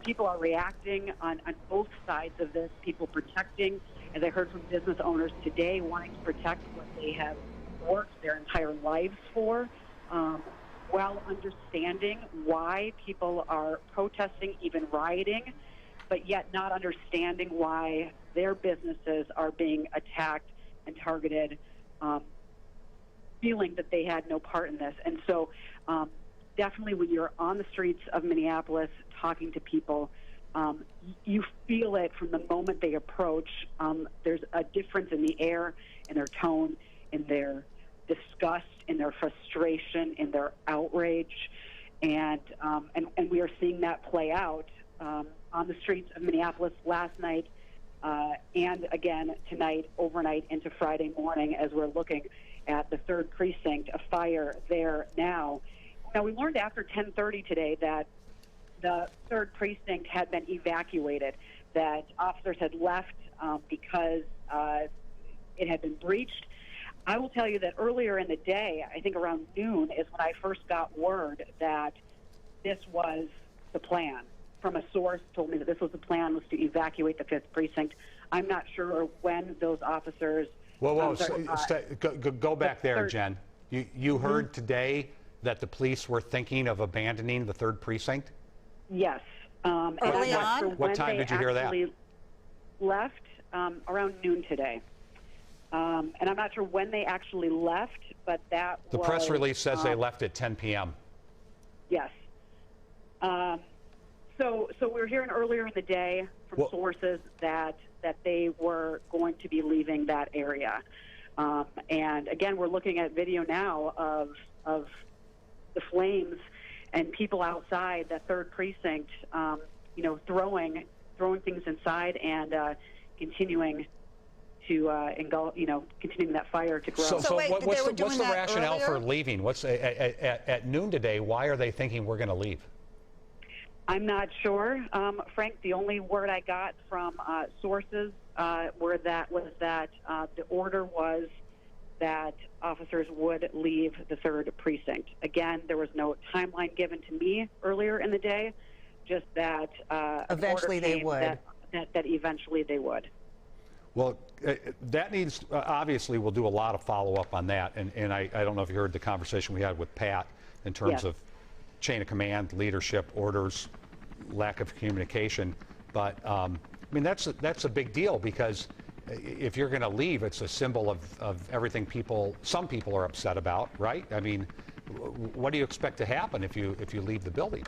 people are reacting on both sides of this. People protecting, as I heard from business owners today, wanting to protect what they have worked their entire lives for, while understanding why people are protesting, even rioting, but yet not understanding why their businesses are being attacked and targeted, feeling that they had no part in this. And so definitely when you're on the streets of Minneapolis talking to people, you feel it from the moment they approach. There's a difference in the air, in their tone, in their disgust, in their frustration, in their outrage. And we are seeing that play out on the streets of Minneapolis last night and again tonight, overnight into Friday morning, as we're looking at the 3rd Precinct, a fire there now. Now, we learned after 10:30 today that the 3rd Precinct had been evacuated, that officers had left because it had been breached. I will tell you that earlier in the day, I think around noon, is when I first got word that this was the plan. From a source told me that this was the plan, was to evacuate the 5th Precinct. I'm not sure when those officers... Whoa, go back there, Jen. You heard today that the police were thinking of abandoning the 3rd Precinct? Yes. Early on? Sure what time did you hear that? Left around noon today. And I'm not sure when they actually left, but that the was... press release says they left at 10 p.m. Yes. So we were hearing earlier in the day from sources that they were going to be leaving that area. And again, we're looking at video now of the flames and people outside that 3rd Precinct, throwing things inside and continuing to engulf, continuing that fire to grow. So wait, what's the rationale earlier? for leaving? What's at noon today? Why are they thinking we're going to leave? I'm not sure, Frank. The only word I got from sources was that the order was that officers would leave the 3rd Precinct. Again, there was no timeline given to me earlier in the day, just that eventually they would. That eventually they would. Well, that needs, obviously, we'll do a lot of follow-up on that. And I don't know if you heard the conversation we had with Pat in terms of chain of command, leadership, orders, lack of communication. But, I mean, that's a big deal, because if you're going to leave, it's a symbol of everything some people are upset about, right? I mean, what do you expect to happen if you leave the building?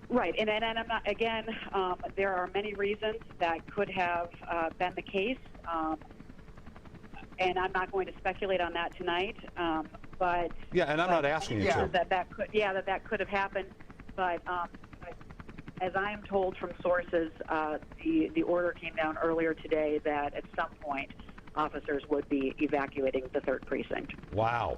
Right, and I'm not, again, there are many reasons that could have been the case, and I'm not going to speculate on that tonight. But yeah, and I'm not asking you to. That could have happened, but as I am told from sources, the order came down earlier today that at some point officers would be evacuating the 3rd Precinct. Wow.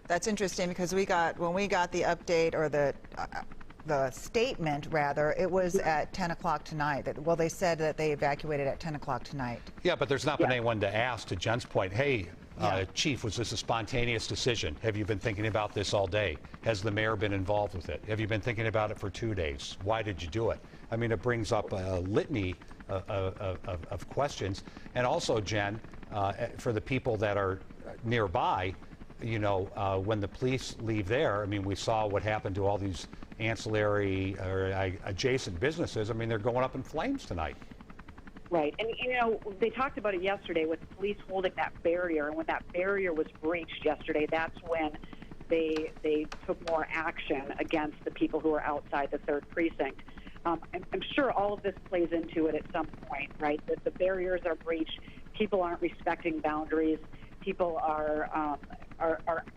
That's interesting, because when we got the update, or the statement, rather, it was at 10 o'clock tonight. They said that they evacuated at 10 o'clock tonight. Yeah, but there's not been anyone to ask, to Jen's point, hey, Chief, was this a spontaneous decision? Have you been thinking about this all day? Has the mayor been involved with it? Have you been thinking about it for 2 days? Why did you do it? I mean, it brings up a litany of questions. And also, Jen, for the people that are nearby, when the police leave there, I mean, we saw what happened to all these ancillary or adjacent businesses. I mean, they're going up in flames tonight. Right, and they talked about it yesterday with the police holding that barrier, and when that barrier was breached yesterday, that's when they took more action against the people who are outside the 3rd Precinct. I'm sure all of this plays into it at some point, right? That the barriers are breached, people aren't respecting boundaries, people are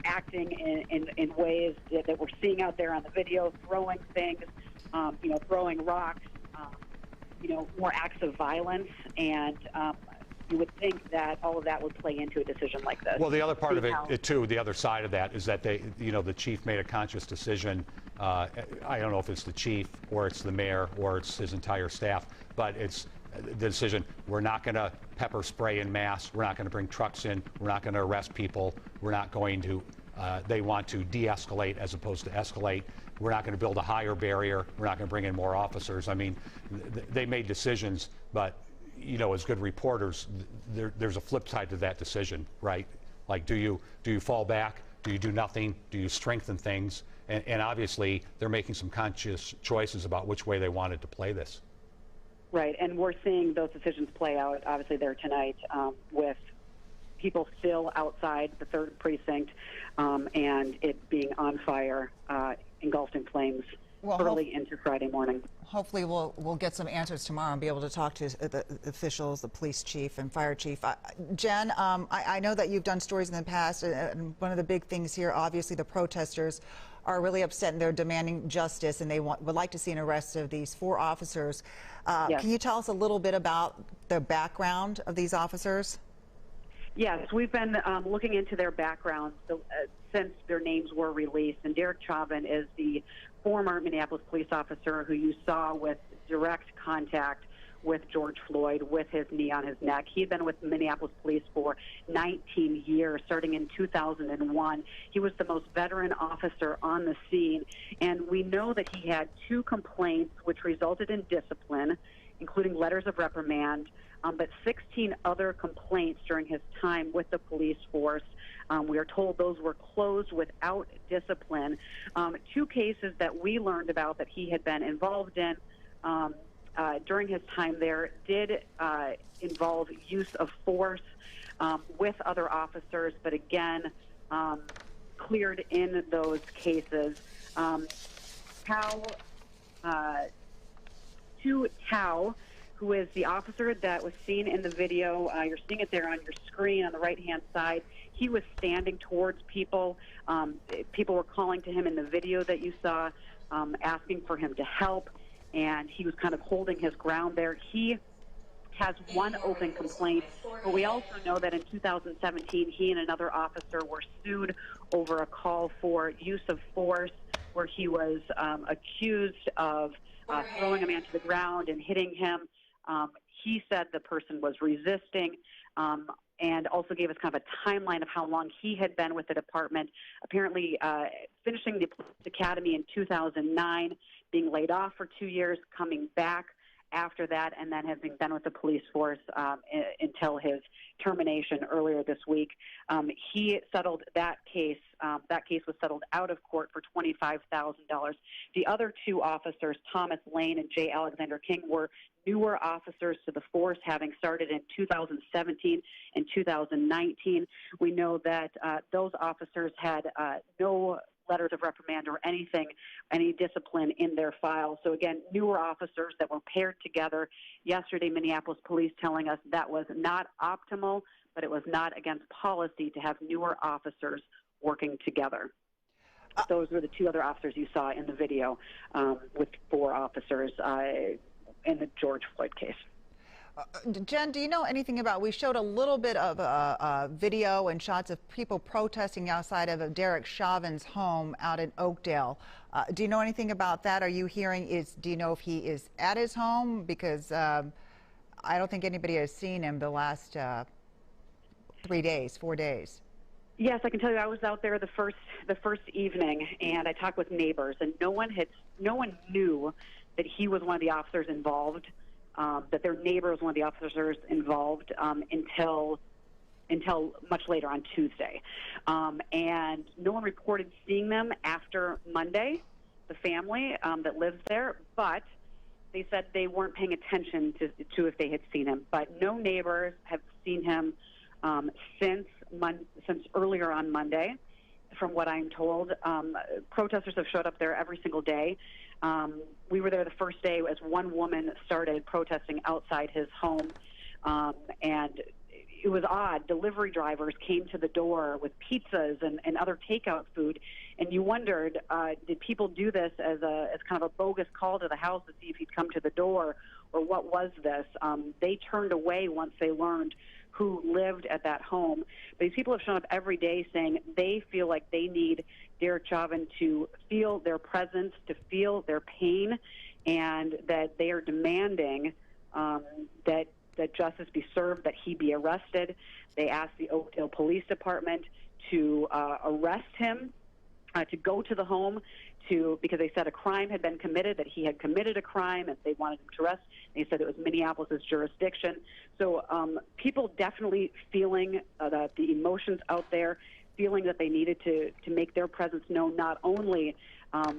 acting in ways that we're seeing out there on the video, throwing things, throwing rocks, more acts of violence, and you would think that all of that would play into a decision like this. Well, the other part of See how- it too, the other side of that is that they, the chief made a conscious decision. I don't know if it's the chief or it's the mayor or it's his entire staff, but it's the decision. We're not going to pepper spray en masse. We're not going to bring trucks in. We're not going to arrest people. We're not going to. They want to de-escalate as opposed to escalate. We're not going to build a higher barrier. We're not going to bring in more officers. I mean, they made decisions, but as good reporters, there's a flip side to that decision, right? Like, do you fall back? Do you do nothing? Do you strengthen things? And obviously, they're making some conscious choices about which way they wanted to play this. Right, and we're seeing those decisions play out, obviously, there tonight with people still outside the 3rd precinct and it being on fire, engulfed in flames early into Friday morning. Hopefully we'll get some answers tomorrow and be able to talk to the officials, the police chief and fire chief. Jen, I know that you've done stories in the past, and one of the big things here, obviously, the protesters are really upset and they're demanding justice, and they would like to see an arrest of these 4 officers. Yes. Can you tell us a little bit about the background of these officers? Yes, we've been looking into their backgrounds since their names were released. And Derek Chauvin is the former Minneapolis police officer who you saw with direct contact with George Floyd with his knee on his neck. He had been with Minneapolis police for 19 years, starting in 2001. He was the most veteran officer on the scene. And we know that he had 2 complaints which resulted in discipline, including letters of reprimand, but 16 other complaints during his time with the police force. We are told those were closed without discipline. 2 cases that we learned about that he had been involved in during his time there did involve use of force with other officers, but again, cleared in those cases. KHOU, who is the officer that was seen in the video. You're seeing it there on your screen on the right-hand side. He was standing towards people. People were calling to him in the video that you saw, asking for him to help, and he was kind of holding his ground there. He has 1 open complaint, but we also know that in 2017, he and another officer were sued over a call for use of force, where he was accused of throwing a man to the ground and hitting him. He said the person was resisting, and also gave us kind of a timeline of how long he had been with the department, apparently finishing the police academy in 2009, being laid off for 2 years, coming back after that, and then having been with the police force until his termination earlier this week. He settled that case. That case was settled out of court for $25,000. The other 2 officers, Thomas Lane and J. Alexander King, were newer officers to the force, having started in 2017 and 2019. We know that those officers had no letters of reprimand or anything, any discipline in their file. So again, newer officers that were paired together. Yesterday, Minneapolis police telling us that was not optimal, but it was not against policy to have newer officers working together. Those were the 2 other officers you saw in the video with 4 officers in the George Floyd case. Jen, do you know anything about, we showed a little bit of video and shots of people protesting outside of Derek Chauvin's home out in Oakdale. Do you know anything about that? Are you hearing, do you know if he is at his home? Because I don't think anybody has seen him the last 4 days. Yes, I can tell you I was out there the first evening, and I talked with neighbors, and no one knew that he was one of the officers involved. That their neighbor was one of the officers involved until much later on Tuesday. And no one reported seeing them after Monday, the family that lives there, but they said they weren't paying attention to if they had seen him. But no neighbors have seen him since earlier on Monday, from what I'm told. Protesters have showed up there every single day. We were there the first day as one woman started protesting outside his home, and it was odd. Delivery drivers came to the door with pizzas and other takeout food, and you wondered, did people do this as kind of a bogus call to the house to see if he'd come to the door, or what was this? They turned away once they learned who lived at that home. But these people have shown up every day saying they feel like they need Derek Chauvin to feel their presence, to feel their pain, and that they are demanding that justice be served, that he be arrested. They asked the Oakdale Police Department to arrest him, to go to the home, because they said a crime had been committed, that he had committed a crime, and they wanted him to arrest. They said it was Minneapolis' jurisdiction. So people definitely feeling the emotions out there, feeling that they needed to make their presence known, not only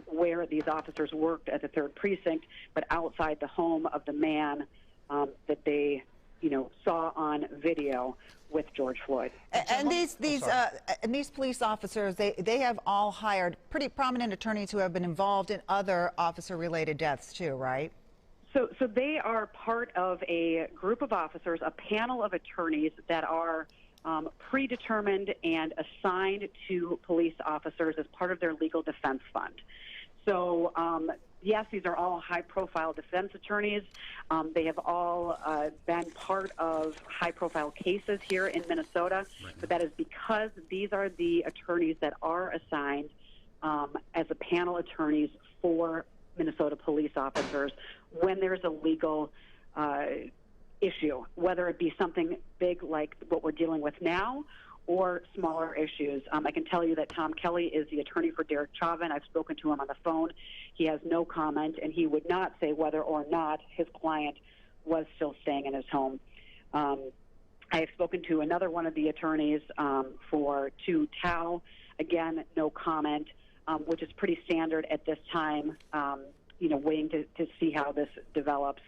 where these officers worked at the 3rd Precinct, but outside the home of the man that they, saw on video with George Floyd. And these police officers, they have all hired pretty prominent attorneys who have been involved in other officer-related deaths too, right? So they are part of a group of officers, a panel of attorneys that are predetermined and assigned to police officers as part of their legal defense fund. So yes, these are all high-profile defense attorneys. They have all been part of high-profile cases here in Minnesota, but that is because these are the attorneys that are assigned as a panel attorneys for Minnesota police officers when there's a legal issue, whether it be something big like what we're dealing with now or smaller issues. I can tell you that Tom Kelly is the attorney for Derek Chauvin. I've spoken to him on the phone. He has no comment, and he would not say whether or not his client was still staying in his home. I have spoken to another one of the attorneys for KHOU. Again, no comment, which is pretty standard at this time, waiting to see how this develops.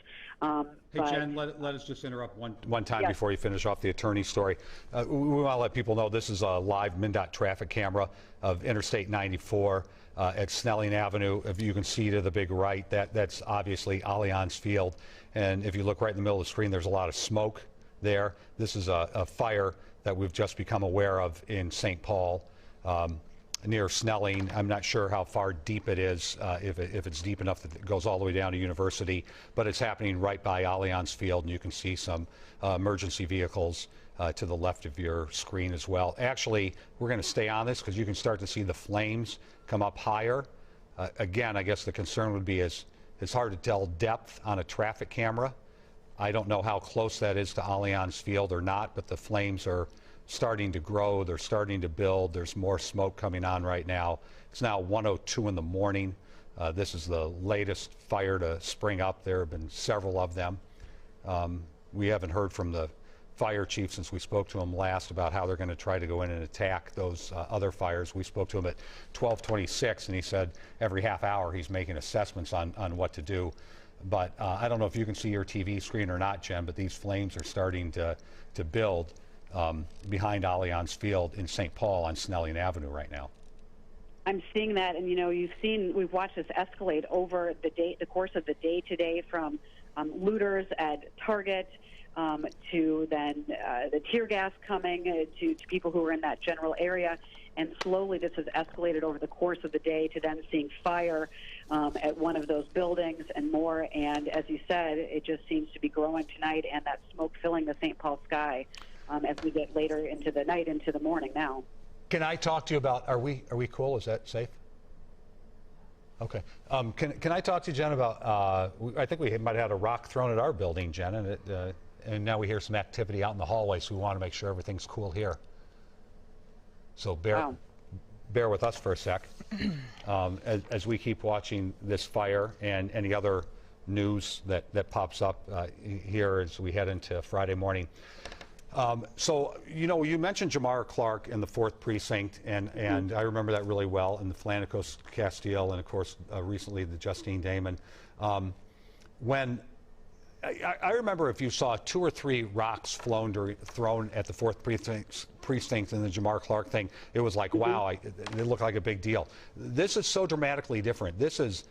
Hey, Jen, let us just interrupt one time before you finish off the attorney story. We want to let people know this is a live MnDOT traffic camera of Interstate 94 at Snelling Avenue. If you can see to the big right, that's obviously Allianz Field. And if you look right in the middle of the screen, there's a lot of smoke there. This is a fire that we've just become aware of in St. Paul. Near Snelling. I'm not sure how far deep it is, if it's deep enough that it goes all the way down to University, but it's happening right by Allianz Field, and you can see some emergency vehicles to the left of your screen as well. Actually, we're going to stay on this because you can start to see the flames come up higher. Again, I guess the concern would be it's hard to tell depth on a traffic camera. I don't know how close that is to Allianz Field or not, but the flames are starting to grow, they're starting to build, there's more smoke coming on right now. It's now 1:02 in the morning. This is the latest fire to spring up. There have been several of them. We haven't heard from the fire chief since we spoke to him last about how they're going to try to go in and attack those other fires. We spoke to him at 12:26, and he said every half hour he's making assessments on what to do. But I don't know if you can see your TV screen or not, Jen, but these flames are starting to build behind Allianz Field in St. Paul on Snelling Avenue right now. I'm seeing that, and we've watched this escalate over the course of the day today, from looters at Target to then the tear gas coming to people who are in that general area, and slowly this has escalated over the course of the day to then seeing fire at one of those buildings and more. And as you said, it just seems to be growing tonight, and that smoke filling the St. Paul sky as we get later into the night, into the morning now. Can I talk to you about, are we cool? Is that safe? Okay. Can I talk to you, Jen, about, I think we might have had a rock thrown at our building, Jen, and now we hear some activity out in the hallway, so we want to make sure everything's cool here. So bear with us for a sec as we keep watching this fire and any other news that pops up here as we head into Friday morning. So, you mentioned Jamar Clark in the 4th Precinct, and I remember that really well, and the Flanicos Castile, and of course, recently the Justine Damon. When I remember if you saw 2 or 3 rocks thrown at the 4th Precinct in the Jamar Clark thing, it was like, wow, it looked like a big deal. This is so dramatically different. This is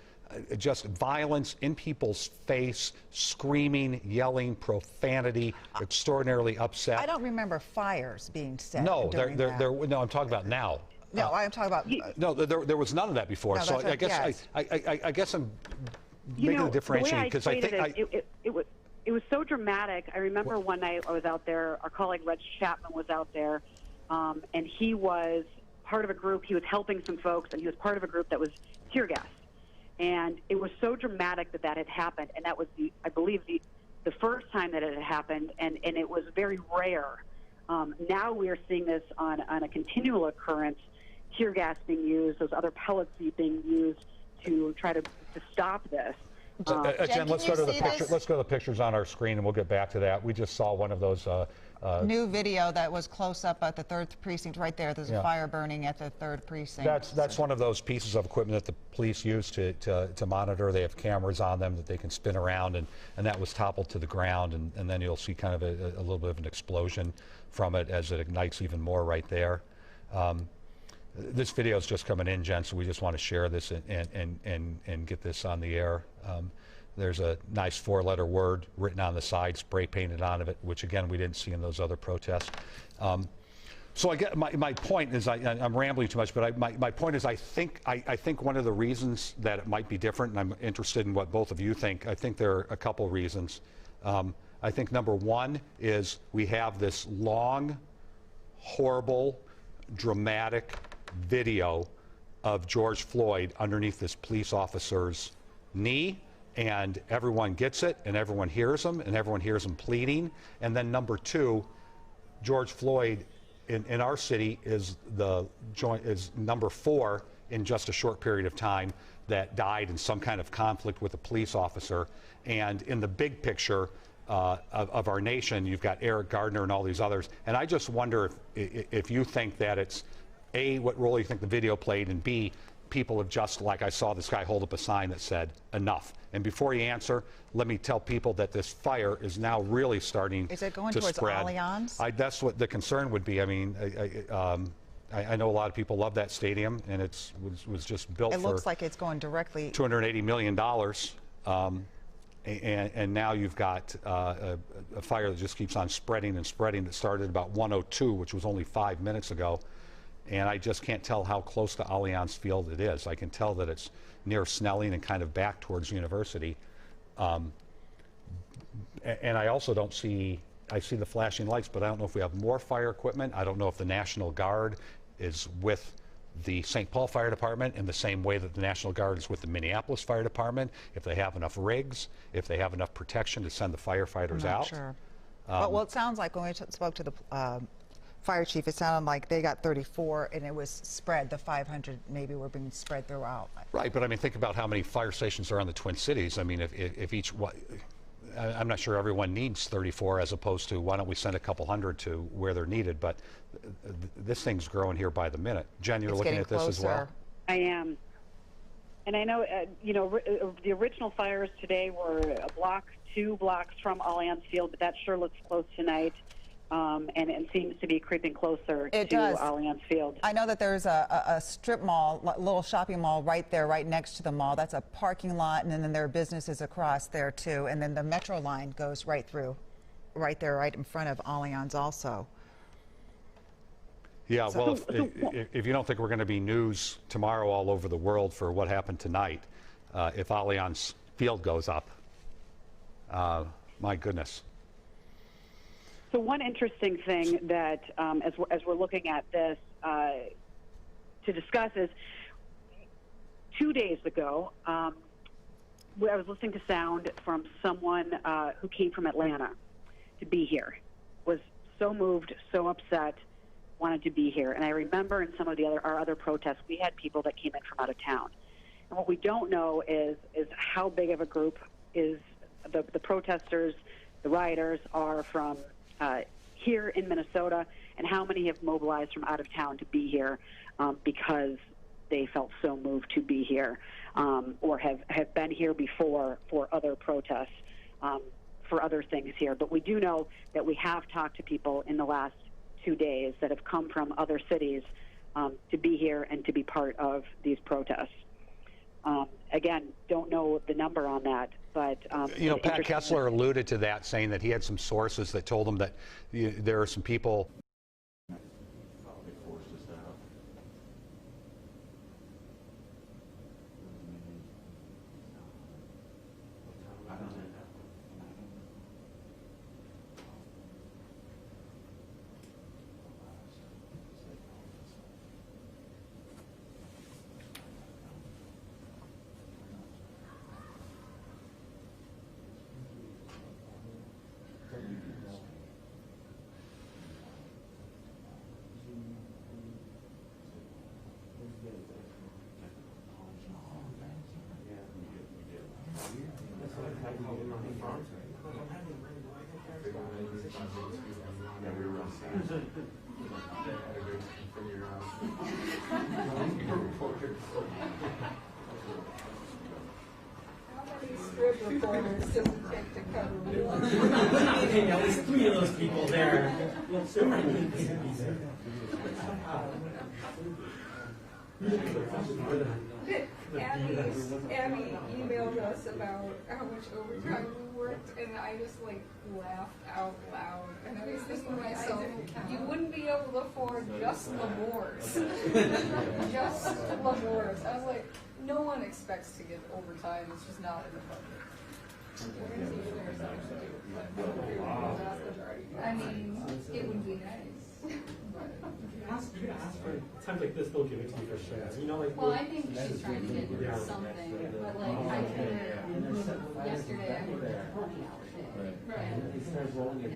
just violence in people's face, screaming, yelling, profanity, extraordinarily upset. I don't remember fires being set. No, no, I'm talking about now. No, I'm talking about. No, there was none of that before. No, so right, I guess yes. I guess I'm making a differentiation because I think it was so dramatic. I remember one night I was out there. Our colleague Reg Chapman was out there, and he was part of a group. He was helping some folks, and he was part of a group that was tear gas. And it was so dramatic that had happened, and that was I believe the first time that it had happened, and it was very rare. Now we are seeing this on a continual occurrence. Tear gas being used, those other pellets being used to try to stop this. Jen, let's go to the picture. Let's go to the pictures on our screen, and we'll get back to that. We just saw one of those new video that was close up at the 3rd precinct. Right there, there's a fire burning at the 3rd precinct. That's one of those pieces of equipment that the police use to monitor. They have cameras on them that they can spin around, and that was toppled to the ground, and then you'll see kind of a little bit of an explosion from it as it ignites even more right there. This video is just coming in, Jen, so we just want to share this and get this on the air. There's a nice 4-letter word written on the side, spray painted on it, which again we didn't see in those other protests. So I get my point is I'm rambling too much, but my point is I think one of the reasons that it might be different, and I'm interested in what both of you think. I think there are a couple reasons. I think number one is we have this long, horrible, dramatic video of George Floyd underneath this police officer's knee, and everyone gets it, and everyone hears him, and everyone hears him pleading. And then number two, George Floyd in our city is number 4 in just a short period of time that died in some kind of conflict with a police officer. And in the big picture of our nation, you've got Eric Gardner and all these others. And I just wonder if you think that it's A, what role you think the video played, and B, people have just, like I saw this guy hold up a sign that said, enough. And before you answer, let me tell people that this fire is now really starting to spread. Is it going towards Allianz? That's what the concern would be. I mean, I know a lot of people love that stadium, and it was just built for... It looks like it's going directly... $280 million. And now you've got a fire that just keeps on spreading and spreading that started about 1:02, which was only 5 minutes ago. And I just can't tell how close to Allianz Field it is. I can tell that it's near Snelling and kind of back towards University. And I also don't see, I see the flashing lights, but I don't know if we have more fire equipment. I don't know if the National Guard is with the St. Paul Fire Department in the same way that the National Guard is with the Minneapolis Fire Department, if they have enough rigs, if they have enough protection to send the firefighters out. Sure. Well, it sounds like when we spoke to the fire chief, it sounded like they got 34 and it was spread. The 500 maybe were being spread throughout. Right, but I mean, think about how many fire stations are on the Twin Cities. I mean, if each one, I'm not sure everyone needs 34 as opposed to why don't we send a couple hundred to where they're needed, but this thing's growing here by the minute. Jen, you're looking at this as well? I am. And I know, the original fires today were a 2 blocks from Allianz Field, but that sure looks close tonight. And it seems to be creeping closer to Allianz Field. I know that there's a strip mall, little shopping mall right there, right next to the mall. That's a parking lot, and then there are businesses across there too. And then the metro line goes right through, right there, right in front of Allianz also. Yeah, well, if you don't think we're going to be news tomorrow all over the world for what happened tonight, if Allianz Field goes up, my goodness. So one interesting thing that, as we're looking at this to discuss is, 2 days ago, I was listening to sound from someone who came from Atlanta to be here, was so moved, so upset, wanted to be here. And I remember in some of our other protests, we had people that came in from out of town. And what we don't know is how big of a group is the protesters, the rioters are from here in Minnesota, and how many have mobilized from out of town to be here because they felt so moved to be here, or have been here before for other protests, for other things here. But we do know that we have talked to people in the last 2 days that have come from other cities to be here and to be part of these protests. Again, don't know the number on that, but you know, Pat Kessler alluded to that, saying that he had some sources that told him that there are some people. Strip reporters does it take to cover one? At least 3 of those people there. Abby emailed us about how much overtime we worked, and I just like laughed out loud. And I was thinking to myself, you wouldn't be able to afford just Lamores. Just Lamores. I was like, no one expects to get overtime. It's just not in the budget. I mean, it would be nice. You're gonna ask for times like this, they'll give it to you for sure. You know, like. Well, I think she's trying to get something, but like I could yesterday I worked a 20-hour day. Right.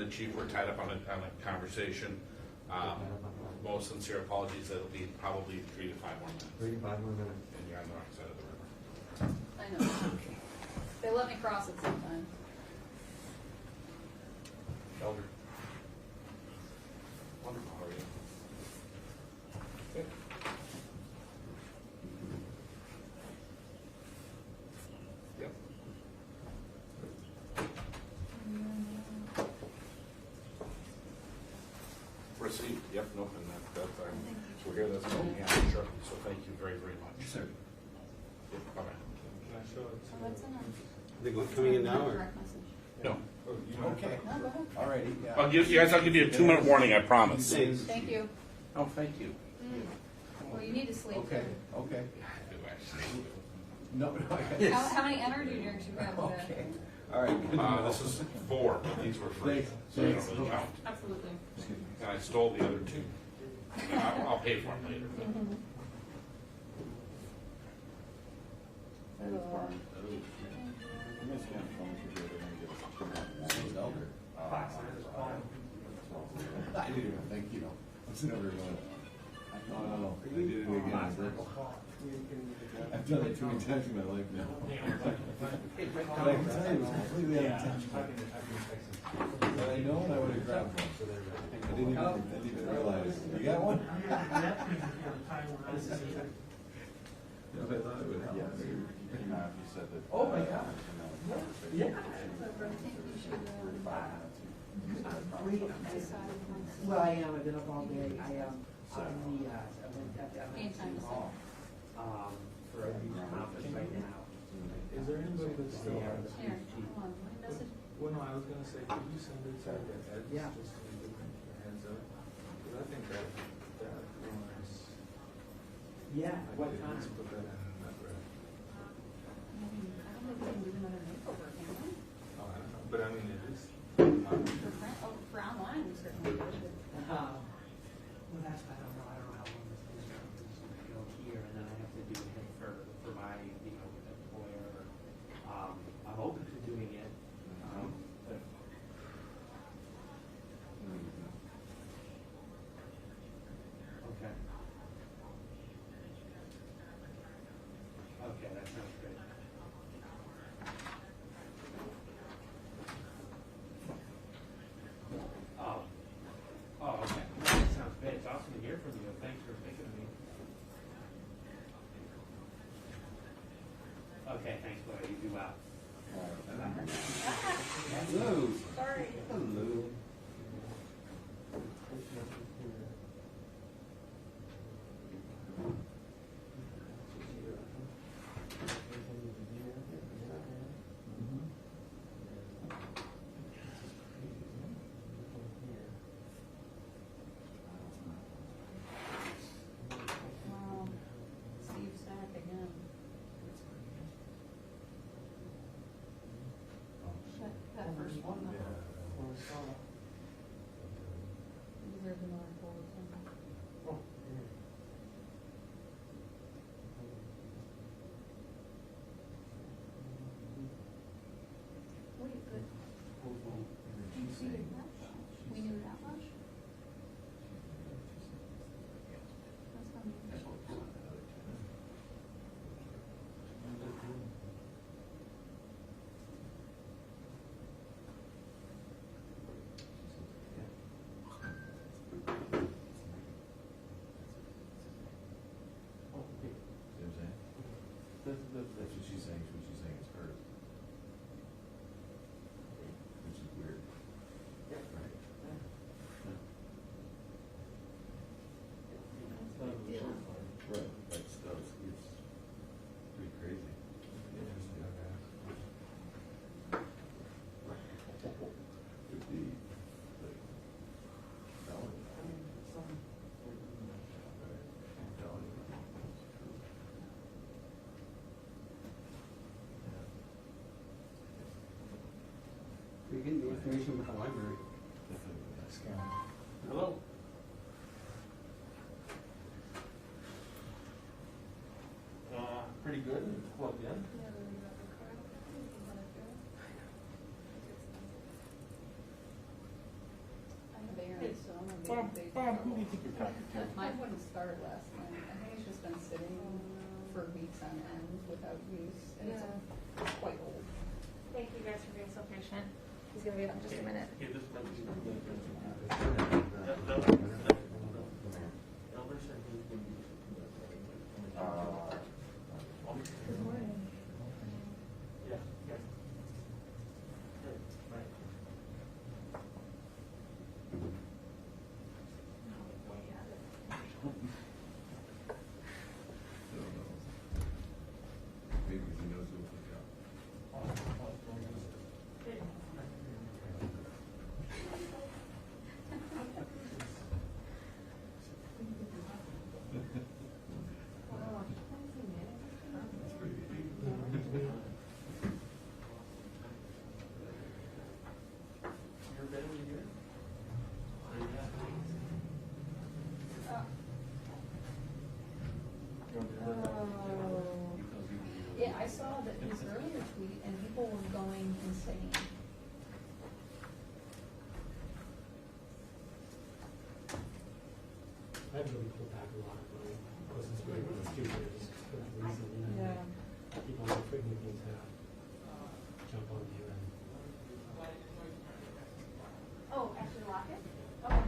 the chief were tied up on a conversation. Most sincere apologies. It'll be probably 3 to 5 more minutes. 3 to 5 more minutes. And you're on the wrong side of the river. I know. They let me cross it sometimes. Elder. Wonderful. How are you? Good. Yep. Received. Yep. Nope. And that's we're here. That's going. Yeah. Sure. So thank you very, very much. Yes, sir. Yep. Bye bye. Can I show it? Oh, that's enough. Are they coming in now? Or? Direct message. No. Okay. No, go ahead. All righty. Yeah. I'll give you a 2-minute warning. I promise. Thanks. Thank you. Oh, thank you. Well, you need to sleep. Okay. Okay. I do actually. No. How many energy drinks you have today? Okay. All right. This is 4, but these were free. So they don't really count. Absolutely. And I stole the other 2. I'll pay for them later. But. I didn't even think, I was never going. Oh, I did it again. I've done it too many times in my life now. But I can tell you, it was completely unintentional. But I know, and I would have grabbed one. I didn't even realize. You got one? If I thought it would help. Oh my God. Yeah. Well, I am. I've been up all day. I am on the for a conference right now. Is there anybody that's still on the Here, hold on. Let me message. Well, no, I was gonna say, could you send it to Ed? Yeah. Just so you give him a heads up. Because I think that was. Yeah. What time? Let's put that in that red. I don't think we can do another makeover, can we? Oh, I don't know, but I mean, it is. For online, we certainly could. Well, that's, I don't know how long this is going to go here, and then I have to do it for my, employer. I'm open to doing it. But okay. Okay, that sounds good. Oh, okay. That sounds great. It's awesome to hear from you. Thanks for thinking of me. Okay, thanks, Blair. You do well. Hello. Sorry. Hello. Wow. Steve's back again. That first one. You deserve another forward sentence. Wait, but did you see it much? We knew that much? That's funny. That's what she's saying. She's saying it's hers. Which is weird. Yeah. Right. Right. That's it's pretty crazy. Could be like felony. We're getting the information from the library. Hello? Pretty good. Plugged in. Bob, who do you think you're talking to? Mine wouldn't start last night. I think it's just been sitting for weeks on end without use, and it's quite old. Thank you guys for being so patient. He's gonna be up in just a minute. Good morning. Yeah. Maybe he knows who the job. Yeah, I saw that his earlier tweet, and people were going insane. I've really pulled back a lot of my lessons for the last 2 years for that reason. Yeah. People are afraid of things to jump on you and Oh, actually lock it? Okay.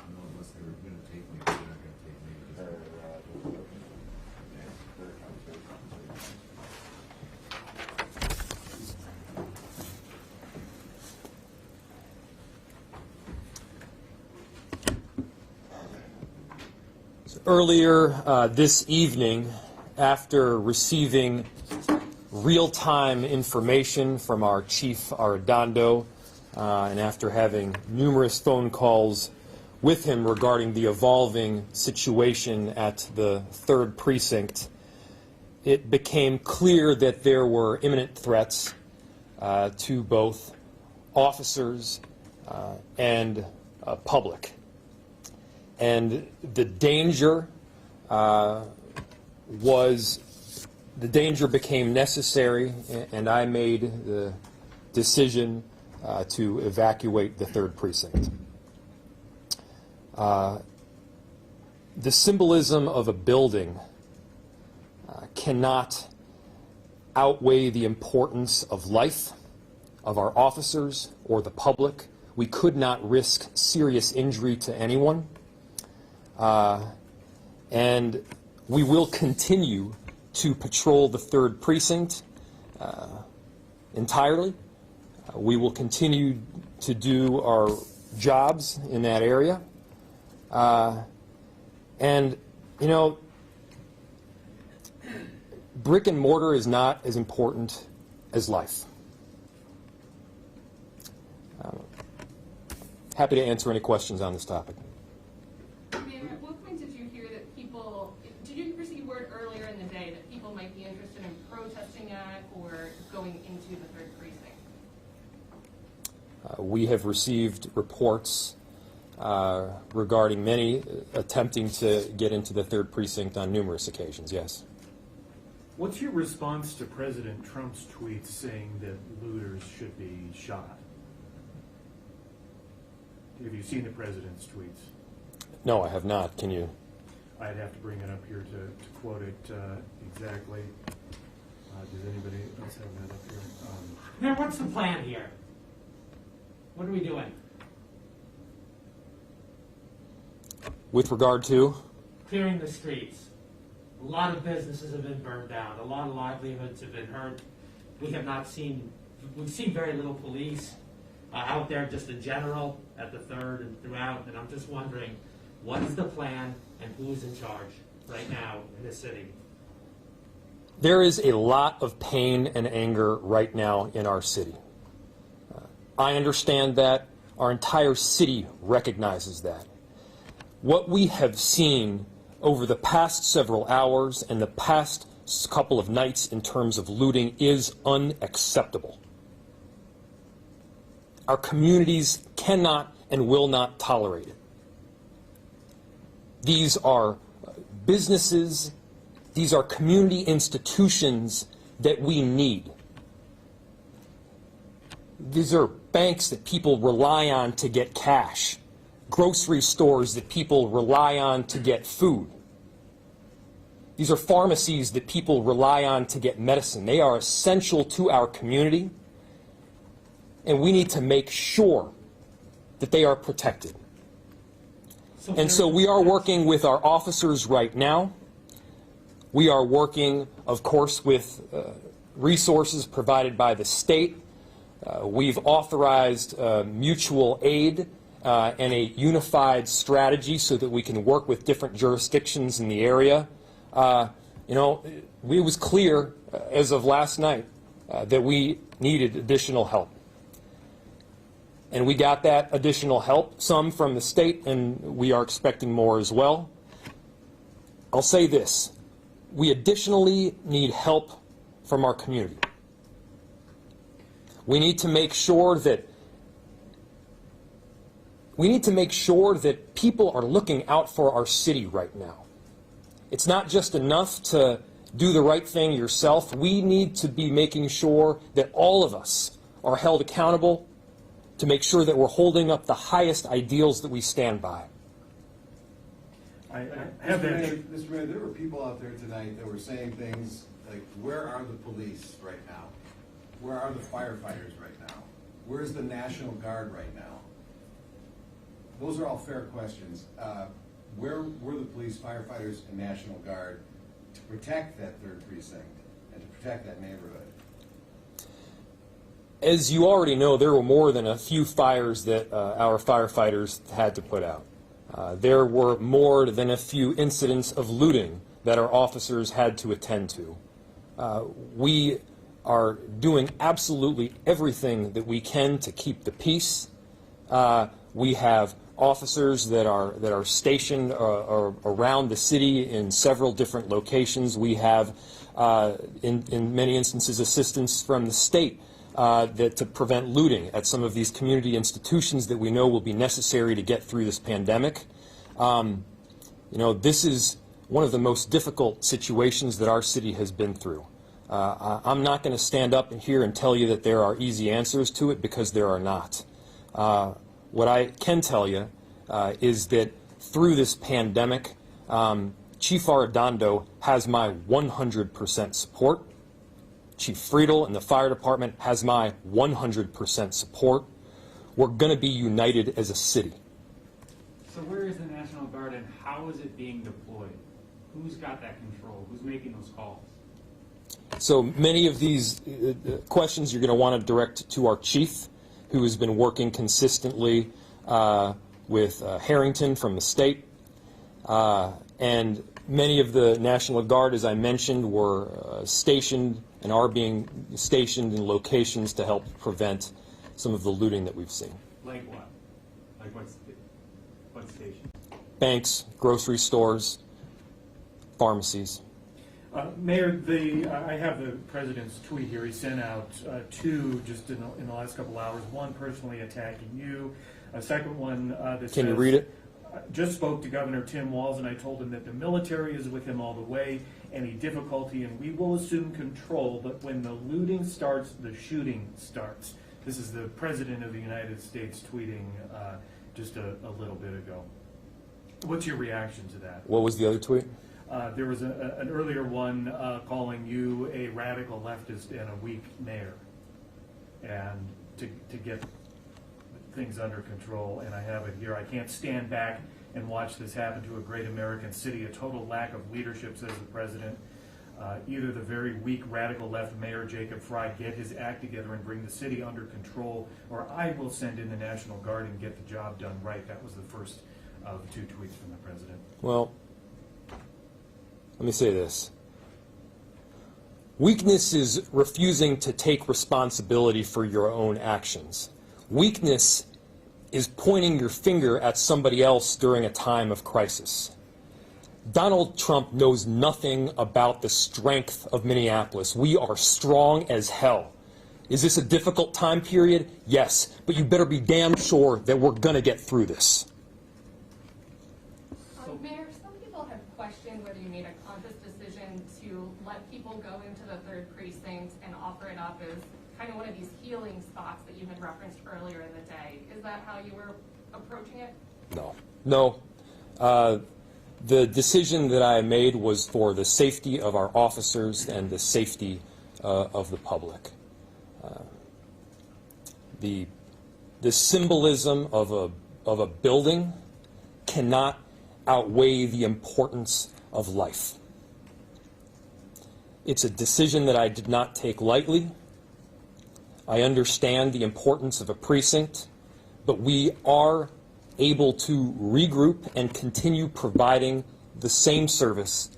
No, unless they were gonna take me, they're not gonna take me. Earlier this evening, after receiving real-time information from our Chief Arredondo, and after having numerous phone calls with him regarding the evolving situation at the 3rd Precinct, it became clear that there were imminent threats to both officers and public. And the danger became necessary, and I made the decision to evacuate the 3rd Precinct. The symbolism of a building cannot outweigh the importance of life, of our officers, or the public. We could not risk serious injury to anyone. And we will continue to patrol the 3rd Precinct entirely. We will continue to do our jobs in that area. And, you know, brick and mortar is not as important as life. Happy to answer any questions on this topic. Ma'am, at what point did you hear that people, did you receive word earlier in the day that people might be interested in protesting at or going into the 3rd Precinct? We have received reports regarding many attempting to get into the 3rd Precinct on numerous occasions, yes. What's your response to President Trump's tweets saying that looters should be shot? Have you seen the president's tweets? No, I have not. Can you? I'd have to bring it up here to quote it exactly. Does anybody else have that up here? Mayor, what's the plan here? What are we doing? With regard to? Clearing the streets. A lot of businesses have been burned down. A lot of livelihoods have been hurt. We've seen very little police out there just in general at the 3rd and throughout. And I'm just wondering, what is the plan and who's in charge right now in this city? There is a lot of pain and anger right now in our city. I understand that. Our entire city recognizes that. What we have seen over the past several hours and the past couple of nights in terms of looting is unacceptable. Our communities cannot and will not tolerate it. These are businesses, these are community institutions that we need. These are banks that people rely on to get cash, grocery stores that people rely on to get food. These are pharmacies that people rely on to get medicine. They are essential to our community, and we need to make sure that they are protected. And so we are working with our officers right now. We are working, of course, with resources provided by the state. We've authorized mutual aid and a unified strategy so that we can work with different jurisdictions in the area. It was clear as of last night that we needed additional help. And we got that additional help, some from the state, and we are expecting more as well. I'll say this. We additionally need help from our community. We need to make sure that people are looking out for our city right now. It's not just enough to do the right thing yourself. We need to be making sure that all of us are held accountable to make sure that we're holding up the highest ideals that we stand by. I have that. Mr. Mayor, there were people out there tonight that were saying things like, where are the police right now? Where are the firefighters right now? Where's the National Guard right now? Those are all fair questions. Where were the police, firefighters, and National Guard to protect that 3rd precinct and to protect that neighborhood? As you already know, there were more than a few fires that our firefighters had to put out. There were more than a few incidents of looting that our officers had to attend to. We are doing absolutely everything that we can to keep the peace. We have officers that are stationed around the city in several different locations. We have, in many instances, assistance from the state to prevent looting at some of these community institutions that we know will be necessary to get through this pandemic. This is one of the most difficult situations that our city has been through. I'm not going to stand up here and tell you that there are easy answers to it, because there are not. What I can tell you is that through this pandemic, Chief Arredondo has my 100% support. Chief Friedel and the fire department has my 100% support. We're going to be united as a city. So where is the National Guard and how is it being deployed? Who's got that control? Who's making those calls? So many of these questions you're going to want to direct to our chief, who has been working consistently with Harrington from the state. And many of the National Guard, as I mentioned, were stationed and are being stationed in locations to help prevent some of the looting that we've seen. Like what? Like what station? Banks, grocery stores, pharmacies. Mayor, I have the president's tweet here. He sent out two just in the last couple hours. One personally attacking you. A second one that says, Can you read it? Just spoke to Governor Tim Walz, and I told him that the military is with him all the way. Any difficulty, and we will assume control, but when the looting starts, the shooting starts. This is the President of the United States tweeting just a little bit ago. What's your reaction to that? What was the other tweet? There was an earlier one calling you a radical leftist and a weak mayor, and to get things under control. And I have it here. I can't stand back and watch this happen to a great American city. A total lack of leadership, says the president. Either the very weak radical left mayor Jacob Fry get his act together and bring the city under control, or I will send in the National Guard and get the job done right. That was the first of 2 tweets from the president. Well, let me say this. Weakness is refusing to take responsibility for your own actions. Weakness is pointing your finger at somebody else during a time of crisis. Donald Trump knows nothing about the strength of Minneapolis. We are strong as hell. Is this a difficult time period? Yes, but you better be damn sure that we're going to get through this. Mayor, some people have questioned whether you made a conscious decision to let people go into the 3rd precinct and offer it up as kind of one of these healing spots that you had referenced earlier in the day. Is that how you were approaching it? No. The decision that I made was for the safety of our officers and the safety of the public. The symbolism of a building cannot outweigh the importance of life. It's a decision that I did not take lightly. I understand the importance of a precinct, but we are able to regroup and continue providing the same service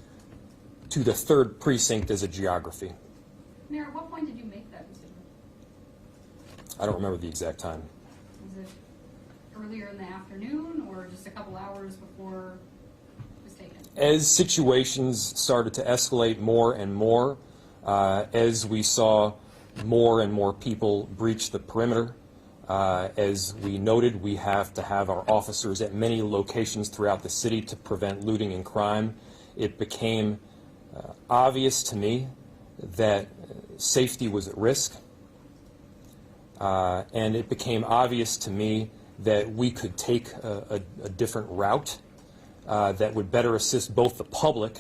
to the 3rd precinct as a geography. Mayor, at what point did you make that decision? I don't remember the exact time. Was it earlier in the afternoon or just a couple hours before it was taken? As situations started to escalate more and more, as we saw more and more people breach the perimeter, as we noted, we have to have our officers at many locations throughout the city to prevent looting and crime. It became obvious to me that safety was at risk, and it became obvious to me that we could take a different route that would better assist both the public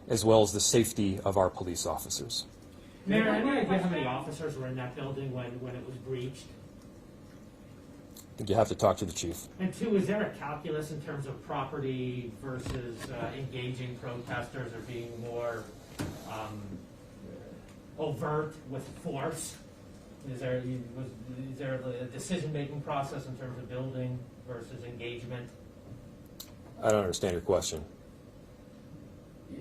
as well as the safety of our police officers. Mayor, any idea how many officers were in that building when it was breached? I think you have to talk to the chief. And 2, is there a calculus in terms of property versus engaging protesters or being more overt with force? Is there a decision-making process in terms of building versus engagement? I don't understand your question.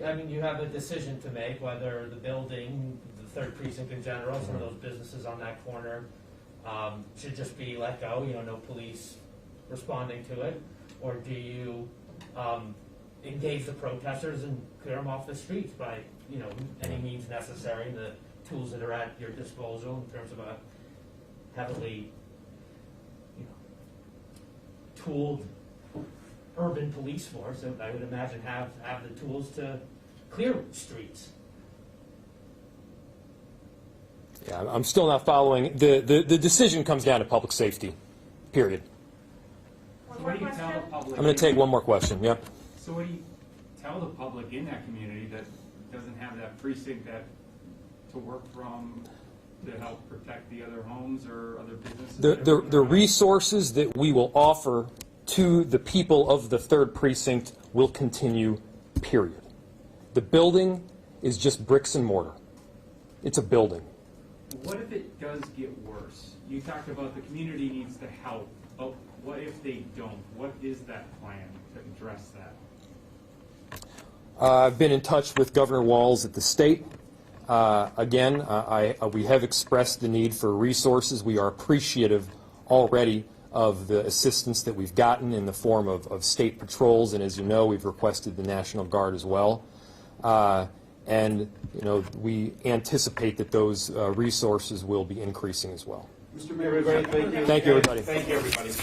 I mean, you have a decision to make whether the building, the 3rd precinct in general, some of those businesses on that corner, should just be let go, no police responding to it, or do you engage the protesters and clear them off the streets by, any means necessary, the tools that are at your disposal in terms of a heavily, tooled urban police force that I would imagine have the tools to clear streets. Yeah, I'm still not following. The decision comes down to public safety, period. So what do you tell the public? I'm going to take one more question, yeah. So what do you tell the public in that community that doesn't have that precinct to work from to help protect the other homes or other businesses? The resources that we will offer to the people of the 3rd precinct will continue, period. The building is just bricks and mortar. It's a building. What if it does get worse? You talked about the community needs to help, but what if they don't? What is that plan to address that? I've been in touch with Governor Walz at the state. Again, we have expressed the need for resources. We are appreciative already of the assistance that we've gotten in the form of state patrols, and as you know, we've requested the National Guard as well. And we anticipate that those resources will be increasing as well. Mr. Mayor, everybody, thank you. Thank you, everybody. Thank you, everybody.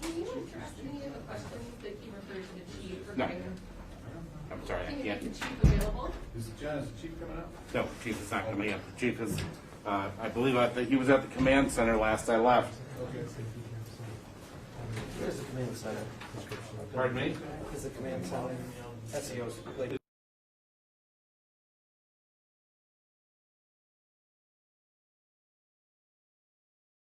Can you address any of the questions that he referred to the chief regarding? sorry, I Can you can't. make the chief available? Is the chief coming up? No, chief is not coming up. The chief is, I believe he was at the command center last I left. Where's the command center? Pardon me? Is the command center? SEOs.